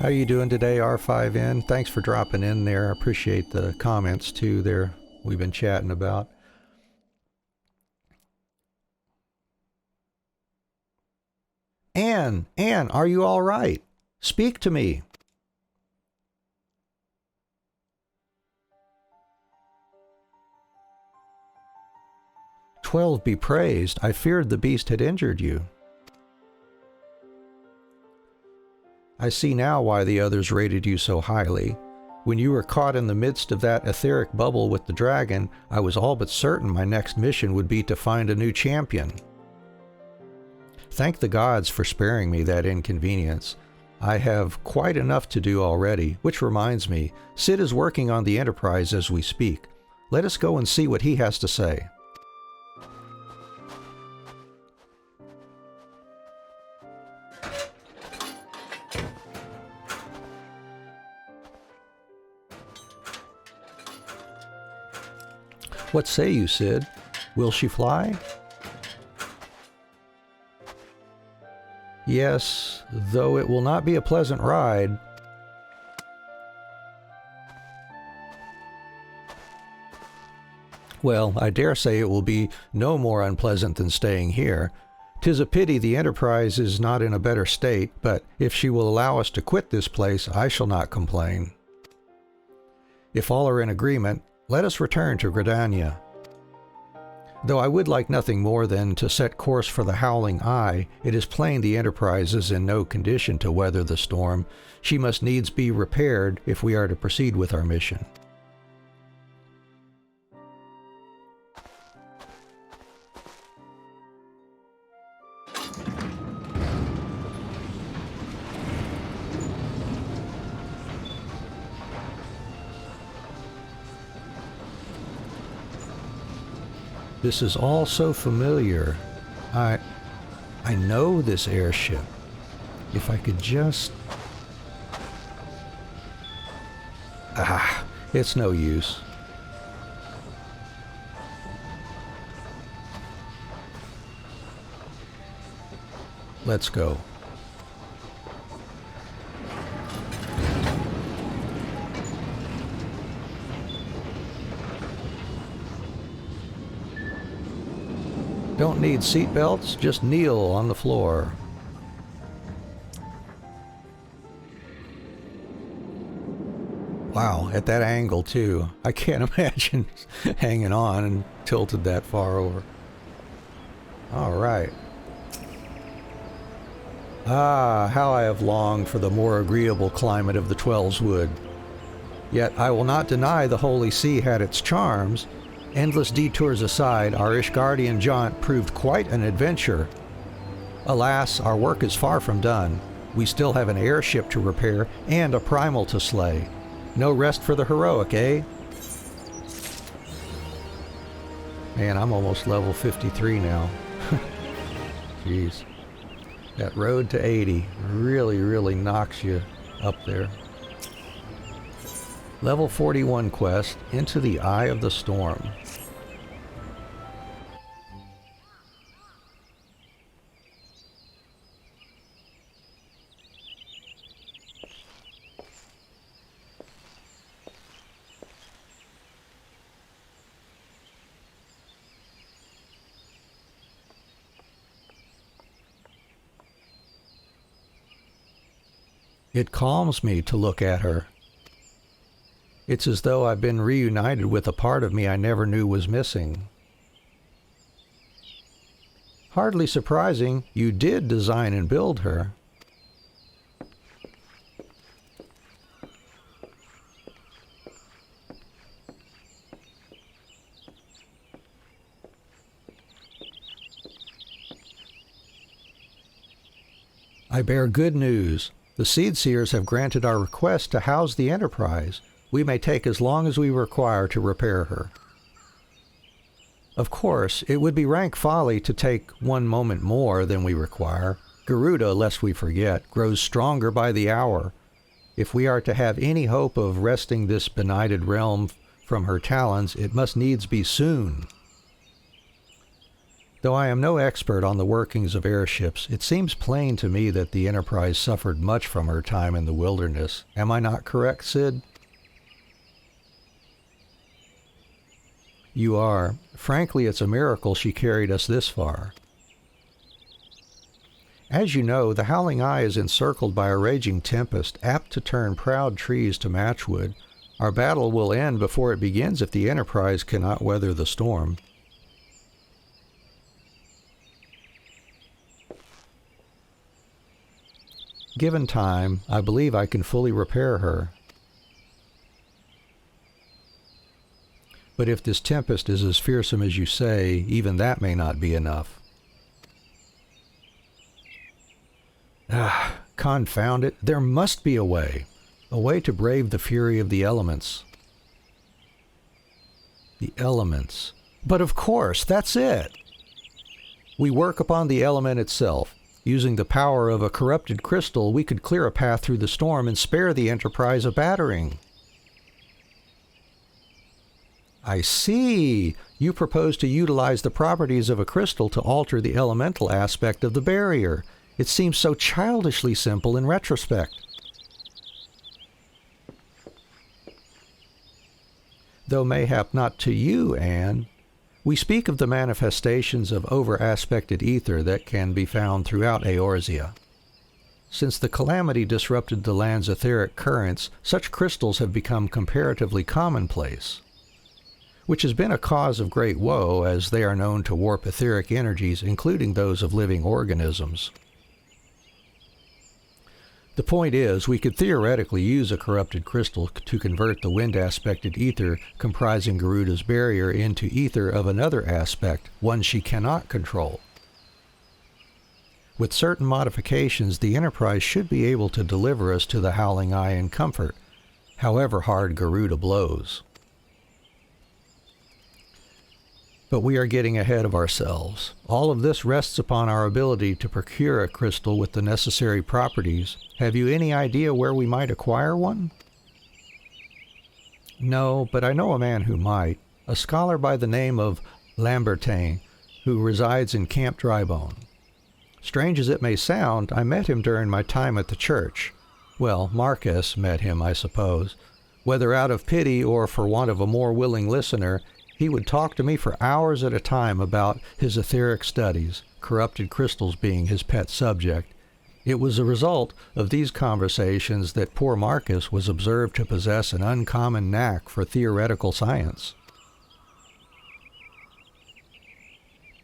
How you doing today, R5N? Thanks for dropping in there. I appreciate the comments too there we've been chatting about. Anne, are you all right? Speak to me. "12 be praised. I feared the beast had injured you." I see now why the others rated you so highly. When you were caught in the midst of that etheric bubble with the dragon, I was all but certain my next mission would be to find a new champion. Thank the gods for sparing me that inconvenience. I have quite enough to do already, which reminds me, Sid is working on the Enterprise as we speak. Let us go and see what he has to say. What say you, Sid? Will she fly? Yes, though it will not be a pleasant ride. Well, I dare say it will be no more unpleasant than staying here. 'Tis a pity the Enterprise is not in a better state, but if she will allow us to quit this place, I shall not complain. If all are in agreement, let us return to Gridania. Though I would like nothing more than to set course for the Howling Eye, it is plain the Enterprise is in no condition to weather the storm. She must needs be repaired if we are to proceed with our mission. This is all so familiar. I know this airship. If I could just... It's no use. Let's go. Don't need seatbelts, just kneel on the floor. Wow, at that angle too. I can't imagine hanging on and tilted that far over. All right. Ah, how I have longed for the more agreeable climate of the Twelves Wood. Yet I will not deny the Holy See had its charms. Endless detours aside, our Ishgardian jaunt proved quite an adventure. Alas, our work is far from done. We still have an airship to repair and a primal to slay. No rest for the heroic, eh? Man, I'm almost level 53 now. Jeez. That road to 80 really knocks you up there. Level 41 quest, Into the Eye of the Storm. It calms me to look at her. It's as though I've been reunited with a part of me I never knew was missing. Hardly surprising, you did design and build her. I bear good news. The Seedseers have granted our request to house the Enterprise. We may take as long as we require to repair her. Of course, it would be rank folly to take one moment more than we require. Garuda, lest we forget, grows stronger by the hour. If we are to have any hope of wresting this benighted realm from her talons, it must needs be soon. Though I am no expert on the workings of airships, it seems plain to me that the Enterprise suffered much from her time in the wilderness. Am I not correct, Sid? You are. Frankly, it's a miracle she carried us this far. As you know, the Howling Eye is encircled by a raging tempest, apt to turn proud trees to matchwood. Our battle will end before it begins if the Enterprise cannot weather the storm. Given time, I believe I can fully repair her. But if this tempest is as fearsome as you say, even that may not be enough. Ah, confound it, there must be a way to brave the fury of the elements. The elements. But of course, that's it. We work upon the element itself. Using the power of a corrupted crystal, we could clear a path through the storm and spare the Enterprise a battering. I see. You propose to utilize the properties of a crystal to alter the elemental aspect of the barrier. It seems so childishly simple in retrospect. Though mayhap not to you, Anne. We speak of the manifestations of over-aspected ether that can be found throughout Eorzea. Since the calamity disrupted the land's etheric currents, such crystals have become comparatively commonplace, which has been a cause of great woe, as they are known to warp etheric energies, including those of living organisms. The point is, we could theoretically use a corrupted crystal to convert the wind-aspected ether comprising Garuda's barrier into ether of another aspect, one she cannot control. With certain modifications, the Enterprise should be able to deliver us to the Howling Eye in comfort, however hard Garuda blows. But we are getting ahead of ourselves. All of this rests upon our ability to procure a crystal with the necessary properties. Have you any idea where we might acquire one? No, but I know a man who might. A scholar by the name of Lambertain, who resides in Camp Drybone. Strange as it may sound, I met him during my time at the church. Well, Marcus met him, I suppose. Whether out of pity or for want of a more willing listener, he would talk to me for hours at a time about his etheric studies, corrupted crystals being his pet subject. It was a result of these conversations that poor Marcus was observed to possess an uncommon knack for theoretical science.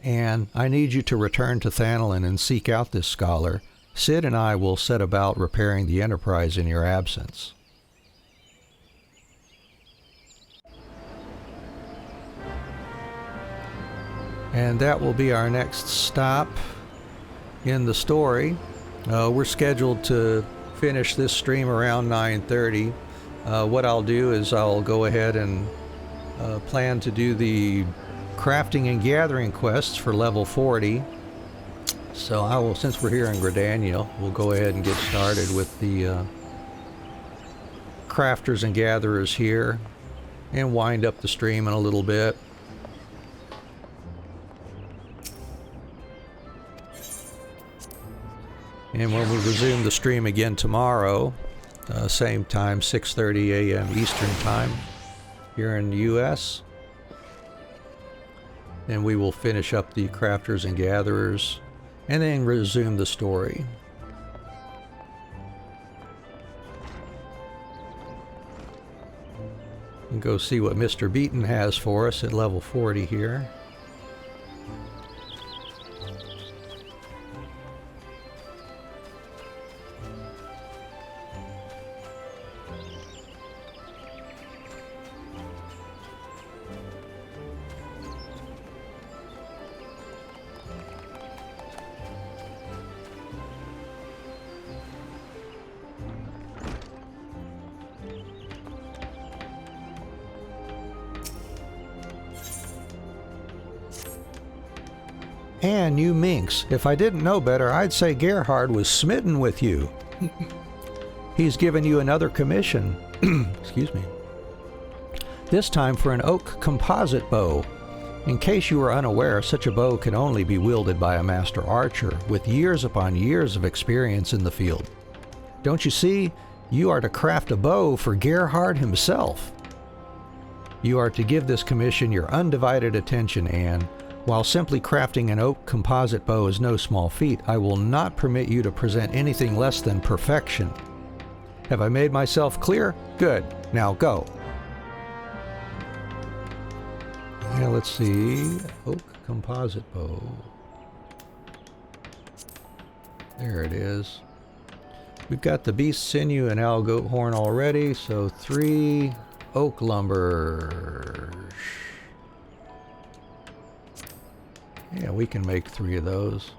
Anne, I need you to return to Thanolin and seek out this scholar. Sid and I will set about repairing the Enterprise in your absence. And that will be our next stop in the story. We're scheduled to finish this stream around 9:30. What I'll do is I'll go ahead and plan to do the crafting and gathering quests for level 40. So I will, since we're here in Gridania, we'll go ahead and get started with the crafters and gatherers here and wind up the stream in a little bit. And when we resume the stream again tomorrow, same time, 6:30 a.m. Eastern Time here in the U.S., and we will finish up the crafters and gatherers and then resume the story. And go see what Mr. Beaton has for us at level 40 here. And you minx, if I didn't know better, I'd say Gerhard was smitten with you. He's given you another commission. Excuse me. This time for an oak composite bow. In case you are unaware, such a bow can only be wielded by a master archer with years upon years of experience in the field. Don't you see? You are to craft a bow for Gerhard himself. You are to give this commission your undivided attention, Anne. While simply crafting an oak composite bow is no small feat, I will not permit you to present anything less than perfection. Have I made myself clear? Good. Now go. Yeah, let's see. Oak composite bow. There it is. We've got the beast sinew and owl goat horn already, so 3 oak lumber. Yeah, we can make 3 of those.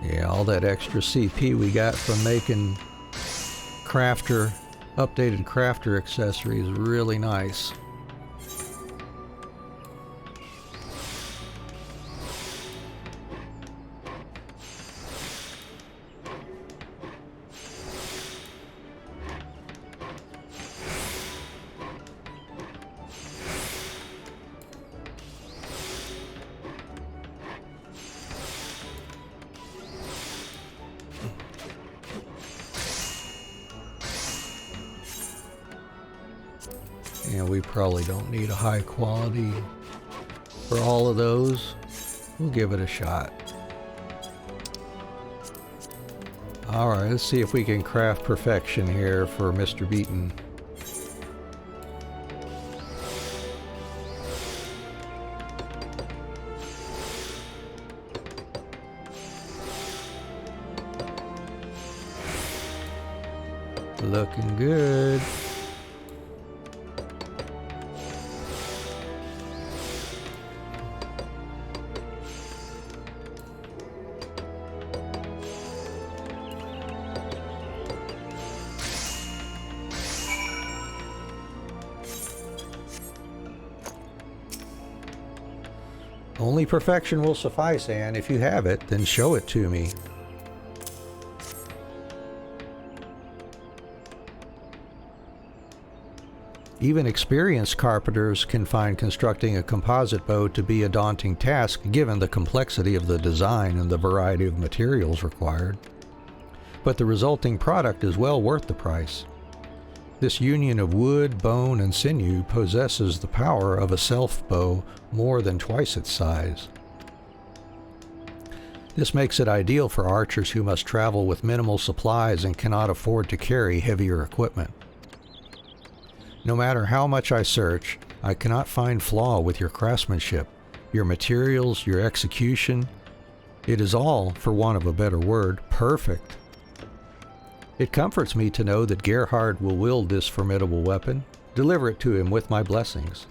Yeah, all that extra CP we got from making updated crafter accessories, really nice. And we probably don't need a high quality for all of those. We'll give it a shot. Alright, let's see if we can craft perfection here for Mr. Beaton. Looking good. Only perfection will suffice, Anne. If you have it, then show it to me. Even experienced carpenters can find constructing a composite bow to be a daunting task given the complexity of the design and the variety of materials required. But the resulting product is well worth the price. This union of wood, bone, and sinew possesses the power of a self-bow more than twice its size. This makes it ideal for archers who must travel with minimal supplies and cannot afford to carry heavier equipment. No matter how much I search, I cannot find flaw with your craftsmanship, your materials, your execution. It is all, for want of a better word, perfect. It comforts me to know that Gerhard will wield this formidable weapon. Deliver it to him with my blessings.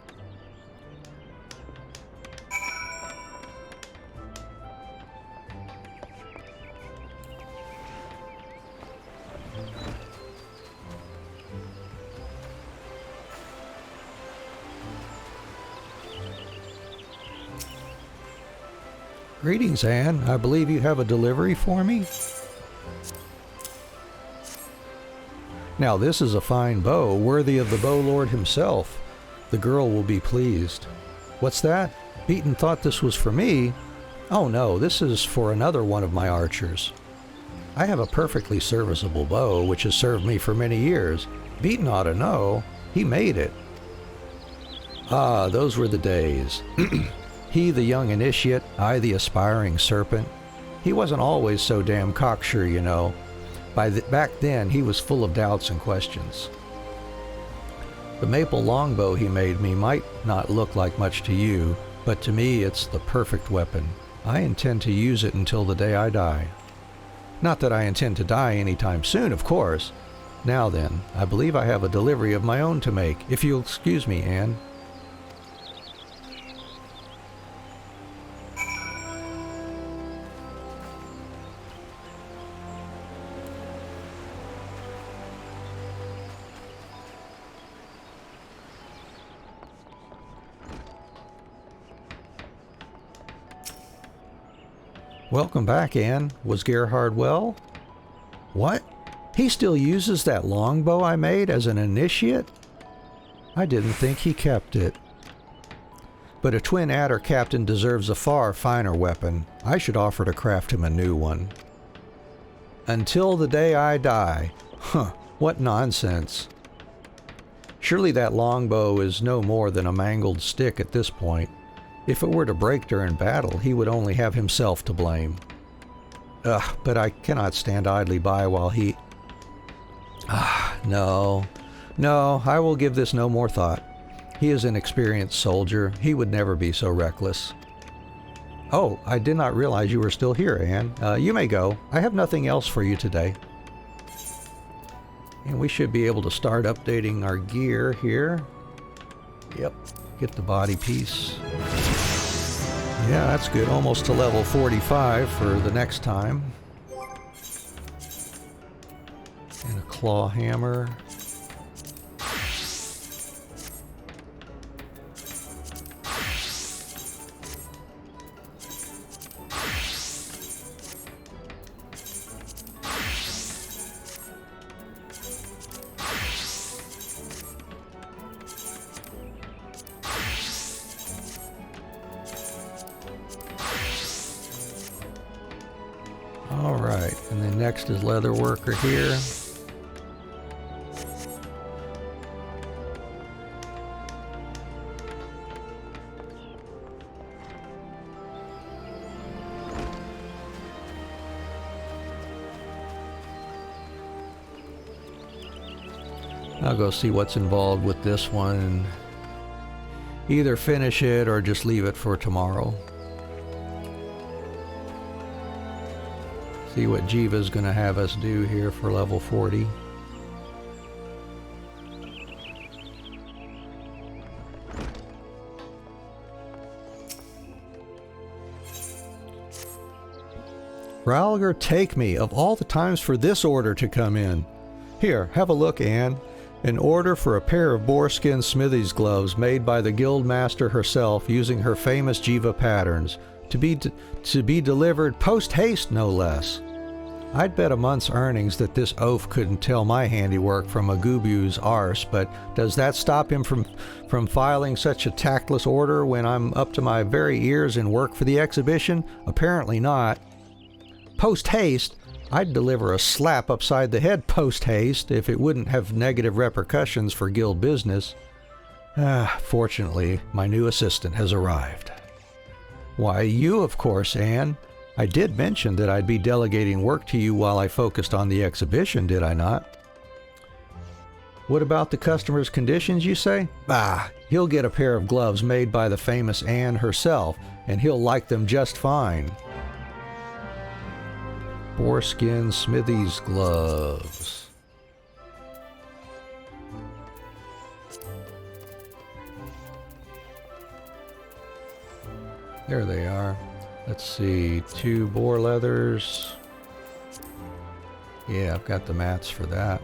Greetings, Anne. I believe you have a delivery for me? Now this is a fine bow, worthy of the bow lord himself. The girl will be pleased. What's that? Beaton thought this was for me? Oh no, this is for another one of my archers. I have a perfectly serviceable bow, which has served me for many years. Beaton ought to know. He made it. Ah, those were the days. He the young initiate, I the aspiring serpent. He wasn't always so damn cocksure, you know. Back then, he was full of doubts and questions. The maple longbow he made me might not look like much to you, but to me it's the perfect weapon. I intend to use it until the day I die. Not that I intend to die anytime soon, of course. Now then, I believe I have a delivery of my own to make, if you'll excuse me, Anne. Welcome back, Anne. Was Gerhard well? What? He still uses that longbow I made as an initiate? I didn't think he kept it. But a twin adder captain deserves a far finer weapon. I should offer to craft him a new one. Until the day I die. Huh, what nonsense. Surely that longbow is no more than a mangled stick at this point. If it were to break during battle, he would only have himself to blame. Ugh, but I cannot stand idly by while he... No, I will give this no more thought. He is an experienced soldier. He would never be so reckless. Oh, I did not realize you were still here, Anne. You may go. I have nothing else for you today. And we should be able to start updating our gear here. Yep, get the body piece. Yeah, that's good. Almost to level 45 for the next time. And a claw hammer. Alright, and then next is leather worker here. I'll go see what's involved with this one and either finish it or just leave it for tomorrow. See what Jiva's going to have us do here for level 40. Ralger, take me, of all the times for this order to come in. Here, have a look, Anne. An order for a pair of boarskin smithy's gloves made by the guildmaster herself using her famous Jiva patterns, to be delivered post-haste no less. I'd bet a month's earnings that this oaf couldn't tell my handiwork from a goobu's arse, but does that stop him from filing such a tactless order when I'm up to my very ears in work for the exhibition? Apparently not. Post-haste? I'd deliver a slap upside the head post-haste if it wouldn't have negative repercussions for guild business. Fortunately, my new assistant has arrived. Why, you, of course, Anne. I did mention that I'd be delegating work to you while I focused on the exhibition, did I not? What about the customer's conditions, you say? He'll get a pair of gloves made by the famous Anne herself, and he'll like them just fine. Boarskin Smithy's gloves. There they are. Let's see, 2 boar leathers. Yeah, I've got the mats for that.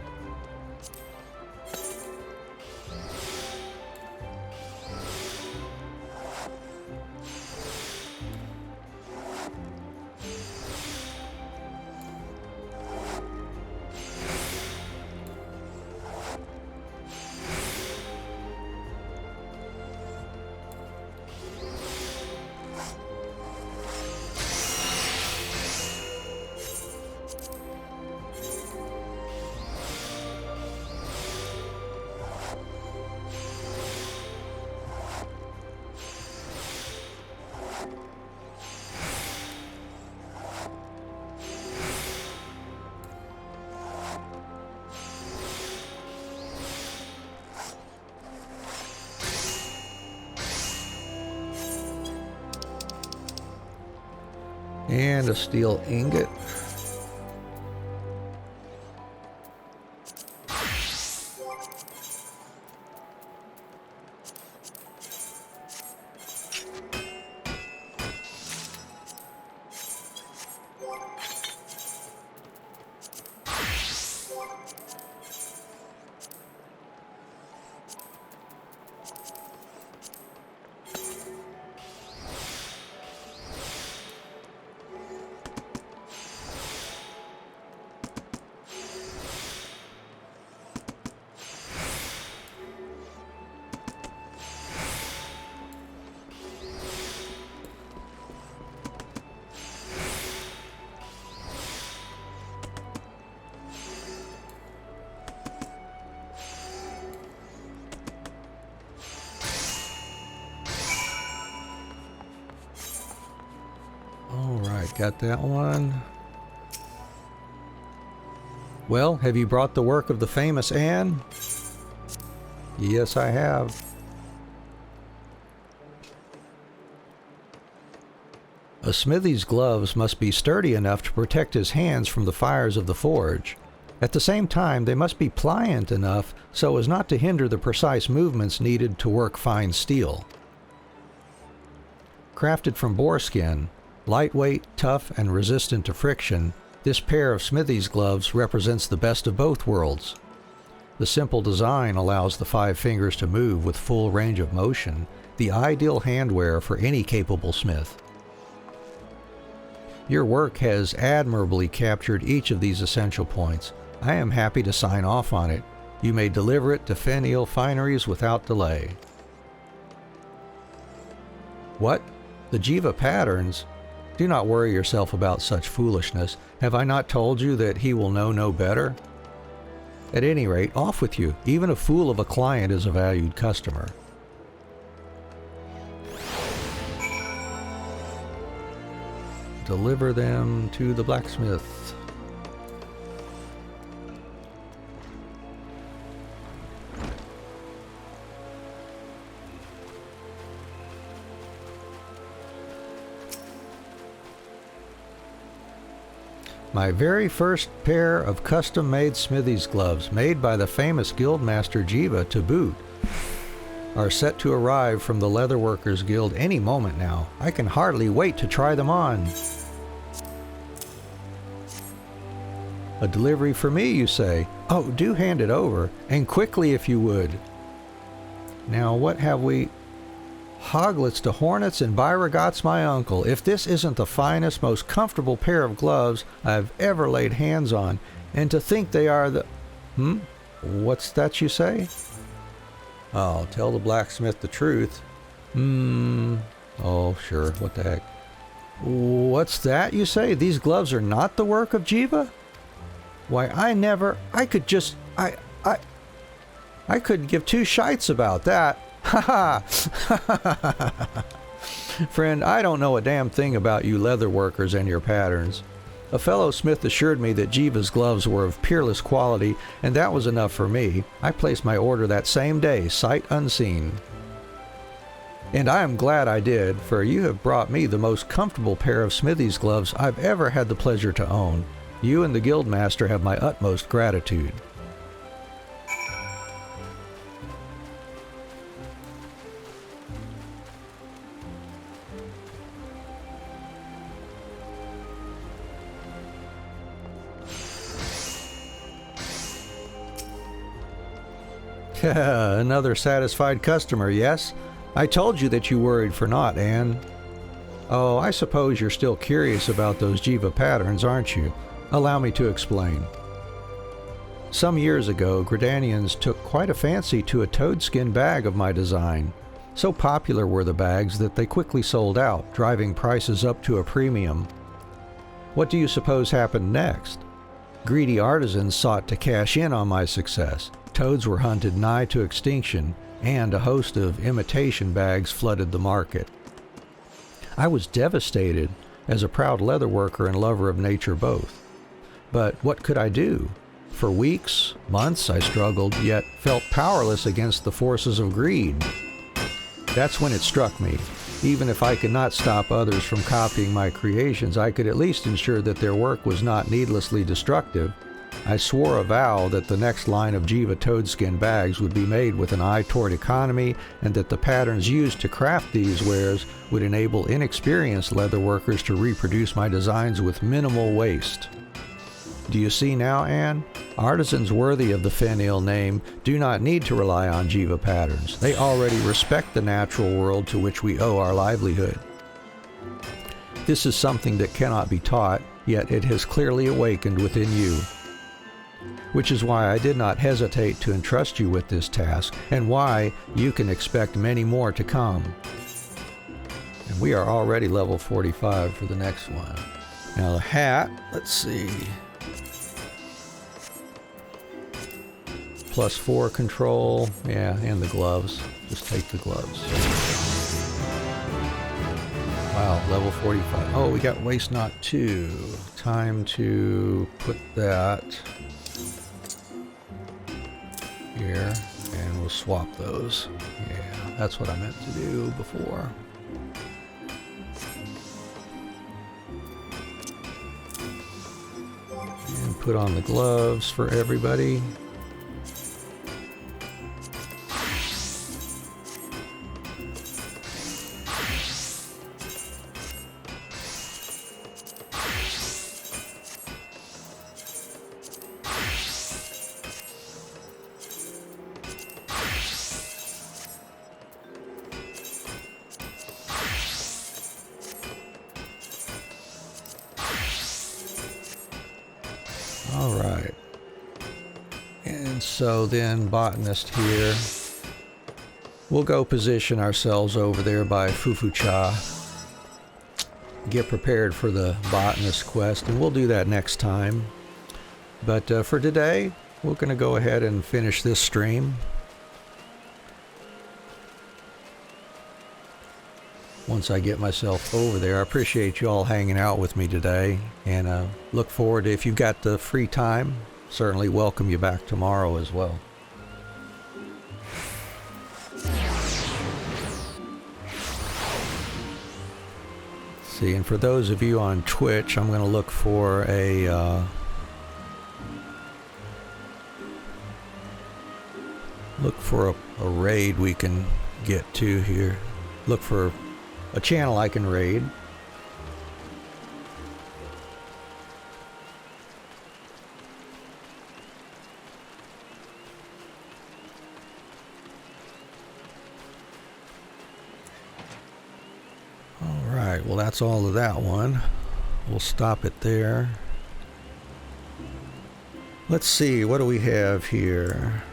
And a steel ingot. Got that one. Well, have you brought the work of the famous Anne? Yes, I have. A smithy's gloves must be sturdy enough to protect his hands from the fires of the forge. At the same time, they must be pliant enough so as not to hinder the precise movements needed to work fine steel. Crafted from boarskin, lightweight, tough, and resistant to friction, this pair of smithy's gloves represents the best of both worlds. The simple design allows the 5 fingers to move with full range of motion, the ideal handwear for any capable smith. Your work has admirably captured each of these essential points. I am happy to sign off on it. You may deliver it to Fenial Fineries without delay. What? The Jiva patterns? Do not worry yourself about such foolishness. Have I not told you that he will know no better? At any rate, off with you. Even a fool of a client is a valued customer. Deliver them to the blacksmith. My very first pair of custom-made smithy's gloves, made by the famous guildmaster Jiva to boot, are set to arrive from the Leatherworkers Guild any moment now. I can hardly wait to try them on. A delivery for me, you say? Oh, do hand it over, and quickly if you would. Now, what have we? Hoglets to Hornets and Beauregard's my uncle. If this isn't the finest, most comfortable pair of gloves I've ever laid hands on, and to think they are the... What's that you say? Oh, tell the blacksmith the truth. Oh, sure, what the heck. What's that you say? These gloves are not the work of Jiva? Why, I couldn't give two shites about that. Ha ha! Friend, I don't know a damn thing about you leather workers and your patterns. A fellow smith assured me that Jiva's gloves were of peerless quality, and that was enough for me. I placed my order that same day, sight unseen. And I am glad I did, for you have brought me the most comfortable pair of smithy's gloves I've ever had the pleasure to own. You and the guildmaster have my utmost gratitude. Another satisfied customer, yes? I told you that you worried for naught, Anne. Oh, I suppose you're still curious about those Jiva patterns, aren't you? Allow me to explain. Some years ago, Gridanians took quite a fancy to a toadskin bag of my design. So popular were the bags that they quickly sold out, driving prices up to a premium. What do you suppose happened next? Greedy artisans sought to cash in on my success. Toads were hunted nigh to extinction, and a host of imitation bags flooded the market. I was devastated, as a proud leather worker and lover of nature both. But what could I do? For weeks, months I struggled, yet felt powerless against the forces of greed. That's when it struck me. Even if I could not stop others from copying my creations, I could at least ensure that their work was not needlessly destructive. I swore a vow that the next line of Jiva toadskin bags would be made with an eye toward economy, and that the patterns used to craft these wares would enable inexperienced leather workers to reproduce my designs with minimal waste. Do you see now, Anne? Artisans worthy of the fainéant name do not need to rely on Jiva patterns. They already respect the natural world to which we owe our livelihood. This is something that cannot be taught, yet it has clearly awakened within you. Which is why I did not hesitate to entrust you with this task, and why you can expect many more to come. And we are already level 45 for the next one. Now the hat, let's see. +4 control, yeah, and the gloves. Just take the gloves. Wow, level 45. Oh, we got waste not 2. Time to put that here, and we'll swap those. Yeah, that's what I meant to do before. And put on the gloves for everybody. All right. And so then botanist here. We'll go position ourselves over there by Fufu-cha. Get prepared for the botanist quest, and we'll do that next time. But for today, we're going to go ahead and finish this stream. Once I get myself over there, I appreciate you all hanging out with me today, and look forward to, if you've got the free time, certainly welcome you back tomorrow as well. See, and for those of you on Twitch, I'm going to look for a raid we can get to here. Look for a channel I can raid. right, well, that's all of that one. We'll stop it there. Let's see, what do we have here?